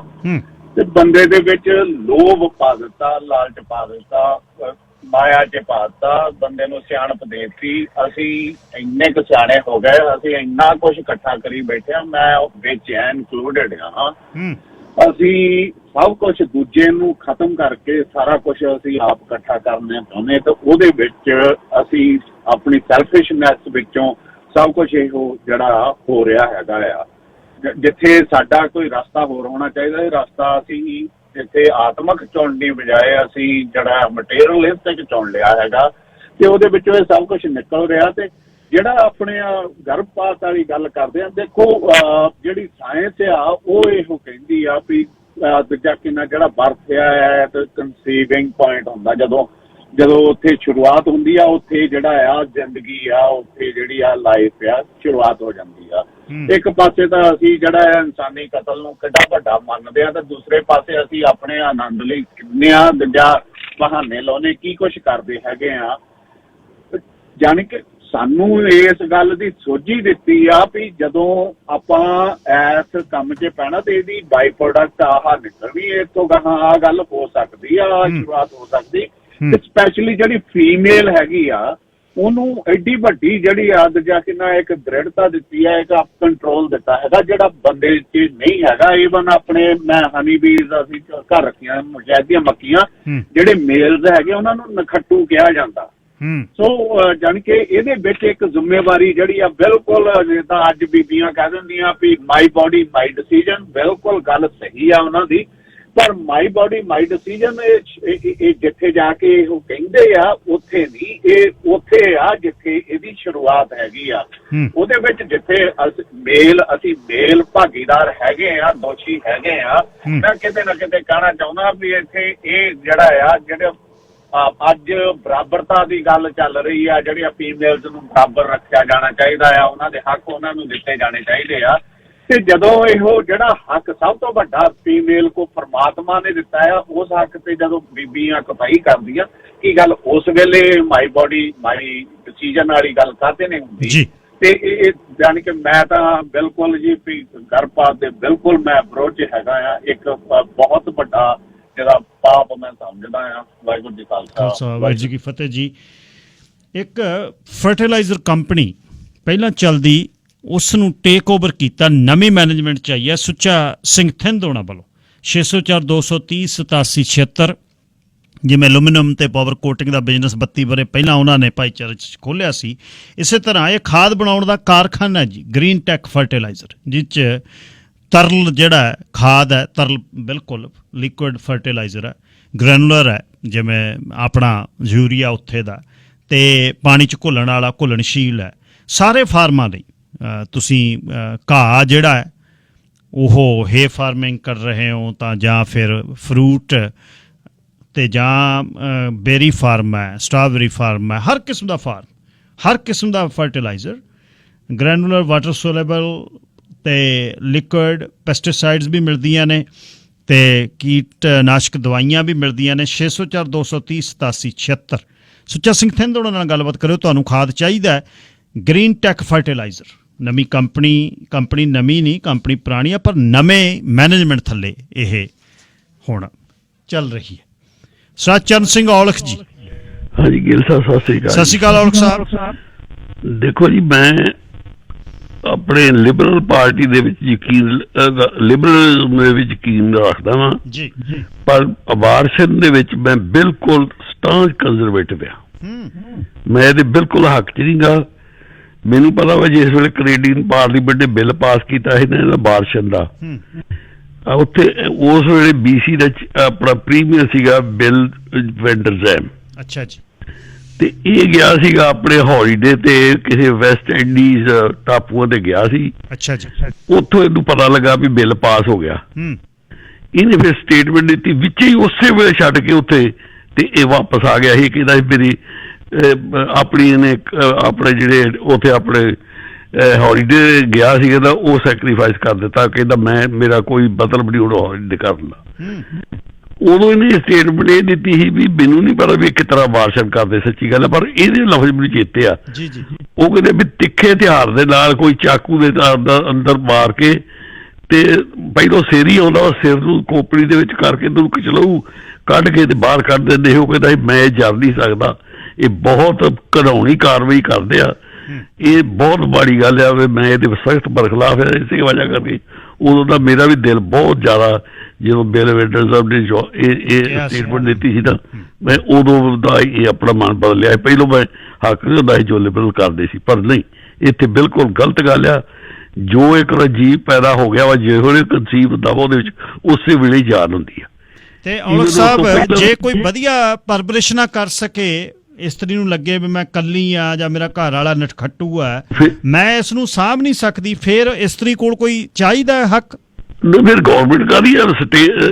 ਤੇ ਬੰਦੇ ਦੇ ਵਿੱਚ ਲੋਭ ਪਾ ਦਿੱਤਾ, ਲਾਲਚ ਪਾ ਦਿੱਤਾ, ਮਾਇਆ ਚ ਪਾ ਦਿੱਤਾ, ਬੰਦੇ ਨੂੰ ਸਿਆਣਪ ਦੇ ਦਿੱਤੀ। ਅਸੀਂ ਇੰਨੇ ਕੁ ਸਿਆਣੇ ਹੋ ਗਏ, ਅਸੀਂ ਇੰਨਾ ਕੁਛ ਇਕੱਠਾ ਕਰੀ ਬੈਠੇ ਆ, ਮੈਂ ਵਿੱਚ ਇਨਕਲੂਡਡ ਹਾਂ। ਅਸੀਂ ਸਭ ਕੁਛ ਦੂਜੇ ਨੂੰ ਖਤਮ ਕਰਕੇ ਸਾਰਾ ਕੁਛ ਅਸੀਂ ਆਪ ਇਕੱਠਾ ਕਰਨਾ ਚਾਹੁੰਦੇ, ਤੇ ਉਹਦੇ ਵਿੱਚ ਅਸੀਂ ਆਪਣੀ ਸੈਲਫਿਸ਼ਨੈਸ ਵਿੱਚੋਂ ਸਭ ਕੁਛ ਇਹੋ ਜਿਹੜਾ ਹੋ ਰਿਹਾ ਹੈਗਾ ਆ। ਜਿੱਥੇ ਸਾਡਾ ਕੋਈ ਰਸਤਾ ਹੋਰ ਹੋਣਾ ਚਾਹੀਦਾ, ਇਹ ਰਸਤਾ ਅਸੀਂ ਜਿੱਥੇ ਆਤਮਕ ਚੁਣਨ ਦੀ ਬਜਾਏ ਅਸੀਂ ਜਿਹੜਾ ਮਟੀਰੀਅਲਿਸਟਿਕ ਚੁਣ ਲਿਆ ਹੈਗਾ, ਤੇ ਉਹਦੇ ਵਿੱਚੋਂ ਇਹ ਸਭ ਕੁਛ ਨਿਕਲ ਰਿਹਾ। ਤੇ ਜਿਹੜਾ ਆਪਣੇ ਗਰਭਪਾਤ ਵਾਲੀ ਗੱਲ ਕਰਦੇ ਆ, ਦੇਖੋ ਜਿਹੜੀ ਸਾਇੰਸ ਆ ਉਹ ਇਹੋ ਕਹਿੰਦੀ ਆ ਵੀ ਦੂਜਾ ਕਿੰਨਾ ਜਿਹੜਾ ਬਰਥ ਆ ਤੇ ਕਨਸੀਵਿੰਗ ਪੁਆਇੰਟ ਹੁੰਦਾ, ਜਦੋਂ ਉੱਥੇ ਸ਼ੁਰੂਆਤ ਹੁੰਦੀ ਆ, ਉੱਥੇ ਜਿਹੜਾ ਆ ਜ਼ਿੰਦਗੀ ਆ, ਉੱਥੇ ਜਿਹੜੀ ਆ ਲਾਈਫ ਆ ਸ਼ੁਰੂਆਤ ਹੋ ਜਾਂਦੀ ਆ। ਇੱਕ ਪਾਸੇ ਤਾਂ ਅਸੀਂ ਜਿਹੜਾ ਆ ਇਨਸਾਨੀ ਕਤਲ ਨੂੰ ਕਿੱਡਾ ਵੱਡਾ ਮੰਨਦੇ ਆ, ਤੇ ਦੂਸਰੇ ਪਾਸੇ ਅਸੀਂ ਆਪਣੇ ਆਨੰਦ ਲਈ ਕਿੰਨੇ ਆ ਦੂਜਾ ਬਹਾਨੇ ਲਾਉਣੇ, ਕੀ ਕੁਛ ਕਰਦੇ ਹੈਗੇ ਆ। ਜਾਣੀ ਕਿ ਸਾਨੂੰ ਇਸ ਗੱਲ ਦੀ ਸੋਝੀ ਦਿੱਤੀ ਆ ਵੀ ਜਦੋਂ ਆਪਾਂ ਇਸ ਕੰਮ 'ਚ ਪੈਣਾ ਤੇ ਇਹਦੀ ਬਾਈ ਪ੍ਰੋਡਕਟ ਆਹ ਨਿਕਲਣੀ, ਇਸ ਤੋਂ ਗਾਹਾਂ ਆਹ ਗੱਲ ਹੋ ਸਕਦੀ ਆ, ਸ਼ੁਰੂਆਤ ਹੋ ਸਕਦੀ। ਤੇ ਸਪੈਸ਼ਲੀ ਜਿਹੜੀ ਫੀਮੇਲ ਹੈਗੀ ਆ, ਉਹਨੂੰ ਐਡੀ ਵੱਡੀ ਜਿਹੜੀ ਆ ਦੂਜਾ ਕਿੰਨਾ ਇੱਕ ਦ੍ਰਿੜਤਾ ਦਿੱਤੀ ਹੈ, ਇੱਕ ਕੰਟਰੋਲ ਦਿੱਤਾ ਹੈਗਾ ਜਿਹੜਾ ਬੰਦੇ 'ਚ ਨਹੀਂ ਹੈਗਾ। ਈਵਨ ਆਪਣੇ ਮੈਂ ਹਨੀ ਬੀਜ਼ ਅਸੀਂ ਘਰ ਰੱਖੀਆਂ ਸ਼ਹਿਦ ਦੀਆਂ ਮੱਖੀਆਂ, ਜਿਹੜੇ ਮੇਲਜ਼ ਹੈਗੇ ਉਹਨਾਂ ਨੂੰ ਨਖੱਟੂ ਕਿਹਾ ਜਾਂਦਾ। ਸੋ ਜਾਣੀ ਕਿ ਇਹਦੇ ਵਿੱਚ ਇੱਕ ਜ਼ਿੰਮੇਵਾਰੀ ਜਿਹੜੀ ਆ ਬਿਲਕੁਲ, ਜਿੱਦਾਂ ਅੱਜ ਬੀਬੀਆਂ ਕਹਿ ਦਿੰਦੀਆਂ ਵੀ ਮਾਈ ਬੋਡੀ ਮਾਈ ਡਿਸੀਜਨ, ਬਿਲਕੁਲ ਗੱਲ ਸਹੀ ਆ ਉਹਨਾਂ ਦੀ। ਪਰ ਮਾਈ ਬੋਡੀ ਮਾਈ ਡਿਸੀਜਨ ਇਹ ਜਿੱਥੇ ਜਾ ਕੇ ਉਹ ਕਹਿੰਦੇ ਆ ਉੱਥੇ ਨਹੀਂ, ਇਹ ਉੱਥੇ ਆ ਜਿੱਥੇ ਇਹਦੀ ਸ਼ੁਰੂਆਤ ਹੈਗੀ ਆ। ਉਹਦੇ ਵਿੱਚ ਜਿੱਥੇ ਅਸੀਂ ਮੇਲ ਭਾਗੀਦਾਰ ਹੈਗੇ ਆ, ਦੋਸ਼ੀ ਹੈਗੇ ਆ। ਮੈਂ ਕਿਤੇ ਨਾ ਕਿਤੇ ਕਹਿਣਾ ਚਾਹੁੰਦਾ ਵੀ ਇੱਥੇ ਇਹ ਜਿਹੜਾ ਆ, ਜਿਹੜੇ ਅੱਜ ਬਰਾਬਰਤਾ ਦੀ ਗੱਲ ਚੱਲ ਰਹੀ ਆ, ਜਿਹੜੀਆਂ ਫੀਮੇਲਸ ਨੂੰ ਬਰਾਬਰ ਰੱਖਿਆ ਜਾਣਾ ਚਾਹੀਦਾ ਆ, ਉਹਨਾਂ ਦੇ ਹੱਕ ਉਹਨਾਂ ਨੂੰ ਦਿੱਤੇ ਜਾਣੇ ਚਾਹੀਦੇ ਆ। ਤੇ ਜਦੋਂ ਇਹੋ ਜਿਹੜਾ ਹੱਕ ਸਭ ਤੋਂ ਵੱਡਾ ਫੀਮੇਲ ਕੋ ਪਰਮਾਤਮਾ ਨੇ ਦਿੱਤਾ ਆ, ਉਸ ਹੱਕ ਤੇ ਜਦੋਂ ਬੀਬੀਆਂ ਕਪਾਈ ਕਰਦੀਆਂ, ਕੀ ਗੱਲ ਉਸ ਵੇਲੇ ਮਾਈ ਬੋਡੀ ਮਾਈ ਡਿਸੀਜਨ ਵਾਲੀ ਗੱਲ ਕਰਦੇ ਨੇ ਹੁੰਦੀ? ਤੇ ਇਹ ਜਾਣੀ ਕਿ ਮੈਂ ਤਾਂ ਬਿਲਕੁਲ ਜੀ ਵੀ ਗਰਭਪਾਤ ਦੇ ਬਿਲਕੁਲ ਮੈਂ ਵਿਰੋਧ 'ਚ ਹੈਗਾ ਆ। ਇੱਕ ਬਹੁਤ ਵੱਡਾ ਜਿਹੜਾ ਪਾਪ ਮੈਂ ਸਮਝਦਾ ਆ। ਵਾਹਿਗੁਰੂ ਜੀ ਖਾਲਸਾ, ਵਾਹਿਗੁਰੂ ਜੀ ਕੀ ਫਤਿਹ ਜੀ। ਇੱਕ ਫਰਟੀਲਾਈਜ਼ਰ ਕੰਪਨੀ ਪਹਿਲਾਂ ਚੱਲਦੀ, ਉਸ ਨੂੰ ਟੇਕ ਓਵਰ ਕੀਤਾ, ਨਵੀਂ ਮੈਨੇਜਮੈਂਟ ਚਾਹੀਏ। ਸੁੱਚਾ ਸਿੰਘ ਥਿੰਦੋਣਾ ਵੱਲੋਂ 604 230 87 76। ਜਿਵੇਂ ਐਲੂਮੀਨੀਅਮ ਤੇ ਪਾਵਰ ਕੋਟਿੰਗ ਦਾ ਬਿਜ਼ਨਸ 32 ਵਰੇ ਪਹਿਲਾਂ ਉਹਨਾਂ ਨੇ ਭਾਈਚਾਰੇ 'ਚ ਖੋਲ੍ਹਿਆ ਸੀ, ਇਸੇ ਤਰ੍ਹਾਂ ਇਹ ਖਾਦ ਬਣਾਉਣ ਦਾ ਕਾਰਖਾਨਾ ਜੀ, ਗ੍ਰੀਨ ਟੈਕ ਫਰਟੀਲਾਈਜ਼ਰ, ਜਿਸ 'ਚ ਤਰਲ ਜਿਹੜਾ ਖਾਦ ਹੈ, ਤਰਲ ਬਿਲਕੁਲ ਲਿਕੁਇਡ ਫਰਟੀਲਾਈਜ਼ਰ ਹੈ, ਗ੍ਰੈਨੂਲਰ ਹੈ ਜਿਵੇਂ ਆਪਣਾ ਯੂਰੀਆ ਉੱਥੇ ਦਾ, ਅਤੇ ਪਾਣੀ 'ਚ ਘੁਲਣ ਵਾਲਾ, ਘੁਲਣਸ਼ੀਲ ਹੈ ਸਾਰੇ ਫਾਰਮਾਂ ਲਈ। ਤੁਸੀਂ ਘਾਹ ਜਿਹੜਾ ਹੈ ਉਹ ਹੇ ਫਾਰਮਿੰਗ ਕਰ ਰਹੇ ਹੋ ਤਾਂ ਜਾਂ ਫਿਰ ਫਰੂਟ ਅਤੇ ਜਾਂ ਬੇਰੀ ਫਾਰਮ ਹੈ, ਸਟ੍ਰਾਬੇਰੀ ਫਾਰਮ ਹੈ, ਹਰ ਕਿਸਮ ਦਾ ਫਾਰਮ, ਹਰ ਕਿਸਮ ਦਾ ਫਰਟੀਲਾਈਜ਼ਰ, ਗ੍ਰੈਨੂਲਰ, ਵਾਟਰ ਸੋਲੇਬਲ ਅਤੇ ਲਿਕੁਇਡ ਪੈਸਟੀਸਾਈਡਸ ਵੀ ਮਿਲਦੀਆਂ ਨੇ, ਅਤੇ ਕੀਟਨਾਸ਼ਕ ਦਵਾਈਆਂ ਵੀ ਮਿਲਦੀਆਂ ਨੇ। 604 230 87 76। ਸੁੱਚਾ ਸਿੰਘ ਥਿੰਦੋਣਾ ਨਾਲ ਗੱਲਬਾਤ ਕਰਿਓ। ਤੁਹਾਨੂੰ ਖਾਦ ਚਾਹੀਦਾ ਹੈ ਗ੍ਰੀਨ ਟੈਕ ਫਰਟੀਲਾਈਜ਼ਰ, ਨਵੀਂ ਕੰਪਨੀ ਨਵੀਂ ਨਹੀਂ, ਕੰਪਨੀ ਪੁਰਾਣੀ ਆ, ਪਰ ਨਵੇਂ ਮੈਨੇਜਮੈਂਟ ਥੱਲੇ ਇਹ ਹੁਣ ਚੱਲ ਰਹੀ ਹੈ। ਸਤਚਰਨ ਸਿੰਘ ਔਲਖ ਜੀ। ਹਾਂਜੀ ਗਿੱਲ ਸਾਹਿਬ ਸਤਿ ਸ੍ਰੀ ਅਕਾਲ। ਸਤਿ ਸ਼੍ਰੀ ਅਕਾਲ ਔਲਖ ਸਾਹਿਬ। ਦੇਖੋ ਜੀ, ਮੈਂ ਆਪਣੇ ਲਿਬਰਲ ਪਾਰਟੀ ਦੇ ਵਿੱਚ ਲਿਬਰਲਿਜ਼ਮ ਦੇ ਵਿੱਚ ਯਕੀਨ ਰੱਖਦਾ ਵਾਂ ਜੀ, ਪਰ ਅਬਾਰਸ਼ਨ ਦੇ ਵਿੱਚ ਮੈਂ ਬਿਲਕੁਲ ਸਟਾਂਚ ਕੰਜ਼ਰਵੇਟਿਵ ਆ। ਮੈਂ ਇਹਦੇ ਬਿਲਕੁਲ ਹੱਕ 'ਚ ਨਹੀਂ ਗਾ। ਮੈਨੂੰ ਪਤਾ ਵਾ ਜਿਸ ਵੇਲੇ ਕੈਨੇਡੀਅਨ ਪਾਰਲੀਮੈਂਟ ਨੇ ਬਿੱਲ ਪਾਸ ਕੀਤਾ ਸੀ ਨਾ ਅਬਾਰਸ਼ਨ ਦਾ, ਉੱਥੇ ਉਸ ਵੇਲੇ BC ਦਾ ਆਪਣਾ ਪ੍ਰੀਮੀਅਰ ਸੀਗਾ ਬਿਲ ਵੈਂਡਰਜ਼ੈਮ। ਅੱਛਾ ਜੀ। ਤੇ ਇਹ ਗਿਆ ਸੀਗਾ ਆਪਣੇ ਹੌਲੀਡੇ ਤੇ ਕਿਸੇ ਵੈਸਟ ਇੰਡੀਜ਼ ਟਾਪੂਆਂ ਤੇ ਗਿਆ ਸੀ। ਅੱਛਾ ਜੀ। ਉੱਥੋਂ ਇਹਨੂੰ ਪਤਾ ਲੱਗਾ ਵੀ ਬਿੱਲ ਪਾਸ ਹੋ ਗਿਆ। ਇਹਨੇ ਫਿਰ ਸਟੇਟਮੈਂਟ ਦਿੱਤੀ ਵਿੱਚ ਹੀ ਉਸੇ ਵੇਲੇ ਛੱਡ ਕੇ ਉੱਥੇ, ਤੇ ਇਹ ਵਾਪਸ ਆ ਗਿਆ ਸੀ। ਕਹਿੰਦਾ ਮੇਰੀ ਆਪਣੀ ਇਹਨੇ ਆਪਣੇ ਜਿਹੜੇ ਉੱਥੇ ਆਪਣੇ ਹੌਲੀਡੇ ਗਿਆ ਸੀ, ਕਹਿੰਦਾ ਉਹ ਸੈਕਰੀਫਾਈਸ ਕਰ ਦਿੱਤਾ। ਕਹਿੰਦਾ ਮੇਰਾ ਕੋਈ ਮਤਲਬ ਨਹੀਂ ਹੁਣ ਹੌਲੀਡੇ ਕਰਨ ਦਾ। ਉਦੋਂ ਇਹਨੇ ਸਟੇਟਮੈਂਟ ਇਹ ਦਿੱਤੀ ਸੀ ਵੀ ਮੈਨੂੰ ਨਹੀਂ ਪਤਾ ਵੀ ਕਿਸ ਤਰ੍ਹਾਂ ਵਾਰਸ਼ਨ ਕਰਦੇ, ਸੱਚੀ ਗੱਲ ਹੈ, ਪਰ ਇਹਦੇ ਲਫ਼ਜ਼ ਮੈਨੂੰ ਚੇਤੇ ਆ। ਉਹ ਕਹਿੰਦੇ ਵੀ ਤਿੱਖੇ ਹਥਿਆਰ ਦੇ ਨਾਲ ਕੋਈ ਚਾਕੂ ਦੇ ਅੰਦਰ ਮਾਰ ਕੇ ਤੇ ਪਹਿਲੋਂ ਸਿਰ ਹੀ ਆਉਂਦਾ, ਸਿਰ ਨੂੰ ਕੋਪੜੀ ਦੇ ਵਿੱਚ ਕਰਕੇ ਤੈਨੂੰ ਕਚਲਾਊ ਕੱਢ ਕੇ ਤੇ ਬਾਹਰ ਕੱਢ ਦਿੰਦੇ। ਉਹ ਕਹਿੰਦਾ ਮੈਂ ਜਰ ਨਹੀਂ ਸਕਦਾ। ਇਹ ਬਹੁਤ ਘਿਨਾਉਣੀ ਕਾਰਵਾਈ ਕਰਦੇ ਆ। ਇਹ ਬਹੁਤ ਮਾੜੀ ਗੱਲ ਆ। ਮੈਂ ਇਹਦੇ ਸਖਤ ਬਰਖਲਾਫ ਹੈ। ਇਸੇ ਵਜ੍ਹਾ ਕਰਕੇ ਉਦੋਂ ਦਾ ਮੇਰਾ ਵੀ ਦਿਲ ਬਹੁਤ ਜ਼ਿਆਦਾ, ਜਦੋਂ ਬਿਲ ਵੈਂਡਰਜ਼ੈਮ ਨੇ ਇਹ ਸਟੇਟਮੈਂਟ ਦਿੱਤੀ ਸੀ ਨਾ, ਮੈਂ ਉਦੋਂ ਦਾ ਇਹ ਆਪਣਾ ਮਨ ਬਦਲਿਆ। ਪਹਿਲੋਂ ਮੈਂ ਹੱਕ ਨਹੀਂ ਹੁੰਦਾ ਸੀ ਜੋ ਲਿਬਰਲ ਕਰਦੇ ਸੀ, ਪਰ ਨਹੀਂ, ਇੱਥੇ ਬਿਲਕੁਲ ਗਲਤ ਗੱਲ ਆ। ਜੋ ਇੱਕ ਜੀਵ ਪੈਦਾ ਹੋ ਗਿਆ ਵਾ, ਜਿਹੋ ਜਿਹੇ ਕਨਸੀਵ ਹੁੰਦਾ ਵਾ ਉਹਦੇ ਵਿੱਚ ਉਸੇ ਵੇਲੇ ਹੀ ਜਾਨ ਹੁੰਦੀ ਆ। ਤੇ ਔਲਖ ਸਾਹਿਬ, ਜੇ ਕੋਈ ਵਧੀਆ ਪਰਵਰਿਸ਼ ਨਾ ਕਰ ਸਕੇ, ਇਸਤਰੀ ਨੂੰ ਲੱਗੇ ਵੀ ਮੈਂ ਕੱਲੀ ਆ ਜਾਂ ਮੇਰਾ ਘਰ ਵਾਲਾ ਨਟਖੱਟੂ ਆ, ਮੈਂ ਇਸ ਨੂੰ ਸਾਂਭ ਨਹੀਂ ਸਕਦੀ, ਫਿਰ ਇਸਤਰੀ ਕੋਲ ਕੋਈ ਚਾਹੀਦਾ ਹੱਕ? ਫਿਰ ਗੌਰਮੈਂਟ ਕਾਹਦੀ ਆ?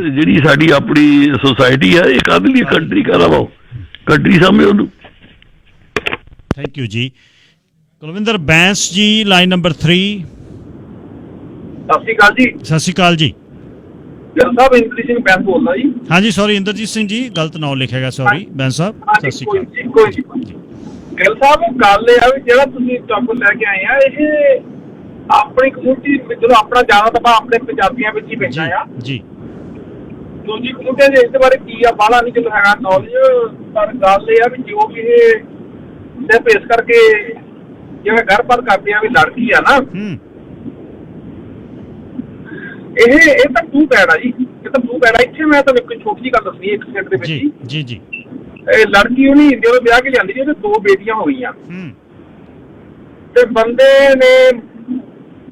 ਜਿਹੜੀ ਸਾਡੀ ਆਪਣੀ ਸੋਸਾਇਟੀ ਆ, ਇਹ ਕਾਹਦੇ ਲਈ ਕੰਟਰੀ ਕਾਹਦਾ ਵਾ? ਕੰਟਰੀ ਸਾਹਮਣੇ ਉਹਨੂੰ। ਥੈਂਕ ਯੂ ਜੀ। ਕੁਲਵਿੰਦਰ ਬੈਂਸ ਜੀ, ਲਾਈਨ ਨੰਬਰ 3। ਸਤਿ ਸ਼੍ਰੀ ਅਕਾਲ ਜੀ। ਸਤਿ ਸ਼੍ਰੀ ਅਕਾਲ ਜੀ। ਸਾਹਿਬ ਇੰਦਰਜੀਤ ਸਿੰਘ ਬੈਂਸ ਬੋਲਦਾ ਜੀ। ਹਾਂਜੀ, ਸੌਰੀ ਇੰਦਰਜੀਤ ਸਿੰਘ ਜੀ, ਗਲਤ ਨਾਮ ਲਿਖਿਆ ਗਿਆ, ਸੌਰੀ ਬੈਂਸ ਸਾਹਿਬ। ਸਤਿ ਸ਼੍ਰੀ ਅਕਾਲ। ਕੋਈ ਜੀ। ਗਿੱਲ ਸਾਹਿਬ, ਗੱਲ ਇਹ ਆ ਵੀ ਜਿਹੜਾ ਤੁਸੀਂ ਟੌਪਿਕ ਲੈ ਕੇ ਆਏ ਆ, ਇਹ ਆਪਣੀ ਕਮਿਊਨਿਟੀ ਜਦੋਂ ਆਪਣਾ ਜ਼ਿਆਦਾ ਦਬਾਅ ਆਪਣੇ ਪੰਜਾਬੀਆਂ ਵਿੱਚ ਹੀ ਪੈਂਦਾ ਆ ਜੀ। ਦੂਜੀ ਕਮਿਊਨਿਟੀ ਦੇ ਇਸ ਬਾਰੇ ਕੀ ਆ ਬਾਹਲਾ ਨਹੀਂ ਚਲੋ ਹੈਗਾ ਨੌਲੇਜ, ਪਰ ਗੱਲ ਇਹ ਆ ਵੀ ਜੋ ਵੀ ਇਹ ਦੇ ਪੇਸ਼ ਕਰਕੇ ਜਿਵੇਂ ਘਰ-ਪਰ ਕਰਦੇ ਆ ਵੀ ਲੜਕੀ ਆ ਨਾ, ਇਹ ਤਾਂ ਟੂ ਪੈਡ ਆ ਜੀ। ਇਹ ਤਾਂ ਟੂ ਪੈਡ ਆ। ਇੱਥੇ ਮੈਂ ਤੁਹਾਨੂੰ ਇੱਕ ਛੋਟੀ ਜਿਹੀ ਗੱਲ ਦੱਸਣੀ, ਇੱਕ ਸਕਿੰਟ ਦੇ ਵਿੱਚ ਜੀ ਜੀ। ਇਹ ਲੜਕੀ ਉਹਨੇ ਜਦੋਂ ਵਿਆਹ ਕੇ ਲਿਆਂਦੀ, ਉਹਦੇ 2 ਬੇਟੀਆਂ ਹੋ ਗਈਆਂ, ਤੇ ਬੰਦੇ ਨੇ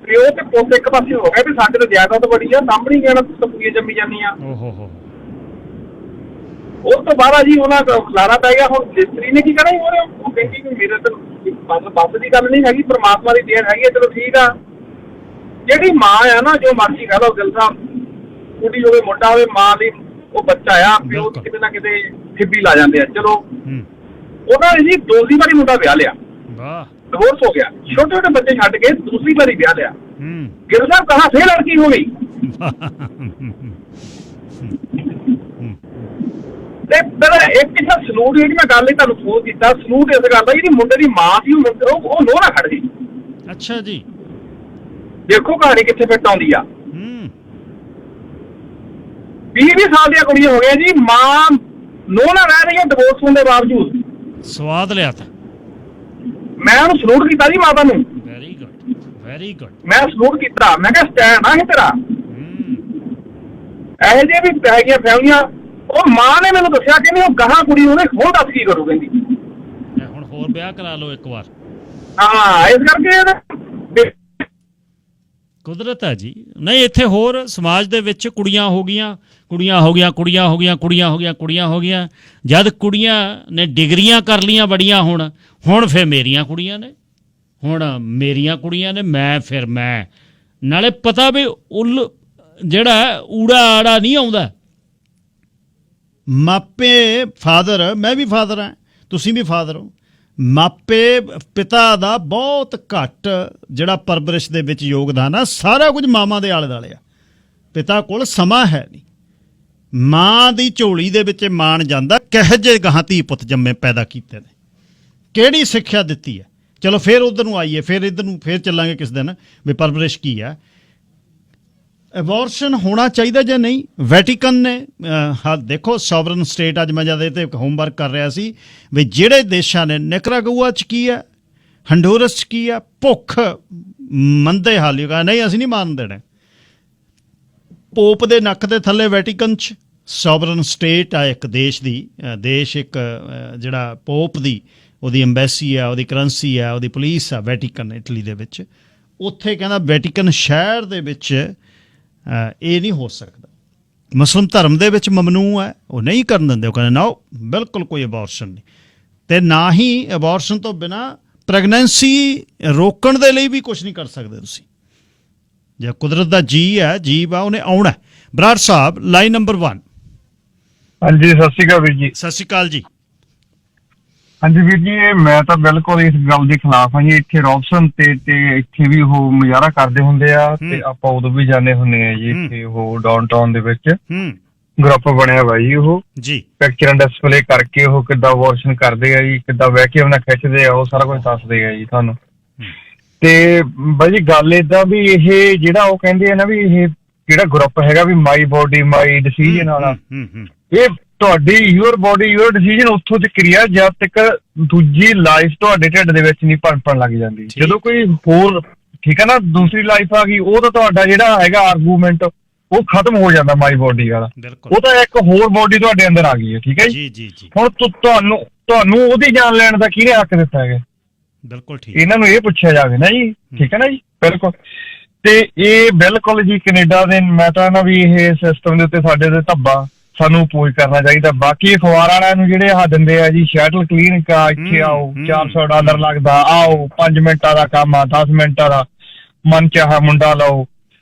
ਪਿਓ ਤੇ ਪੁੱਤ ਇੱਕ ਪਾਸੇ ਹੋ ਗਿਆ ਵੀ ਸਾਡੇ ਤੋਂ ਜਾਇਦਾਦ ਬੜੀ ਆ, ਸਾਹਮਣੇ ਕਹਿਣਾ ਤਪੂਏ ਜੰਮੀ ਜਾਂਦੀ ਆ। ਉਸ ਤੋਂ ਬਾਅਦ ਜੀ ਉਹਨਾਂ ਦਾ ਖਲਾਰਾ ਪੈ ਗਿਆ। ਹੁਣ ਇਸਤਰੀ ਨੇ ਕੀ ਕਹਿਣਾ? ਉਹ ਕਹਿੰਦੀ ਕਿ ਮੇਰੇ ਤਾਂ ਬੱਸ ਦੀ ਗੱਲ ਨਹੀਂ ਹੈਗੀ, ਪਰਮਾਤਮਾ ਦੀ ਦੇਣ ਹੈਗੀ। ਚਲੋ ਠੀਕ ਆ, ਜਿਹੜੀ ਮਾਂ ਆ ਨਾ, ਜੋ ਮਰਜ਼ੀ ਕਹਿ ਲਓ ਗਿੱਲ ਸਾਹਿਬ, ਕੁੜੀ ਹੋਵੇ ਮੁੰਡਾ ਹੋਵੇ, ਮਾਂ ਦੀ ਉਹ ਬੱਚਾ ਆ, ਪਿਓ ਕਿਤੇ ਨਾ ਕਿਤੇ ਠਿੱਬੀ ਲਾ ਜਾਂਦੇ ਆ। ਚਲੋ ਉਹਨਾਂ ਨੇ ਜੀ ਦੂਸਰੀ ਵਾਰੀ ਮੁੰਡਾ ਵਿਆਹ ਲਿਆ, ਡਿਵੋਰਸ ਹੋ ਗਿਆ, ਛੋਟੇ ਛੋਟੇ ਬੱਚੇ ਛੱਡ ਕੇ ਦੂਸਰੀ ਵਾਰੀ ਵਿਆਹ ਲਿਆ। ਗਿੱਲ ਸਾਹਿਬ ਕਹਾ ਫੇਰ ਲੜਕੀ ਹੋ ਗਈ। ਤੇ ਪਹਿਲਾਂ ਇੱਕ ਕਿਸਾ ਸਲੂਟ ਜਿਹੜੀ ਮੈਂ ਗੱਲ ਹੀ ਤੁਹਾਨੂੰ ਫੋਨ ਕੀਤਾ, ਸਲੂਟ ਇਸ ਗੱਲ ਦਾ ਜਿਹੜੀ ਮੁੰਡੇ ਦੀ ਮਾਂ ਸੀ ਉਹ ਲੋਹ ਨਾ ਖੜ ਗਈ। ਅੱਛਾ ਜੀ। ਦੇਖੋ ਕਹਾਣੀ ਕਿੱਥੇ ਫਿੱਟ ਆਉਂਦੀ ਆ। 20 ਸਾਲ ਦੀਆਂ ਕੁੜੀਆਂ ਹੋ ਗਈਆਂ ਜੀ, ਮਾਂ ਲੋਹ ਨਾ ਰਹਿ ਰਹੀ ਹੈ ਡਿਵੋਰਸ ਹੋਣ ਦੇ ਬਾਵਜੂਦ। ਸਵਾਦ ਲਿਆ ਤਾਂ ਮੈਂ ਉਹਨੂੰ ਸਲੂਟ ਕੀਤਾ ਜੀ, ਮਾਤਾ ਨੂੰ। Very good, very good. ਮੈਂ ਸਲੂਟ ਕੀਤਾ, ਮੈਂ ਕਿਹਾ ਸਟੈਂਡ ਆ ਇਹ ਤੇਰਾ। ਇਹੋ ਜਿਹੇ ਵੀ ਪੈ ਗਈਆਂ ਫੈਮਲੀਆਂ। ਉਹ ਮਾਂ ਨੇ ਮੈਨੂੰ ਦੱਸਿਆ ਕਿ ਉਹ ਗਾਹਾਂ ਕੁੜੀ ਉਹਨੇ ਹੋਰ ਦੱਸ ਕੀ ਕਰੂ, ਕਹਿੰਦੀ ਹੁਣ ਹੋਰ ਵਿਆਹ ਕਰਾ ਲਓ ਇੱਕ ਵਾਰ। ਹਾਂ, ਇਸ ਕਰਕੇ ਕੁਦਰਤ ਹੈ ਜੀ। ਨਹੀਂ, ਇੱਥੇ ਹੋਰ ਸਮਾਜ ਦੇ ਵਿੱਚ ਕੁੜੀਆਂ ਹੋ ਗਈਆਂ, ਕੁੜੀਆਂ ਹੋ ਗਈਆਂ, ਕੁੜੀਆਂ ਹੋ ਗਈਆਂ, ਕੁੜੀਆਂ ਹੋ ਗਈਆਂ, ਕੁੜੀਆਂ ਹੋ ਗਈਆਂ। ਜਦ ਕੁੜੀਆਂ ਨੇ ਡਿਗਰੀਆਂ ਕਰ ਲੀਆਂ ਬੜੀਆਂ, ਹੁਣ ਫਿਰ ਮੇਰੀਆਂ ਕੁੜੀਆਂ ਨੇ, ਹੁਣ ਮੇਰੀਆਂ ਕੁੜੀਆਂ ਨੇ, ਮੈਂ ਨਾਲੇ ਪਤਾ ਵੀ ਉੱਲ ਜਿਹੜਾ ਊੜਾ ਆੜਾ ਨਹੀਂ ਆਉਂਦਾ। ਮਾਪੇ ਫਾਦਰ, ਮੈਂ ਵੀ ਫਾਦਰ ਹਾਂ, ਤੁਸੀਂ ਵੀ ਫਾਦਰ ਹੋ। ਮਾਪੇ ਪਿਤਾ ਦਾ ਬਹੁਤ ਘੱਟ ਜਿਹੜਾ ਪਰਵਰਿਸ਼ ਦੇ ਵਿੱਚ ਯੋਗਦਾਨ ਆ, ਸਾਰਾ ਕੁਝ ਮਾਵਾਂ ਦੇ ਆਲੇ ਦੁਆਲੇ ਆ। ਪਿਤਾ ਕੋਲ ਸਮਾਂ ਹੈ ਨਹੀਂ। ਮਾਂ ਦੀ ਝੋਲੀ ਦੇ ਵਿੱਚ ਮਾਣ ਜਾਂਦਾ, ਕਿਹੋ ਜਿਹੇ ਗਾਹਾਂ ਧੀ ਪੁੱਤ ਜੰਮੇ ਪੈਦਾ ਕੀਤੇ ਨੇ, ਕਿਹੜੀ ਸਿੱਖਿਆ ਦਿੱਤੀ ਹੈ, ਚਲੋ ਫਿਰ ਉਧਰ ਨੂੰ ਆਈਏ, ਫਿਰ ਇੱਧਰ ਨੂੰ ਫਿਰ ਚੱਲਾਂਗੇ ਕਿਸ ਦਿਨ ਵੀ ਪਰਵਰਿਸ਼ ਕੀ ਹੈ। ਅਬੋਰਸ਼ਨ ਹੋਣਾ ਚਾਹੀਦਾ ਜਾਂ ਨਹੀਂ? ਵੈਟੀਕਨ ਨੇ ਹਾਂ ਦੇਖੋ ਸੋਵਰਨ ਸਟੇਟ, ਅੱਜ ਮੈਂ ਜਦ ਇਹ 'ਤੇ ਹੋਮਵਰਕ ਕਰ ਰਿਹਾ ਸੀ ਵੀ ਜਿਹੜੇ ਦੇਸ਼ਾਂ ਨੇ, ਨਿਕਰਾਗੁਆ 'ਚ ਕੀ ਹੈ, ਹੰਡੂਰਸ 'ਚ ਕੀ ਹੈ, ਭੁੱਖ ਮੰਦੇ ਹਾਲੀ ਕਹਾ ਨਹੀਂ ਅਸੀਂ ਨਹੀਂ ਮਾਰਨ ਦੇਣੇ। ਪੋਪ ਦੇ ਨੱਕ ਦੇ ਥੱਲੇ ਵੈਟੀਕਨ 'ਚ ਸੋਵਰਨ ਸਟੇਟ ਆ ਇੱਕ ਦੇਸ਼ ਦੀ, ਦੇਸ਼ ਇੱਕ ਜਿਹੜਾ ਪੋਪ ਦੀ ਉਹਦੀ ਐਮਬੈਸੀ ਆ, ਉਹਦੀ ਕਰੰਸੀ ਆ, ਉਹਦੀ ਪੁਲਿਸ ਆ, ਵੈਟੀਕਨ ਇਟਲੀ ਦੇ ਵਿੱਚ। ਉੱਥੇ ਕਹਿੰਦਾ ਵੈਟੀਕਨ ਸ਼ਹਿਰ ਦੇ ਵਿੱਚ ਇਹ ਨਹੀਂ ਹੋ ਸਕਦਾ। ਮੁਸਲਿਮ ਧਰਮ ਦੇ ਵਿੱਚ ਮਮਨੂ ਹੈ, ਉਹ ਨਹੀਂ ਕਰਨ ਦਿੰਦੇ। ਉਹ ਕਹਿੰਦੇ ਨਾ ਬਿਲਕੁਲ ਕੋਈ ਅਬੋਰਸ਼ਨ ਨਹੀਂ, ਅਤੇ ਨਾ ਹੀ ਅਬੋਰਸ਼ਨ ਤੋਂ ਬਿਨਾਂ ਪ੍ਰੈਗਨੈਂਸੀ ਰੋਕਣ ਦੇ ਲਈ ਵੀ ਕੁਛ ਨਹੀਂ ਕਰ ਸਕਦੇ ਤੁਸੀਂ। ਜੇ ਕੁਦਰਤ ਦਾ ਜੀਵ ਆ ਉਹਨੇ ਆਉਣਾ। ਬਰਾੜ ਸਾਹਿਬ ਲਾਈਨ ਨੰਬਰ 1। ਹਾਂਜੀ ਸਤਿ ਸ਼੍ਰੀ ਅਕਾਲ ਵੀਰ ਜੀ। ਸਤਿ ਸ਼੍ਰੀ ਅਕਾਲ ਜੀ। ਹਾਂਜੀ ਵੀਰ ਜੀ, ਮੈਂ ਤਾਂ ਬਿਲਕੁਲ ਇਸ ਗੱਲ ਦੇ ਖਿਲਾਫ ਹਾਂ ਜੀ। ਇੱਥੇ ਰੌਬਸਨ ਤੇ ਇੱਥੇ ਵੀ ਉਹ ਮੁਜ਼ਾਹਰਾ ਕਰਦੇ ਹੁੰਦੇ ਆ, ਤੇ ਆਪਾਂ ਉਦੋਂ ਵੀ ਜਾਂਦੇ ਹੁੰਦੇ ਆ ਜੀ। ਇੱਥੇ ਉਹ ਡਾਊਨਟਾਊਨ ਦੇ ਵਿੱਚ ਗਰੁੱਪ ਬਣਿਆ ਵਾ ਜੀ, ਉਹ ਜੀ ਪਿਕਚਰਾਂ ਡਿਸਪਲੇ ਕਰਕੇ ਉਹ ਕਿੱਦਾਂ ਅਬੋਰਸ਼ਨ ਕਰਦੇ ਆ ਜੀ, ਕਿੱਦਾਂ ਵੈਕਿਊਮ ਨਾਲ ਖਿੱਚਦੇ ਆ, ਉਹ ਸਾਰਾ ਕੁਝ ਦੱਸਦੇ ਆ ਜੀ ਤੁਹਾਨੂੰ। ਤੇ ਬਾਈ ਜੀ ਗੱਲ ਏਦਾਂ ਵੀ ਇਹ ਜਿਹੜਾ ਉਹ ਕਹਿੰਦੇ ਆ ਨਾ ਵੀ ਇਹ ਜਿਹੜਾ ਗਰੁੱਪ ਹੈਗਾ ਵੀ ਮਾਈ ਬੋਡੀ ਮਾਈ ਡਿਸੀਜਨ ਵਾਲਾ, ਇਹ ਤੁਹਾਡੀ ਯੂਅਰ ਬੋਡੀ ਯੂਅਰ ਡਿਸੀਜਨ ਉੱਥੋਂ ਤੱਕ ਆ ਜਦ ਤੱਕ ਦੂਜੀ ਲਾਈਫ ਤੁਹਾਡੇ ਢਿੱਡ ਦੇ ਵਿੱਚ ਨਹੀਂ ਭਣਪਣ ਲੱਗ ਜਾਂਦੀ। ਜਦੋਂ ਕੋਈ ਹੋਰ ਠੀਕ ਹੈ ਨਾ ਦੂਸਰੀ ਲਾਈਫ ਆ ਗਈ, ਉਹ ਤਾਂ ਤੁਹਾਡਾ ਜਿਹੜਾ ਹੈਗਾ ਆਰਗੂਮੈਂਟ ਉਹ ਖਤਮ ਹੋ ਜਾਂਦਾ ਮਾਈ ਬੋਡੀ ਵਾਲਾ। ਉਹ ਤਾਂ ਇੱਕ ਹੋਰ ਬੋਡੀ ਤੁਹਾਡੇ ਅੰਦਰ ਆ ਗਈ ਹੈ, ਠੀਕ ਹੈ ਜੀ। ਹੁਣ ਤੁਹਾਨੂੰ ਉਹਦੀ ਜਾਨ ਲੈਣ ਦਾ ਕਿਹਨੇ ਹੱਕ ਦਿੱਤਾ ਹੈਗਾ? ਬਿਲਕੁਲ ਠੀਕ, ਇਹਨਾਂ ਨੂੰ ਇਹ ਪੁੱਛਿਆ ਜਾਵੇ ਨਾ ਜੀ, ਠੀਕ ਹੈ ਨਾ ਜੀ। ਬਿਲਕੁਲ। ਤੇ ਇਹ ਬਿਲਕੁਲ ਜੀ ਕੈਨੇਡਾ ਦੇ, ਮੈਂ ਤਾਂ ਨਾ ਵੀ ਇਹ ਸਿਸਟਮ ਦੇ ਉੱਤੇ ਸਾਡੇ ਤੇ ਧੱਬਾ ਸਾਨੂੰ ਅਪੋਜ਼ ਕਰਨਾ ਚਾਹੀਦਾ। ਬਾਕੀ ਅਖਬਾਰ ਵਾਲਿਆਂ ਨੂੰ ਜਿਹੜੇ ਆਹ ਦਿੰਦੇ ਆ ਜੀ ਸ਼ੈਟਲ ਕਲੀਨਿਕ ਆ, ਇੱਥੇ ਆਓ $400 ਲੱਗਦਾ, ਆਓ 5 ਮਿੰਟਾਂ ਦਾ ਕੰਮ ਆ, 10 ਮਿੰਟਾਂ ਦਾ, ਮਨ ਚਾਹਾ ਮੁੰਡਾ ਲਓ।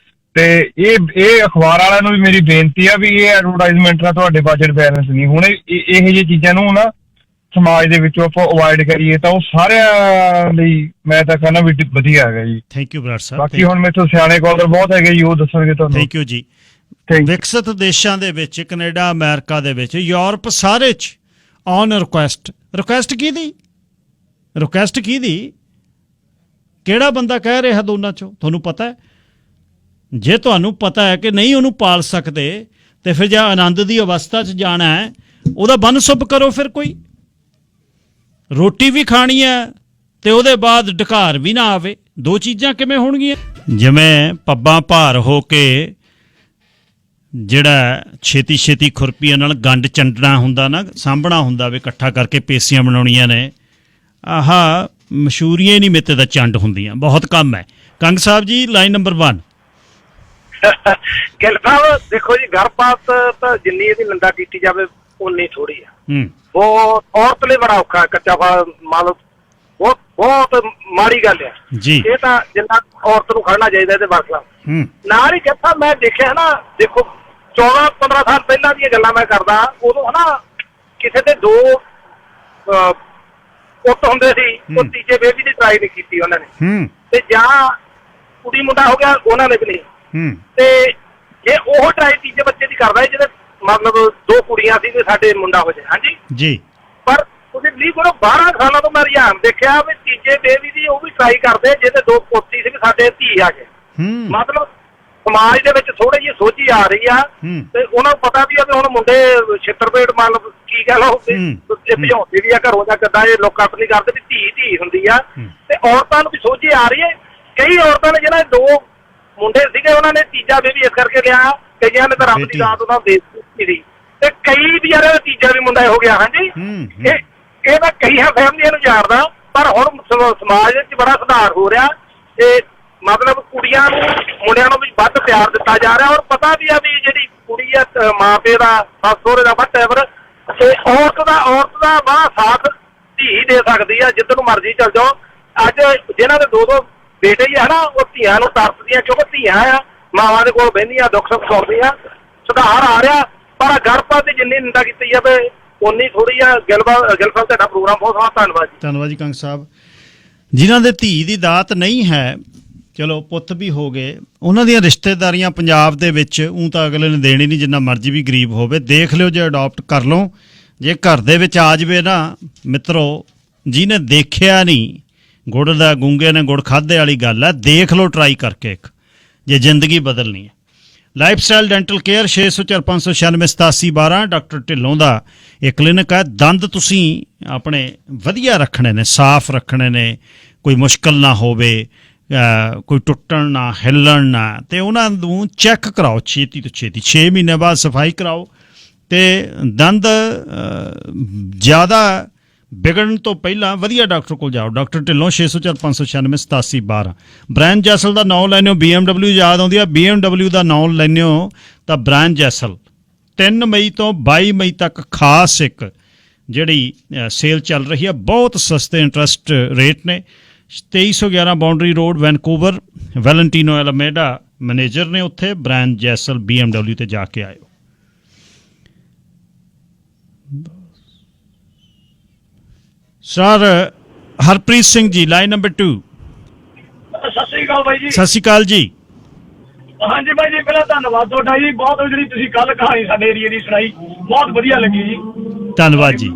ਤੇ ਇਹ ਅਖਬਾਰ ਵਾਲਿਆਂ ਨੂੰ ਵੀ ਮੇਰੀ ਬੇਨਤੀ ਆ ਵੀ ਇਹ ਐਡਵਰਟਾਈਜ਼ਮੈਂਟ ਨਾਲ ਤੁਹਾਡੇ ਬਜਟ ਬੈਲੈਂਸ ਨਹੀਂ ਹੋਣੇ। ਇਹੋ ਜਿਹੀ ਚੀਜ਼ਾਂ ਨੂੰ ਨਾ ਸਮਾਜ ਦੇ ਵਿੱਚੋਂ ਆਪਾਂ ਅਵੋਇਡ ਕਰੀਏ ਤਾਂ ਉਹ ਸਾਰਿਆਂ ਲਈ ਮੈਂ ਤਾਂ ਕਹਿੰਦਾ ਵੀ ਵਧੀਆ ਹੈਗਾ ਜੀ। ਥੈਂਕ ਯੂ ਬਰਾੜ ਸਾਹਿਬ। ਬਾਕੀ ਹੁਣ ਮੇਰੇ ਸਿਆਣੇ ਕਾਲਰ ਬਹੁਤ ਹੈਗੇ ਜੀ, ਉਹ ਦੱਸਣਗੇ ਤੁਹਾਨੂੰ। ਥੈਂਕ ਯੂ ਜੀ। ਵਿਕਸਿਤ ਦੇਸ਼ਾਂ ਦੇ ਵਿੱਚ, ਕੈਨੇਡਾ, ਅਮਰੀਕਾ ਦੇ ਵਿੱਚ, ਯੂਰਪ ਸਾਰੇ 'ਚ ਔਨ ਰਿਕੁਐਸਟ ਕਿਹਦੀ ਕਿਹੜਾ ਬੰਦਾ ਕਹਿ ਰਿਹਾ ਦੋਨਾਂ 'ਚੋਂ? ਤੁਹਾਨੂੰ ਪਤਾ ਹੈ? ਜੇ ਤੁਹਾਨੂੰ ਪਤਾ ਹੈ ਕਿ ਨਹੀਂ ਉਹਨੂੰ ਪਾਲ ਸਕਦੇ ਤੇ ਫਿਰ ਜੇ ਆਨੰਦ ਦੀ ਅਵਸਥਾ 'ਚ ਜਾਣਾ ਹੈ ਉਹਦਾ ਬੰਨ-ਸੁੱਭ ਕਰੋ। ਫਿਰ ਕੋਈ ਰੋਟੀ ਵੀ ਖਾਣੀ ਹੈ ਤੇ ਉਹਦੇ ਬਾਅਦ ਢਕਾਰ ਵੀ ਨਾ ਆਵੇ। ਦੋ ਚੀਜ਼ਾਂ ਕਿਵੇਂ ਹੋਣਗੀਆਂ? ਜਿਵੇਂ ਪੱਬਾਂ ਭਾਰ ਹੋ ਕੇ ਜਿਹੜਾ ਛੇਤੀ ਖੁਰਪੀਆਂ ਨਾਲ ਗੰਢ ਚੰਡਣਾ ਹੁੰਦਾ ਨਾ, ਸਾਂਭਣਾ ਹੁੰਦਾ ਵੀ ਇਕੱਠਾ ਕਰਕੇ ਪੇਸੀਆਂ ਬਣਾਉਣੀਆਂ ਨੇ, ਆਹ ਮਸ਼ਹੂਰੀਆਂ ਹੀ ਨਹੀਂ ਮੇਤੇ ਦਾ ਚੰਡ ਹੁੰਦੀਆਂ। ਬਹੁਤ ਕੰਮ ਹੈ। Kang Sahib ji line number 1। ਗਿੱਲ ਸਾਹਿਬ ਦੇਖੋ ਜੀ, ਗਰਭਪਾਤ ਤਾਂ ਜਿੰਨੀ ਇਹਦੀ ਨਿੰਦਾ ਕੀਤੀ ਜਾਵੇ ਉਨੀ ਥੋੜੀ ਆ। ਉਹ ਔਰਤ ਲਈ ਬੜਾ ਔਖਾ, ਕੱਚਾ ਫਲ ਮੰਨ ਲਓ ਬਹੁਤ ਮਾੜੀ ਗੱਲ ਆ ਜੀ। ਇਹ ਤਾਂ ਜਿੰਨਾ ਔਰਤ ਨੂੰ ਖੜਨਾ ਚਾਹੀਦਾ ਇਹਦੇ ਮਸਲਾ ਨਾਲ ਹੀ। ਜੱਫਾ ਮੈਂ ਦੇਖਿਆ ਨਾ, ਦੇਖੋ 14-15 ਸਾਲ ਪਹਿਲਾਂ ਦੀਆਂ ਗੱਲਾਂ ਮੈਂ ਕਰਦਾ, ਉਦੋਂ ਹਨਾ ਕਿਸੇ ਦੇ 2 ਪੁੱਤ ਹੁੰਦੇ ਸੀ, ਉਹ ਤੀਜੇ ਬੇਬੀ ਦੀ ਟਰਾਈ ਨਹੀਂ ਕੀਤੀ ਉਹਨਾਂ ਨੇ, ਤੇ ਜਾਂ ਕੁੜੀ ਮੁੰਡਾ ਹੋ ਗਿਆ ਉਹਨਾਂ ਨੇ ਵੀ ਨਹੀਂ। ਤੇ ਜੇ ਉਹ ਟਰਾਈ ਤੀਜੇ ਬੱਚੇ ਦੀ ਕਰਦਾ ਜਿਹਦੇ ਮਤਲਬ 2 ਕੁੜੀਆਂ ਸੀ ਤੇ ਸਾਡੇ ਮੁੰਡਾ ਹੋ ਜਾਏ। ਹਾਂਜੀ ਜੀ। ਪਰ ਤੁਸੀਂ ਬਲੀਵ ਕਰੋ 12 ਸਾਲਾਂ ਤੋਂ ਮੈਂ ਰੁਝਾਨ ਦੇਖਿਆ ਵੀ ਤੀਜੇ ਬੇਬੀ ਦੀ ਉਹ ਵੀ ਟਰਾਈ ਕਰਦੇ ਜਿਹਦੇ 2 ਪੋਤੀ ਸੀ ਸਾਡੇ ਧੀ ਆ ਗਏ। ਮਤਲਬ ਸਮਾਜ ਦੇ ਵਿੱਚ ਥੋੜੀ ਜਿਹੀ ਸੋਝੀ ਆ ਰਹੀ ਆ, ਤੇ ਉਹਨਾਂ ਨੂੰ ਪਤਾ ਵੀ ਆ ਵੀ ਹੁਣ ਮੁੰਡੇ ਛਿੱਤਰਪੇਟ ਮਤਲਬ ਕੀ ਕਹਿ ਲਓ ਭਜਾਉਂਦੇ ਵੀ ਆ ਘਰੋਂ ਜਾਂ ਕਿੱਦਾਂ, ਇਹ ਲੋਕ ਆਪਣੀ ਕਰਦੇ ਵੀ ਧੀ ਹੁੰਦੀ ਆ। ਤੇ ਔਰਤਾਂ ਨੂੰ ਵੀ ਸੋਝੀ ਆ ਰਹੀ ਹੈ। ਕਈ ਔਰਤਾਂ ਨੇ ਜਿਹਨਾਂ 2 ਮੁੰਡੇ ਸੀਗੇ ਉਹਨਾਂ ਨੇ ਤੀਜਾ ਬੇਬੀ ਇਸ ਕਰਕੇ ਲਿਆ, ਕਈਆਂ ਨੇ ਤਾਂ ਰੱਬ ਦੀ ਦਾਤ ਉਹਨਾਂ ਦੇ ਦਿੱਤੀ ਸੀ, ਤੇ ਕਈ ਵੀ ਯਾਰ ਤੀਜਾ ਵੀ ਮੁੰਡਾ ਹੋ ਗਿਆ। ਹਾਂਜੀ ਇਹ ਤਾਂ ਕਈਆਂ ਫੈਮਲੀਆਂ ਨੂੰ ਜਾਣਦਾ, ਪਰ ਹੁਣ ਸਮਾਜ ਵਿੱਚ ਬੜਾ ਸੁਧਾਰ ਹੋ ਰਿਹਾ। ਤੇ ਮਤਲਬ ਕੁੜੀਆਂ ਨੂੰ ਮੁੰਡਿਆਂ ਨੂੰ ਵੀ ਵੱਧ ਪਿਆਰ ਦਿੱਤਾ ਜਾ ਰਿਹਾ, ਔਰ ਪਤਾ ਵੀ ਆ ਵੀ ਜਿਹੜੀ ਕੁੜੀ ਆ ਮਾਂ ਪਿਓ ਦਾ, ਸੱਸ ਸਹੁਰੇ ਦਾ ਵਟਐਵਰ, ਤੇ ਔਰਤ ਦਾ ਬੜਾ ਸਾਥ ਧੀ ਦੇ ਸਕਦੀ ਆ ਜਿੱਧਰ ਨੂੰ ਮਰਜ਼ੀ ਚੱਲ ਜਾਓ। ਅੱਜ ਜਿਹਨਾਂ ਦੇ 2 ਬੇਟੇ ਹੀ ਆ ਨਾ, ਉਹ ਧੀਆਂ ਨੂੰ ਤਰਸਦੀਆਂ, ਕਿਉਂਕਿ ਧੀਆਂ ਆ ਮਾਵਾਂ ਦੇ ਕੋਲ ਬਹਿੰਦੀਆਂ, ਦੁੱਖ ਸੁੱਖ ਸੁਣਦੀਆਂ। ਸੁਧਾਰ ਆ ਰਿਹਾ, ਪਰ ਗਰਭਪਾਤ ਦੀ ਜਿੰਨੀ ਨਿੰਦਾ ਕੀਤੀ ਜਾਵੇ ਉਨੀ ਥੋੜੀ ਆ। ਗਿੱਲ ਸਾਹਿਬ ਤੁਹਾਡਾ ਪ੍ਰੋਗਰਾਮ ਬਹੁਤ ਬਹੁਤ ਧੰਨਵਾਦ ਜੀ। ਧੰਨਵਾਦ ਜੀ ਕੰਗ ਸਾਹਿਬ। ਜਿਨ੍ਹਾਂ ਦੇ ਧੀ ਦੀ ਦਾਤ ਨਹੀਂ ਹੈ, ਚਲੋ ਪੁੱਤ ਵੀ ਹੋ ਗਏ, ਉਹਨਾਂ ਦੀਆਂ ਰਿਸ਼ਤੇਦਾਰੀਆਂ ਪੰਜਾਬ ਦੇ ਵਿੱਚ ਊਂ ਤਾਂ ਅਗਲੇ ਨੇ ਦੇਣੀ ਨਹੀਂ, ਜਿੰਨਾ ਮਰਜ਼ੀ ਵੀ ਗਰੀਬ ਹੋਵੇ। ਦੇਖ ਲਿਓ, ਜੇ ਅਡਾਪਟ ਕਰ ਲਓ। ਜੇ ਘਰ ਦੇ ਵਿੱਚ ਆ ਜਾਵੇ ਨਾ ਮਿੱਤਰੋ, ਜਿਹਨੇ ਦੇਖਿਆ ਨਹੀਂ ਗੁੜ ਦਾ ਗੂੰਗੇ ਨੇ ਗੁੜ ਖਾਧੇ ਵਾਲੀ ਗੱਲ ਹੈ। ਦੇਖ ਲਓ ਟਰਾਈ ਕਰਕੇ ਇੱਕ, ਜੇ ਜ਼ਿੰਦਗੀ ਬਦਲਣੀ ਹੈ। Life style dental care 604 596 8712 doctor Dhillon ਦਾ ਇਹ ਕਲੀਨਿਕ ਹੈ। ਦੰਦ ਤੁਸੀਂ ਆਪਣੇ ਵਧੀਆ ਰੱਖਣੇ ਨੇ, ਸਾਫ਼ ਰੱਖਣੇ ਨੇ, ਕੋਈ ਮੁਸ਼ਕਲ ਨਾ ਹੋਵੇ, ਕੋਈ ਟੁੱਟਣ ਨਾ, ਹਿੱਲਣ ਨਾ, ਅਤੇ ਉਹਨਾਂ ਨੂੰ ਚੈੱਕ ਕਰਾਓ ਛੇਤੀ ਤੋਂ ਛੇਤੀ, 6 ਮਹੀਨੇ ਬਾਅਦ ਸਫਾਈ ਕਰਾਓ ਅਤੇ ਦੰਦ ਜ਼ਿਆਦਾ ਵਿਗੜਨ ਤੋਂ ਪਹਿਲਾਂ ਵਧੀਆ ਡਾਕਟਰ ਕੋਲ ਜਾਓ। ਡਾਕਟਰ ਢਿੱਲੋਂ 604 596 8712। ਬ੍ਰਾਇਨ ਜੈਸਲ ਦਾ ਨਾਮ ਲੈਂਦੇ ਹੋ, BMW ਯਾਦ ਆਉਂਦੀ ਆ, BMW ਦਾ ਨਾਮ ਲੈਂਦੇ ਹੋ ਤਾਂ ਬ੍ਰਾਇਨ ਜੈਸਲ 3 ਮਈ ਤੋਂ 22 ਮਈ ਤੱਕ ਖਾਸ ਇੱਕ ਜਿਹੜੀ ਸੇਲ ਚੱਲ ਰਹੀ ਹੈ, ਬਹੁਤ ਸਸਤੇ ਇੰਟਰਸਟ ਰੇਟ ਨੇ। 2311 ਬਾਉਂਡਰੀ ਰੋਡ ਵੈਨਕੂਵਰ। ਵੈਲੈਂਟੀਨੋ ਐਲਮੇਡਾ ਮੈਨੇਜਰ ਨੇ ਉੱਥੇ। ਬ੍ਰਾਇਨ ਜੈਸਲ BMW ਤੇ ਜਾ ਕੇ ਆਇਓ। Sir Harpreet Singh ji, line number 2। Sat Sri ਅਕਾਲ ਬਾਈ ਜੀ। ਸਤਿ ਸ਼੍ਰੀ ਅਕਾਲ ਜੀ। ਹਾਂਜੀ ਬਾਈ ਜੀ, ਪਹਿਲਾਂ ਧੰਨਵਾਦ ਤੁਹਾਡਾ ਜੀ, ਬਹੁਤ ਜਿਹੜੀ ਤੁਸੀਂ ਕੱਲ ਕਹਾਣੀ ਸਾਡੇ ਏਰੀਏ ਦੀ ਸੁਣਾਈ, ਬਹੁਤ ਵਧੀਆ ਲੱਗੀ ਜੀ। ਧੰਨਵਾਦ ਜੀ।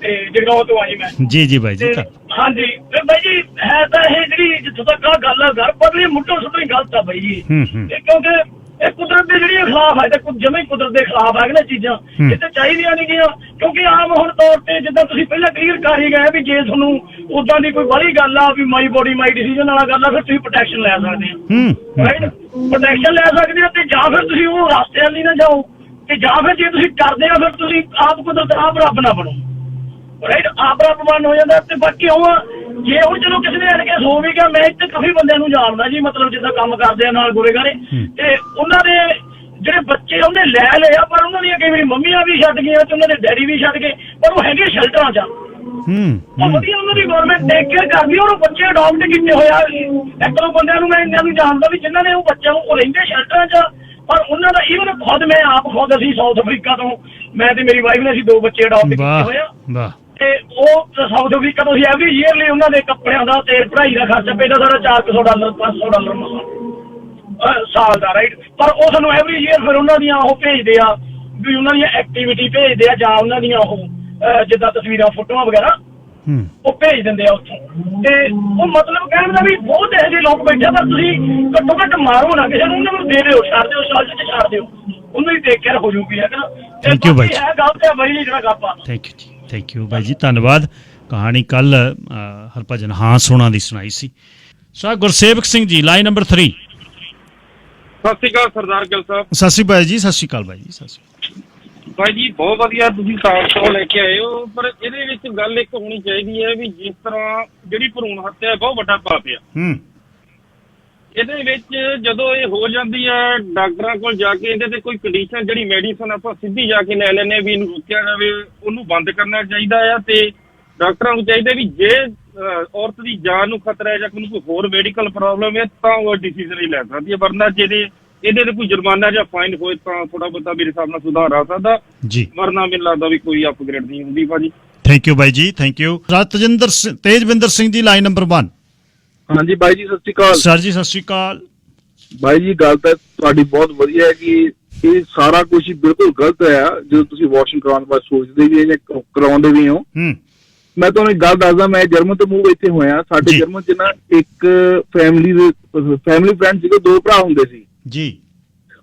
ਤੇ ਜਗਰਾਉਂ ਤੋਂ ਆਈ ਮੈਂ ਜੀ ਜੀ ਬਾਈ ਜੀ। ਹਾਂਜੀ ਤੇ ਬਾਈ ਜੀ, ਹੈ ਤਾਂ ਇਹ ਜਿਹੜੀ ਜਿੱਥੋਂ ਤੱਕ ਆ ਗੱਲ ਆ ਘਰ ਬਦਲੀ ਮੁੱਢੋਂ ਸੁੱਟੋਂ ਹੀ ਗਲਤ ਆ ਬਾਈ ਜੀ। ਕਿਉਂਕਿ ਇਹ ਕੁਦਰਤ ਦੇ ਜਿਹੜੀ ਖਿਲਾਫ ਹੈ, ਤੇ ਜਮੇ ਕੁਦਰਤ ਦੇ ਖਿਲਾਫ ਹੈ ਨਾ ਚੀਜ਼ਾਂ, ਇਹ ਤਾਂ ਚਾਹੀਦੀਆਂ ਨਹੀਂ ਗੀਆਂ। ਕਿਉਂਕਿ ਆਮ ਹੁਣ ਤੌਰ ਤੇ ਜਿੱਦਾਂ ਤੁਸੀਂ ਪਹਿਲਾਂ ਕਲੀਅਰ ਕਰ ਹੀ ਗਏ ਵੀ ਜੇ ਤੁਹਾਨੂੰ ਉਦਾਂ ਦੀ ਕੋਈ ਬੜੀ ਗੱਲ ਆ ਵੀ ਮਾਈ ਬੋਡੀ ਮਾਈ ਡਿਸੀਜਨ ਵਾਲਾ ਗੱਲ ਆ, ਫਿਰ ਤੁਸੀਂ ਪ੍ਰੋਟੈਕਸ਼ਨ ਲੈ ਸਕਦੇ ਹੋ, ਰਾਈਟ? ਪ੍ਰੋਟੈਕਸ਼ਨ ਲੈ ਸਕਦੇ ਹੋ, ਤੇ ਜਾਂ ਫਿਰ ਤੁਸੀਂ ਉਹ ਰਸਤੇ ਵੱਲ ਨਾ ਜਾਓ, ਤੇ ਜਾਂ ਫਿਰ ਜੇ ਤੁਸੀਂ ਕਰਦੇ ਹੋ ਫਿਰ ਤੁਸੀਂ ਆਪ ਕੁਦਰਤ ਆਪ ਰੱਬ ਨਾ ਬਣੋ, ਰਾਈਟ? ਆਪ ਰੱਬ ਬਣ ਹੋ ਜਾਂਦਾ। ਤੇ ਬਾਕੀ ਉਹ ਜੇ ਹੁਣ ਚਲੋ ਕਿਸੇ ਨੇ ਐਨਕੇ ਸੋ ਵੀ ਗਿਆ, ਮੈਂ ਇੱਥੇ ਕਾਫੀ ਬੰਦਿਆਂ ਨੂੰ ਜਾਣਦਾ ਜੀ, ਮਤਲਬ ਜਿੱਦਾਂ ਕੰਮ ਕਰਦੇ ਆ ਨਾਲ ਗੋਰੇ ਗਾਰੇ, ਤੇ ਉਹਨਾਂ ਦੇ ਜਿਹੜੇ ਬੱਚੇ ਉਹਨੇ ਲੈ ਲਿਆ, ਪਰ ਉਹਨਾਂ ਦੀਆਂ ਕਈ ਵਾਰੀ ਮੰਮੀਆਂ ਵੀ ਛੱਡ ਗਈਆਂ ਤੇ ਉਹਨਾਂ ਦੇ ਡੈਡੀ ਵੀ ਛੱਡ ਗਏ, ਪਰ ਉਹ ਹੈਗੇ ਸ਼ੈਲਟਰਾਂ 'ਚ। ਉਹ ਵਧੀਆ ਉਹਨਾਂ ਦੀ ਗਵਰਨਮੈਂਟ ਟੇਕ ਕੇਅਰ ਕਰਦੀ, ਉਹਨੂੰ ਬੱਚੇ ਅਡਾਪਟ ਕੀਤੇ ਹੋਇਆ। ਇੱਕ ਦੋ ਬੰਦਿਆਂ ਨੂੰ ਮੈਂ ਇਹਨਾਂ ਨੂੰ ਜਾਣਦਾ ਵੀ ਜਿਨ੍ਹਾਂ ਨੇ ਉਹ ਬੱਚਿਆਂ ਨੂੰ, ਉਹ ਰਹਿੰਦੇ ਸ਼ੈਲਟਰਾਂ 'ਚ, ਪਰ ਉਹਨਾਂ ਦਾ ਈਵਨ ਖੁਦ ਮੈਂ ਆਪ ਖੁਦ ਅਸੀਂ ਸਾਊਥ ਅਫਰੀਕਾ ਤੋਂ, ਮੈਂ ਤੇ ਮੇਰੀ ਵਾਈਫ ਨੇ, ਅਸੀਂ 2 ਬੱਚੇ ਅਡਾਪਟ ਕੀਤੇ ਹੋਏ ਆ। ਤੇ ਉਹ ਸਾਊਥ ਅਫਰੀਕਾ ਤੋਂ ਅਸੀਂ ਐਵਰੀ ਈਅਰਲੀ ਉਹਨਾਂ ਦੇ ਕੱਪੜਿਆਂ ਦਾ ਤੇ ਪੜ੍ਹਾਈ ਦਾ ਖਰਚਾ ਪੈਂਦਾ ਸਾਡਾ $400 $500 ਸਾਲ ਦਾ, ਰਾਈਟ? ਪਰ ਉਹ ਸਾਨੂੰ ਐਵਰੀ ਈਅਰ ਫਿਰ ਉਹਨਾਂ ਦੀਆਂ ਉਹ ਭੇਜਦੇ ਆ ਵੀ ਉਹਨਾਂ ਦੀਆਂ ਐਕਟੀਵਿਟੀ ਭੇਜਦੇ ਆ, ਜਾਂ ਉਹਨਾਂ ਦੀਆਂ ਉਹ ਜਿੱਦਾਂ ਤਸਵੀਰਾਂ ਫੋਟੋਆਂ ਵਗੈਰਾ ਉਹ ਭੇਜ ਦਿੰਦੇ ਆ ਉੱਥੋਂ। ਤੇ ਉਹ ਮਤਲਬ ਕਹਿਣ ਦਾ ਵੀ ਬਹੁਤ ਇਹੋ ਜਿਹੇ ਲੋਕ ਬੈਠੇ, ਪਰ ਤੁਸੀਂ ਘੱਟੋ ਘੱਟ ਮਾਰੋ ਨਾ ਕਿਸੇ ਨੂੰ, ਉਹਨਾਂ ਨੂੰ ਦੇ ਦਿਓ, ਛੱਡ ਦਿਓ, ਸਾਲ 'ਚ ਛੱਡ ਦਿਓ, ਉਹਨਾਂ ਦੀ ਦੇਖ ਕੇਅਰ ਹੋ ਜੂਗੀ, ਹੈ ਨਾ? ਥੈਂਕ ਯੂ ਬਾਈ ਜੀ। ਹੈ ਗੱਲ ਤੇ ਬਾਈ ਜਿਹੜਾ ਗੱਪ ਆ। ਥੈਂਕ ਯੂ ਜੀ, ਥੈਂਕ ਯੂ ਬਾਈ ਜੀ, ਧੰਨਵਾਦ। ਕਹਾਣੀ ਕੱਲ ਹਰਭਜਨ ਹਾਂ ਸੋਣਾ ਦੀ ਸੁਣਾਈ ਸੀ। Sir Gursewak Singh ji, line number 3। ਸਤਿ ਸ਼੍ਰੀ ਅਕਾਲ ਸਰਦਾਰ ਗਿੱਲ ਸਾਹਿਬ। ਸਤਿ ਸ਼੍ਰੀ ਅਕਾਲ ਜੀ। ਸਤਿ ਸ਼੍ਰੀ ਅਕਾਲ ਬਾਈ ਜੀ। ਸਤਿ ਸ਼੍ਰੀ ਅਕਾਲ ਬਾਈ ਜੀ, ਬਹੁਤ ਵਧੀਆ ਤੁਸੀਂ ਸਾਫ ਤੋਂ ਲੈ ਕੇ ਆਏ ਹੋ, ਪਰ ਇਹਦੇ ਵਿੱਚ ਗੱਲ ਇੱਕ ਹੋਣੀ ਚਾਹੀਦੀ ਹੈ ਵੀ ਜਿਸ ਤਰ੍ਹਾਂ ਜਿਹੜੀ ਭਰੂਣ ਹੱਤਿਆ ਹੈ, ਬਹੁਤ ਵੱਡਾ ਪਾਪ ਆ। ਇਹਦੇ ਵਿੱਚ ਜਦੋਂ ਇਹ ਹੋ ਜਾਂਦੀ ਹੈ, ਡਾਕਟਰਾਂ ਕੋਲ ਜਾ ਕੇ ਇਹਦੇ ਤੇ ਕੋਈ ਕੰਡੀਸ਼ਨ, ਜਿਹੜੀ ਮੈਡੀਸਨ ਆਪਾਂ ਸਿੱਧੀ ਜਾ ਕੇ ਲੈ ਲੈਂਦੇ ਵੀ ਇਹਨੂੰ ਰੋਕਿਆ ਜਾਵੇ, ਉਹਨੂੰ ਬੰਦ ਕਰਨਾ ਚਾਹੀਦਾ ਆ। ਤੇ ਡਾਕਟਰਾਂ ਨੂੰ ਚਾਹੀਦਾ ਵੀ ਜੇ ਔਰਤ ਦੀ ਜਾਨ ਨੂੰ ਖਤਰਾ ਹੈ ਜਾਂ ਕੋਈ ਹੋਰ ਮੈਡੀਕਲ ਪ੍ਰੋਬਲਮ ਹੈ ਤਾਂ ਉਹ ਡਿਸੀਜ਼ਨ ਹੀ ਲੈ ਸਕਦੀ ਹੈ, ਵਰਨਾ ਜਿਹਦੇ ਇਹਦੇ ਤੇ ਕੋਈ ਜੁਰਮਾਨਾ ਜਾਂ ਫਾਈਨ ਹੋਏ ਤਾਂ ਥੋੜਾ ਬਹੁਤਾ ਮੇਰੇ ਹਿਸਾਬ ਨਾਲ ਸੁਧਾਰ ਆ ਸਕਦਾ ਜੀ, ਵਰਨਾ ਮੈਨੂੰ ਲੱਗਦਾ ਵੀ ਕੋਈ ਅਪਗ੍ਰੇਡ ਨਹੀਂ ਹੁੰਦੀ ਭਾਜੀ। ਥੈਂਕ ਯੂ ਬਾਈ ਜੀ, thank you. Tejwinder Singh ji, line number 1। ਹਾਂਜੀ ਬਾਈ ਜੀ, ਸਤਿ ਸ਼੍ਰੀ ਅਕਾਲ। ਸਰ ਜੀ ਸਤਿ ਸ਼੍ਰੀ ਅਕਾਲ। ਬਾਈ ਜੀ, ਗੱਲ ਤਾਂ ਤੁਹਾਡੀ ਬਹੁਤ ਵਧੀਆ ਹੈ ਕਿ ਇਹ ਸਾਰਾ ਕੁਝ ਹੀ ਬਿਲਕੁਲ ਗਲਤ ਹੈ ਜਦੋਂ ਤੁਸੀਂ ਵਾਸ਼ਿੰਗ ਕਰਾਉਣ ਬਾਰੇ ਸੋਚਦੇ ਵੀ ਜਾਂ ਕਰਾਉਂਦੇ ਵੀ ਹੋ। ਮੈਂ ਤੁਹਾਨੂੰ ਇੱਕ ਗੱਲ ਦੱਸਦਾ, ਮੈਂ ਜਰਮਨ ਤੋਂ ਮੂਵ ਇੱਥੇ ਹੋਇਆ। ਸਾਡੇ ਜਰਮਨ 'ਚ ਨਾ ਇੱਕ ਫੈਮਿਲੀ ਫਰੈਂਡ ਸੀਗੇ, 2 ਭਰਾ ਹੁੰਦੇ ਸੀ ਜੀ।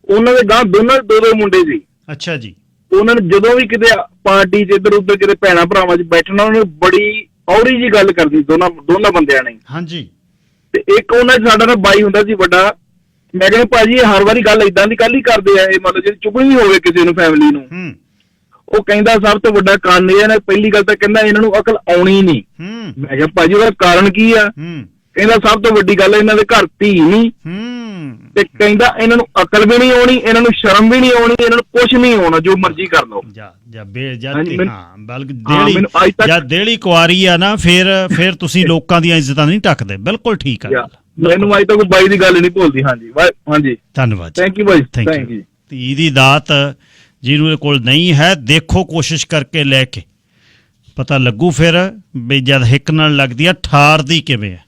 ਉਹਨਾਂ ਦੇ ਗਾਂ ਦੋਨਾਂ 2 ਮੁੰਡੇ ਸੀ। ਅੱਛਾ ਜੀ। ਉਹਨਾਂ ਨੇ ਜਦੋਂ ਵੀ ਕਿਤੇ ਪਾਰਟੀ 'ਚ ਇੱਧਰ ਉੱਧਰ ਕਿਤੇ ਭੈਣਾਂ ਭਰਾਵਾਂ 'ਚ ਬੈਠਣਾ, ਉਹਨਾਂ ਨੇ ਬੜੀ ਔੜੀ ਜੀ ਗੱਲ ਕਰਨੀ ਦੋਨਾਂ ਬੰਦਿਆਂ ਨੇ। ਹਾਂਜੀ। ਤੇ ਇੱਕ ਉਹਨਾਂ 'ਚ ਸਾਡਾ ਨਾ ਬਾਈ ਹੁੰਦਾ ਸੀ ਵੱਡਾ। ਮੈਂ ਕਹਿੰਦਾ ਭਾਜੀ ਇਹ ਹਰ ਵਾਰੀ ਗੱਲ ਏਦਾਂ ਦੀ ਕੱਲ ਹੀ ਕਰਦੇ ਆ, ਇਹ ਮਤਲਬ ਜਿਹੜੀ ਚੁਗਣੀ ਹੋਵੇ ਕਿਸੇ ਨੂੰ ਫੈਮਿਲੀ ਨੂੰ। ਉਹ ਕਹਿੰਦਾ ਸਭ ਤੋਂ ਵੱਡਾ ਕਾਰਨ ਇਹ ਹੈ, ਪਹਿਲੀ ਗੱਲ ਤਾਂ ਕਹਿੰਦਾ ਇਹਨਾਂ ਨੂੰ ਅਕਲ ਆਉਣੀ ਨਹੀਂ। ਮੈਂ ਕਿਹਾ ਭਾਜੀ ਉਹਦਾ ਕਾਰਨ ਕੀ ਆ? ਕਹਿੰਦਾ ਸਭ ਤੋਂ ਵੱਡੀ ਗੱਲ ਇਹਨਾਂ ਦੇ ਘਰ ਧੀ ਨਹੀਂ, ਤੇ ਕਹਿੰਦਾ ਇਹਨਾਂ ਨੂੰ ਅਕਲ ਵੀ ਨਹੀਂ ਆਉਣੀ, ਇਹਨਾਂ ਨੂੰ ਸ਼ਰਮ ਵੀ ਨਹੀਂ ਆਉਣੀ, ਇਹਨਾਂ ਨੂੰ ਕੁਛ ਨਹੀਂ ਆਉਣਾ, ਜੋ ਮਰਜ਼ੀ ਕਰ ਲਓ। ਦੇਲੀ ਕੁਆਰੀ ਆ ਨਾ, ਫਿਰ ਤੁਸੀਂ ਲੋਕਾਂ ਦੀਆਂ ਇੱਜ਼ਤਾਂ ਨਹੀਂ ਢੱਕਦੇ। ਬਿਲਕੁਲ ਠੀਕ ਆ। ਮੈਨੂੰ ਅੱਜ ਤੱਕ ਬਾਈ ਦੀ ਗੱਲ ਨਹੀਂ ਭੁੱਲਦੀ। ਹਾਂਜੀ ਹਾਂਜੀ, ਧੰਨਵਾਦ। ਥੈਂਕ ਯੂ ਬਾਈ, ਥੈਂਕ ਯੂ। ਧੀ ਦੀ ਦਾਤ ਜਿਹਨੂੰ ਕੋਲ ਨਹੀਂ ਹੈ, ਦੇਖੋ ਕੋਸ਼ਿਸ਼ ਕਰਕੇ ਲੈ ਕੇ ਪਤਾ ਲੱਗੂ ਫਿਰ ਵੀ ਜਦ ਹਿੱਕ ਨਾਲ ਲੱਗਦੀ ਆ ਠਾਰਦੀ ਕਿਵੇਂ ਹੈ,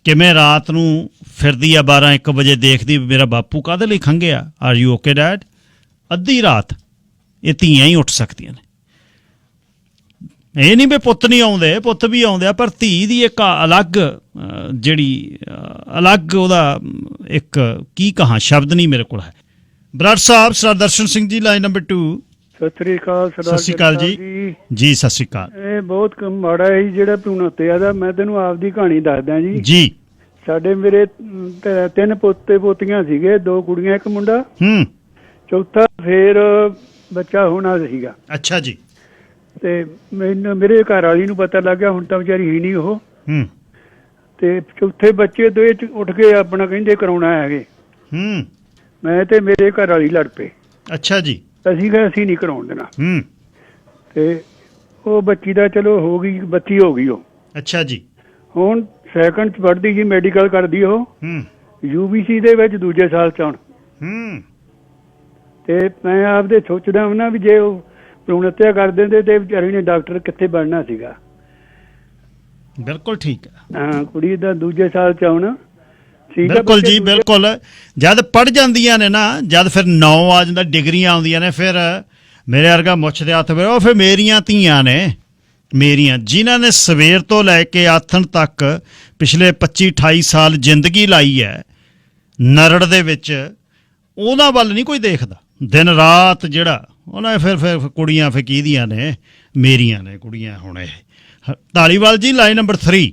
ਕਿਵੇਂ ਰਾਤ ਨੂੰ ਫਿਰਦੀ ਆ 12-1 ਵਜੇ ਦੇਖਦੀ ਮੇਰਾ ਬਾਪੂ ਕਾਹਦੇ ਲਈ ਖੰਘਿਆ, ਆਰ ਯੂ ਓਕੇ ਡੈਡ? ਅੱਧੀ ਰਾਤ ਇਹ ਧੀਆਂ ਹੀ ਉੱਠ ਸਕਦੀਆਂ ਨੇ। ਇਹ ਨਹੀਂ ਵੀ ਪੁੱਤ ਨਹੀਂ ਆਉਂਦੇ, ਪੁੱਤ ਵੀ ਆਉਂਦੇ ਆ, ਪਰ ਧੀ ਦੀ ਇੱਕ ਅਲੱਗ ਜਿਹੜੀ ਅਲੱਗ ਉਹਦਾ ਇੱਕ ਕੀ ਕਹਾਂ ਸ਼ਬਦ ਨਹੀਂ ਮੇਰੇ ਕੋਲ ਹੈ। ਬਰਾੜ ਸਾਹਿਬ, ਸਰਦਾਰ ਦਰਸ਼ਨ ਸਿੰਘ ਜੀ, ਲਾਈਨ ਨੰਬਰ 2। ਸਤਿ ਸ੍ਰੀ ਅਕਾਲ ਸਰਦਾਰ। ਸਤਿ ਸ੍ਰੀ ਅਕਾਲ ਜੀ। ਜੀ ਸਤਿ ਸ੍ਰੀ ਅਕਾਲ। ਇਹ ਬਹੁਤ ਮਾੜਾ ਹੈ ਜਿਹੜਾ ਭਰੂਣ ਹੱਤਿਆ ਦਾ। ਮੈਂ ਤੈਨੂੰ ਆਪਦੀ ਕਹਾਣੀ ਦੱਸਦਾ ਜੀ। ਜੀ। ਸਾਡੇ ਮੇਰੇ 3 ਪੋਤੇ ਪੋਤੀਆਂ ਸੀਗੇ, 2 ਕੁੜੀਆਂ 1 ਮੁੰਡਾ। ਚੌਥਾ ਫੇਰ ਬੱਚਾ ਹੋਣਾ ਸੀਗਾ। ਅੱਛਾ ਜੀ। ਤੇ ਮੈਨੂੰ ਮੇਰੇ ਘਰ ਵਾਲੀ ਨੂੰ ਪਤਾ ਲੱਗ ਗਿਆ, ਹੁਣ ਤਾਂ ਵਿਚਾਰੀ ਹੀ ਨਹੀਂ ਉਹ। ਤੇ ਚੌਥੇ ਬੱਚੇ ਤੋਂ ਉੱਠ ਕੇ ਆਪਣਾ ਕਹਿੰਦੇ ਕਰਾਉਣਾ ਹੈਗੇ। ਮੈਂ ਤੇ ਮੇਰੇ ਘਰ ਵਾਲੀ ਲੜ ਪਏ। ਅੱਛਾ ਜੀ। ਅਸੀਂ ਕਿਹਾ ਅਸੀਂ ਨਹੀਂ ਕਰਾਉਣ ਦੇਣਾ। ਤੇ ਉਹ ਬੱਚੀ ਦਾ ਚਲੋ ਹੋ ਗਈ, ਬੱਚੀ ਹੋ ਗਈ ਉਹ। ਅੱਛਾ ਜੀ। ਹੁਣ ਸੈਕੰਡ ਚ ਪੜ੍ਹਦੀ ਜੀ, ਮੈਡੀਕਲ ਕਰਦੀ ਉਹ UBC ਦੇ ਵਿੱਚ ਦੂਜੇ ਸਾਲ ਚ ਹੁਣ। ਤੇ ਮੈਂ ਆਪਦੇ ਸੋਚਦਾ ਹਾਂ ਨਾ ਵੀ ਜੇ ਉਹ ਭਰੂਣ ਹੱਤਿਆ ਕਰ ਦਿੰਦੇ ਤੇ ਵਿਚਾਰੀ ਨੇ ਡਾਕਟਰ ਕਿੱਥੇ ਬਣਨਾ ਸੀਗਾ। ਬਿਲਕੁਲ ਠੀਕ ਹੈ। ਹਾਂ, ਕੁੜੀ ਦਾ ਦੂਜੇ ਸਾਲ ਚ ਹੁਣ। ਬਿਲਕੁਲ ਜੀ, ਬਿਲਕੁਲ। ਜਦ ਪੜ੍ਹ ਜਾਂਦੀਆਂ ਨੇ ਨਾ, ਜਦ ਫਿਰ 9 ਆ ਜਾਂਦਾ, ਡਿਗਰੀਆਂ ਆਉਂਦੀਆਂ ਨੇ, ਫਿਰ ਮੇਰੇ ਵਰਗਾ ਮੁੱਛ ਦੇ ਹੱਥ ਉਹ ਫਿਰ ਮੇਰੀਆਂ ਧੀਆਂ ਨੇ, ਮੇਰੀਆਂ, ਜਿਨ੍ਹਾਂ ਨੇ ਸਵੇਰ ਤੋਂ ਲੈ ਕੇ ਆਥਣ ਤੱਕ ਪਿਛਲੇ 25-28 ਸਾਲ ਜ਼ਿੰਦਗੀ ਲਾਈ ਹੈ ਨਰੜ ਦੇ ਵਿੱਚ। ਉਹਨਾਂ ਵੱਲ ਨਹੀਂ ਕੋਈ ਦੇਖਦਾ ਦਿਨ ਰਾਤ ਜਿਹੜਾ ਉਹਨਾਂ ਫਿਰ ਕੁੜੀਆਂ ਫਿਰ ਕਿਹਦੀਆਂ ਨੇ, ਮੇਰੀਆਂ ਨੇ ਕੁੜੀਆਂ। ਹੁਣ ਇਹ ਧਾਲੀਵਾਲ ਜੀ, ਲਾਈਨ ਨੰਬਰ 3।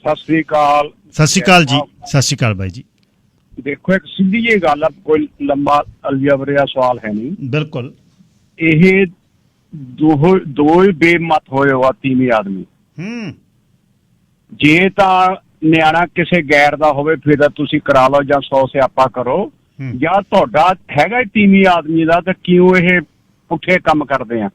ਸਤਿ ਸ੍ਰੀ ਅਕਾਲ। ਸਤਿ ਸ਼੍ਰੀ ਅਕਾਲ ਜੀ। ਸਤਿ ਸ਼੍ਰੀ ਅਕਾਲ ਬਾਈ ਜੀ। ਦੇਖੋ, ਇੱਕ ਸਿੱਧੀ ਜਿਹੀ ਗੱਲ ਆ, ਕੋਈ ਲੰਬਾ ਅਲਜਬਰਿਆ ਸਵਾਲ ਹੈ ਨਹੀਂ। ਬਿਲਕੁਲ। ਇਹ ਦੋ ਹੀ ਬੇਮਤ ਹੋਏ ਹੋ, ਤੀਵੀਂ ਆਦਮੀ। ਜੇ ਤਾਂ ਨਿਆਣਾ ਕਿਸੇ ਗੈਰ ਦਾ ਹੋਵੇ ਫਿਰ ਤਾਂ ਤੁਸੀਂ ਕਰਾ ਲਓ ਜਾਂ 100 ਸਿਆਪਾ ਕਰੋ, ਜਾਂ ਤੁਹਾਡਾ ਹੈਗਾ ਤੀਵੀਂ ਆਦਮੀ ਦਾ, ਤਾਂ ਕਿਉਂ ਇਹ ਪੁੱਠੇ ਕੰਮ ਕਰਦੇ ਆ?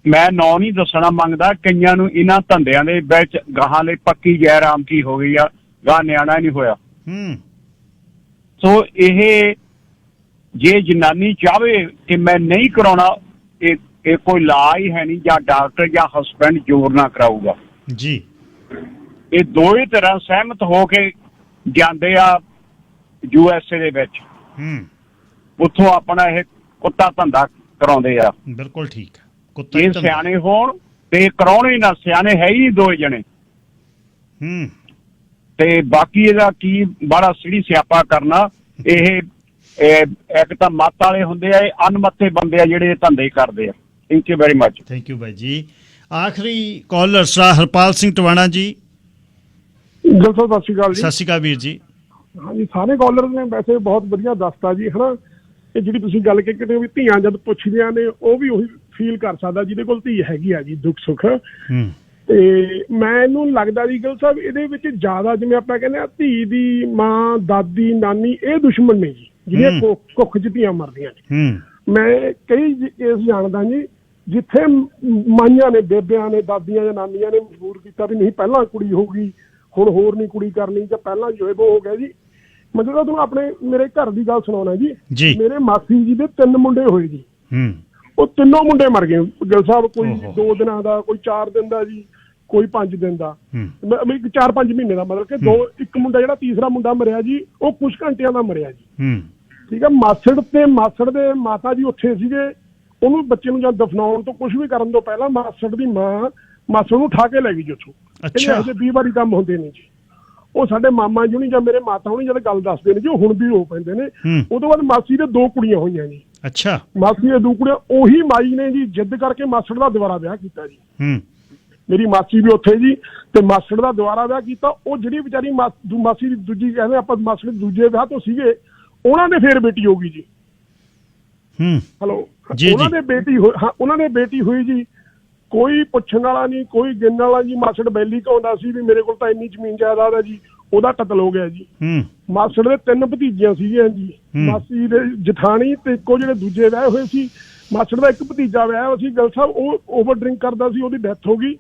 ਮੈਂ ਨਾਂ ਨਹੀਂ ਦੱਸਣਾ ਮੰਗਦਾ, ਕਈਆਂ ਨੂੰ ਇਹਨਾਂ ਧੰਦਿਆਂ ਦੇ ਵਿੱਚ ਗਾਹਾਂ ਲਈ ਪੱਕੀ ਗੈਰਾਮਤੀ ਹੋ ਗਈ ਆ, ਗਾਹ ਨਿਆਣਾ ਨਹੀਂ ਹੋਇਆ। ਸੋ ਇਹ ਜੇ ਜਨਾਨੀ ਚਾਹਵੇ ਕਿ ਮੈਂ ਨਹੀਂ ਕਰਾਉਣਾ, ਇਹ ਕੋਈ ਲਾ ਹੀ ਹੈ ਨਹੀਂ, ਜਾਂ ਡਾਕਟਰ ਜਾਂ ਹਸਬੈਂਡ ਜ਼ੋਰ ਨਾ ਕਰਾਊਗਾ ਜੀ। ਇਹ ਦੋਵੇਂ ਤਰ੍ਹਾਂ ਸਹਿਮਤ ਹੋ ਕੇ ਜਾਂਦੇ ਆ USA ਦੇ ਵਿੱਚ, ਉੱਥੋਂ ਆਪਣਾ ਇਹ ਕੁੱਤਾ ਧੰਦਾ ਕਰਾਉਂਦੇ ਆ। ਬਿਲਕੁਲ ਠੀਕ ਹੈ। ਜੇ ਸਿਆਣੇ ਹੋਣ ਤੇ ਕਰਾਉਣੇ ਨਾ, ਸਿਆਣੇ ਹੈ ਹੀ 2 ਜਣੇ। ਤੇ ਬਾਕੀ ਇਹਦਾ ਕੀ ਬੜਾ ਸਿੜੀ ਸਿਆਪਾ ਕਰਨਾ। ਇਹ ਇੱਕ ਤਾਂ ਮੱਤ ਵਾਲੇ ਹੁੰਦੇ ਆ, ਇਹ ਅਨਮੱਤੇ ਬੰਦੇ ਆ ਜਿਹੜੇ ਧੰਦੇ ਕਰਦੇ ਆ। Thank you very much. Thank you ਬਾਈ ਜੀ। ਆਖਰੀ ਕਾਲਰ ਸਰ ਹਰਪਾਲ ਸਿੰਘ ਟਵਾਣਾ ਜੀ। ਸਤਿ ਸ਼੍ਰੀ ਅਕਾਲ ਜੀ। ਸਤਿ ਸ਼੍ਰੀ ਅਕਾਲ ਵੀਰ ਜੀ। ਹਾਂਜੀ, ਸਾਰੇ ਕਾਲਰ ਨੇ ਵੈਸੇ ਬਹੁਤ ਵਧੀਆ ਦੱਸਤਾ ਜੀ, ਹਨਾ। ਇਹ ਜਿਹੜੀ ਤੁਸੀਂ ਗੱਲ ਕੀਤੀ ਵੀ ਧੀਆਂ ਜਦ ਪੁੱਛਦੀਆਂ ਨੇ, ਉਹ ਵੀ ਉਹੀ ਫੀਲ ਕਰ ਸਕਦਾ ਜਿਹਦੇ ਕੋਲ ਧੀ ਹੈਗੀ ਆ ਜੀ, ਦੁੱਖ ਸੁੱਖ। ਤੇ ਮੈਨੂੰ ਲੱਗਦਾ ਜੀ ਗਿੱਲ ਸਾਹਿਬ, ਇਹਦੇ ਵਿੱਚ ਜ਼ਿਆਦਾ ਜਿਵੇਂ ਆਪਾਂ ਕਹਿੰਦੇ ਆ ਧੀ ਦੀ ਮਾਂ, ਦਾਦੀ, ਨਾਨੀ, ਇਹ ਦੁਸ਼ਮਣ ਨੇ ਜੀ, ਜਿਹੜੀਆਂ ਕੁੱਖ 'ਚ ਧੀਆਂ ਮਰਦੀਆਂ ਨੇ। ਮੈਂ ਕਈ ਕੇਸ ਜਾਣਦਾ ਜੀ ਜਿੱਥੇ ਮਾਈਆਂ ਨੇ, ਬੇਬਿਆਂ ਨੇ, ਦਾਦੀਆਂ ਜਾਂ ਨਾਨੀਆਂ ਨੇ ਮਜਬੂਰ ਕੀਤਾ ਵੀ ਨਹੀਂ ਪਹਿਲਾਂ ਕੁੜੀ ਹੋਊਗੀ, ਹੁਣ ਹੋਰ ਨਹੀਂ ਕੁੜੀ ਕਰਨੀ, ਜਾਂ ਪਹਿਲਾਂ ਜੋ ਹੈ ਹੋ ਗਿਆ ਜੀ। ਮਤਲਬ ਤੁਹਾਨੂੰ ਆਪਣੇ ਮੇਰੇ ਘਰ ਦੀ ਗੱਲ ਸੁਣਾਉਣਾ ਜੀ। ਮੇਰੇ ਮਾਸੀ ਜੀ ਦੇ 3 ਮੁੰਡੇ ਹੋਏ ਜੀ। ਉਹ ਤਿੰਨੋਂ ਮੁੰਡੇ ਮਰ ਗਏ ਗਿੱਲ ਸਾਹਿਬ। ਕੋਈ 2 ਦਿਨਾਂ ਦਾ, ਕੋਈ 4 ਦਿਨ ਦਾ ਜੀ, ਕੋਈ 5 ਦਿਨ ਦਾ, 4-5 ਮਹੀਨੇ ਦਾ। ਮਤਲਬ ਕਿ ਇੱਕ ਮੁੰਡਾ ਜਿਹੜਾ ਤੀਸਰਾ ਮੁੰਡਾ ਮਰਿਆ ਜੀ, ਉਹ ਕੁਝ ਘੰਟਿਆਂ ਦਾ ਮਰਿਆ ਜੀ। ਠੀਕ ਹੈ। ਮਾਸੜ ਦੇ ਮਾਤਾ ਜੀ ਉੱਥੇ ਸੀਗੇ। ਉਹਨੂੰ ਬੱਚੇ ਨੂੰ ਜਦ ਦਫਨਾਉਣ ਤੋਂ ਕੁਝ ਵੀ ਕਰਨ ਤੋਂ ਪਹਿਲਾਂ ਮਾਸੜ ਦੀ ਮਾਂ ਮਾਸੜ ਨੂੰ ਉਠਾ ਕੇ ਲੈ ਗਈ ਜੀ ਉੱਥੋਂ। ਇਹੋ ਜਿਹੇ 20 ਵਾਰੀ ਕੰਮ ਹੁੰਦੇ ਨੇ ਜੀ। ਉਹ ਸਾਡੇ ਮਾਮਾ ਜੀ ਹੁਣੀ ਜਾਂ ਮੇਰੇ ਮਾਤਾ ਹੁਣੀ ਜਦ ਗੱਲ ਦੱਸਦੇ ਨੇ ਜੀ, ਉਹ ਹੁਣ ਵੀ ਰੋ ਪੈਂਦੇ ਨੇ। ਉਹ ਤੋਂ ਬਾਅਦ ਮਾਸੀ ਦੇ 2 ਕੁੜੀਆਂ ਹੋਈਆਂ ਜੀ। ਅੱਛਾ। ਮਾਸੀ ਦੇ 2 ਕੁੜੀਆਂ, ਉਹੀ ਮਾਈ ਨੇ ਜੀ ਜਿੱਦ ਕਰਕੇ ਮਾਸੜ ਦਾ ਦੁਬਾਰਾ ਵਿਆਹ ਕੀਤਾ ਜੀ। ਮੇਰੀ ਮਾਸੀ ਵੀ ਉੱਥੇ ਜੀ, ਤੇ ਮਾਸੜ ਦਾ ਦੁਬਾਰਾ ਵਿਆਹ ਕੀਤਾ। ਉਹ ਜਿਹੜੀ ਵਿਚਾਰੀ ਮਾਸੀ ਦੀ ਦੂਜੀ, ਕਹਿੰਦੇ ਆਪਾਂ ਮਾਸੜ ਦੇ ਦੂਜੇ ਵਿਆਹ ਤੋਂ ਸੀਗੇ, ਉਹਨਾਂ ਦੇ ਫੇਰ ਬੇਟੀ ਹੋ ਗਈ ਜੀ। ਹੈਲੋ। ਉਹਨਾਂ ਦੇ ਬੇਟੀ ਹੋਈ ਜੀ। ਕੋਈ ਪੁੱਛਣ ਵਾਲਾ ਨਹੀਂ, ਕੋਈ ਗਿਣਨ ਵਾਲਾ ਜੀ। ਮਾਸੜ ਬੈਲੀ ਕਹਾਉਂਦਾ ਸੀ ਵੀ ਮੇਰੇ ਕੋਲ ਤਾਂ ਇੰਨੀ ਜ਼ਮੀਨ ਜਾਇਦਾਦ ਹੈ ਜੀ, ਉਹਦਾ ਕਤਲ ਹੋ ਗਿਆ ਜੀ। ਮਾਸੜ ਦੇ 3 ਭਤੀਜੀਆਂ ਸੀਗੀਆਂ ਜੀ। ਮਾਸੀ ਦੇ ਜਠਾਣੀ ਤੇ ਇੱਕੋ ਜਿਹੜੇ ਦੂਜੇ ਵਿਆਹ ਹੋਏ ਸੀ। ਮਾਸੜ ਦਾ ਇੱਕ ਭਤੀਜਾ ਵਿਆਹ ਸੀ ਗਿੱਲ ਸਾਹਿਬ, ਉਹ ਓਵਰ ਡਰਿੰਕ ਕਰਦਾ ਸੀ, ਉਹਦੀ ਡੈਥ ਹੋ ਗਈ।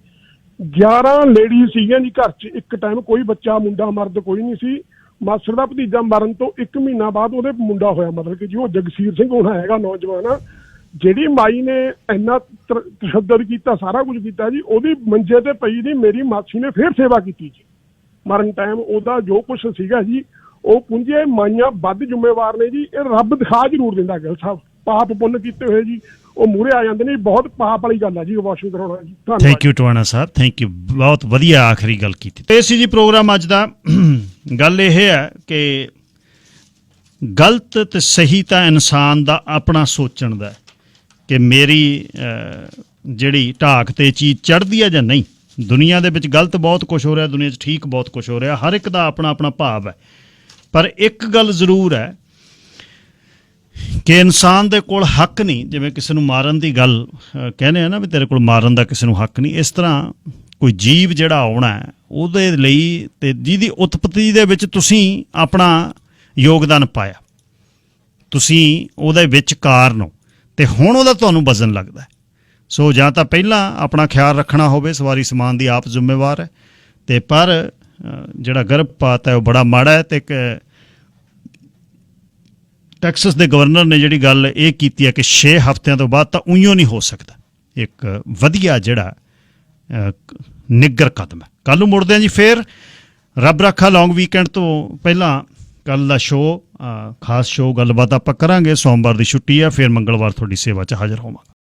11 ਲੇਡੀਜ਼ ਸੀਗੀਆਂ ਜੀ ਘਰ 'ਚ ਇੱਕ ਟਾਈਮ। ਕੋਈ ਬੱਚਾ, ਮੁੰਡਾ ਮਰਦ ਕੋਈ ਨਹੀਂ ਸੀ। ਮਾਸੜ ਦਾ ਭਤੀਜਾ ਮਰਨ ਤੋਂ 1 ਮਹੀਨਾ ਬਾਅਦ ਉਹਦੇ ਮੁੰਡਾ ਹੋਇਆ। ਮਤਲਬ ਕਿ ਜੀ ਉਹ ਜਗਸੀਰ ਸਿੰਘ ਹੋਣਾ ਹੈਗਾ ਨੌਜਵਾਨ ਆ। ਜਿਹੜੀ ਮਾਈ ਨੇ ਇੰਨਾ ਤਸ਼ੱਦਦ ਕੀਤਾ, ਸਾਰਾ ਕੁਝ ਕੀਤਾ ਜੀ, ਉਹਦੀ ਮੰਜੇ ਤੇ ਪਈ ਜੀ ਮੇਰੀ ਮਾਸੀ ਨੇ ਫੇਰ ਸੇਵਾ ਕੀਤੀ ਜੀ ਮਰਨ ਟਾਈਮ। ਉਹਦਾ ਜੋ ਕੁਛ ਸੀਗਾ ਜੀ, ਉਹ ਪੁੰਜੇ ਮਾਈਆਂ ਵੱਧ ਜ਼ਿੰਮੇਵਾਰ ਨੇ ਜੀ। ਇਹ ਰੱਬ ਦਿਖਾ ਜ਼ਰੂਰ ਦਿੰਦਾ ਗਿੱਲ ਸਾਹਿਬ, ਪਾਪ ਪੁੰਨ ਕੀਤੇ ਹੋਏ ਜੀ। ਉਹ ਮੂਹਰੇ ਆ ਜਾਂਦੇ ਨੇ। ਬਹੁਤ ਪਾਪ ਵਾਲੀ ਗੱਲ ਹੈ ਜੀ ਅਬੋਰਸ਼ਨ ਕਰਾਉਣਾ ਜੀ। ਧੰਨਵਾਦ। Thank you Tiwana Sahib, thank you, ਬਹੁਤ ਵਧੀਆ ਆਖਰੀ ਗੱਲ ਕੀਤੀ। ਇਹ ਸੀ ਜੀ ਪ੍ਰੋਗਰਾਮ ਅੱਜ ਦਾ। ਗੱਲ ਇਹ ਹੈ ਕਿ ਗਲਤ ਤੇ ਸਹੀ ਤਾਂ ਇਨਸਾਨ ਦਾ ਆਪਣਾ ਸੋਚਣ ਦਾ ਕਿ ਮੇਰੀ ਜਿਹੜੀ ਢਾਕ ਤੇ ਚੀਜ਼ ਚੜ੍ਹਦੀ ਹੈ ਜਾਂ ਨਹੀਂ। ਦੁਨੀਆ ਦੇ ਵਿੱਚ ਗਲਤ ਬਹੁਤ ਕੁਝ ਹੋ ਰਿਹਾ, ਦੁਨੀਆ 'ਚ ਠੀਕ ਬਹੁਤ ਕੁਝ ਹੋ ਰਿਹਾ, ਹਰ ਇੱਕ ਦਾ ਆਪਣਾ ਆਪਣਾ ਭਾਵ ਹੈ। ਪਰ ਇੱਕ ਗੱਲ ਜ਼ਰੂਰ ਹੈ ਕਿ ਇਨਸਾਨ ਦੇ ਕੋਲ ਹੱਕ ਨਹੀਂ, ਜਿਵੇਂ ਕਿਸੇ ਨੂੰ ਮਾਰਨ ਦੀ ਗੱਲ ਕਹਿੰਦੇ ਆ ਨਾ ਵੀ ਤੇਰੇ ਕੋਲ ਮਾਰਨ ਦਾ ਕਿਸੇ ਨੂੰ ਹੱਕ ਨਹੀਂ, ਇਸ ਤਰ੍ਹਾਂ ਕੋਈ ਜੀਵ ਜਿਹੜਾ ਆਉਣਾ ਉਹਦੇ ਲਈ ਤੇ ਜਿਹਦੀ ਉਤਪਤੀ ਦੇ ਵਿੱਚ ਤੁਸੀਂ ਆਪਣਾ ਯੋਗਦਾਨ ਪਾਇਆ, ਤੁਸੀਂ ਉਹਦੇ ਵਿੱਚ ਕਾਰਨ ਹੋ ਤੇ ਹੁਣ ਉਹਦਾ ਤੁਹਾਨੂੰ ਵਜ਼ਨ ਲੱਗਦਾ। ਸੋ ਜਾਂ ਤਾਂ ਪਹਿਲਾਂ ਆਪਣਾ ਖਿਆਲ ਰੱਖਣਾ ਹੋਵੇ, ਸਵਾਰੀ ਸਮਾਨ ਦੀ ਆਪ ਜ਼ਿੰਮੇਵਾਰ ਹੈ, ਤੇ ਪਰ ਜਿਹੜਾ ਗਰਭਪਾਤ ਹੈ ਉਹ ਬੜਾ ਮਾੜਾ ਹੈ। ਤੇ ਟੈਕਸਸ ਦੇ ਗਵਰਨਰ ਨੇ ਜਿਹੜੀ ਗੱਲ ਇਹ ਕੀਤੀ ਹੈ ਕਿ 6 ਹਫ਼ਤਿਆਂ ਤੋਂ ਬਾਅਦ ਤਾਂ ਉਈਓ ਨਹੀਂ ਹੋ ਸਕਦਾ, ਇੱਕ ਵਧੀਆ ਜਿਹੜਾ ਨਿੱਗਰ ਕਦਮ ਹੈ। ਕੱਲ੍ਹ ਨੂੰ ਮੁੜਦੇ ਹਾਂ ਜੀ ਫੇਰ। ਰੱਬ ਰਾਖਾ ਲੌਂਗ ਵੀਕਐਂਡ ਤੋਂ ਪਹਿਲਾਂ ਕੱਲ੍ਹ ਦਾ ਸ਼ੋਅ, ਖਾਸ ਸ਼ੋਅ ਗੱਲਬਾਤ ਆਪਾਂ ਕਰਾਂਗੇ। ਸੋਮਵਾਰ ਦੀ ਛੁੱਟੀ ਆ, ਫਿਰ ਮੰਗਲਵਾਰ ਤੁਹਾਡੀ ਸੇਵਾ 'ਚ ਹਾਜ਼ਰ ਹੋਵਾਂਗਾ।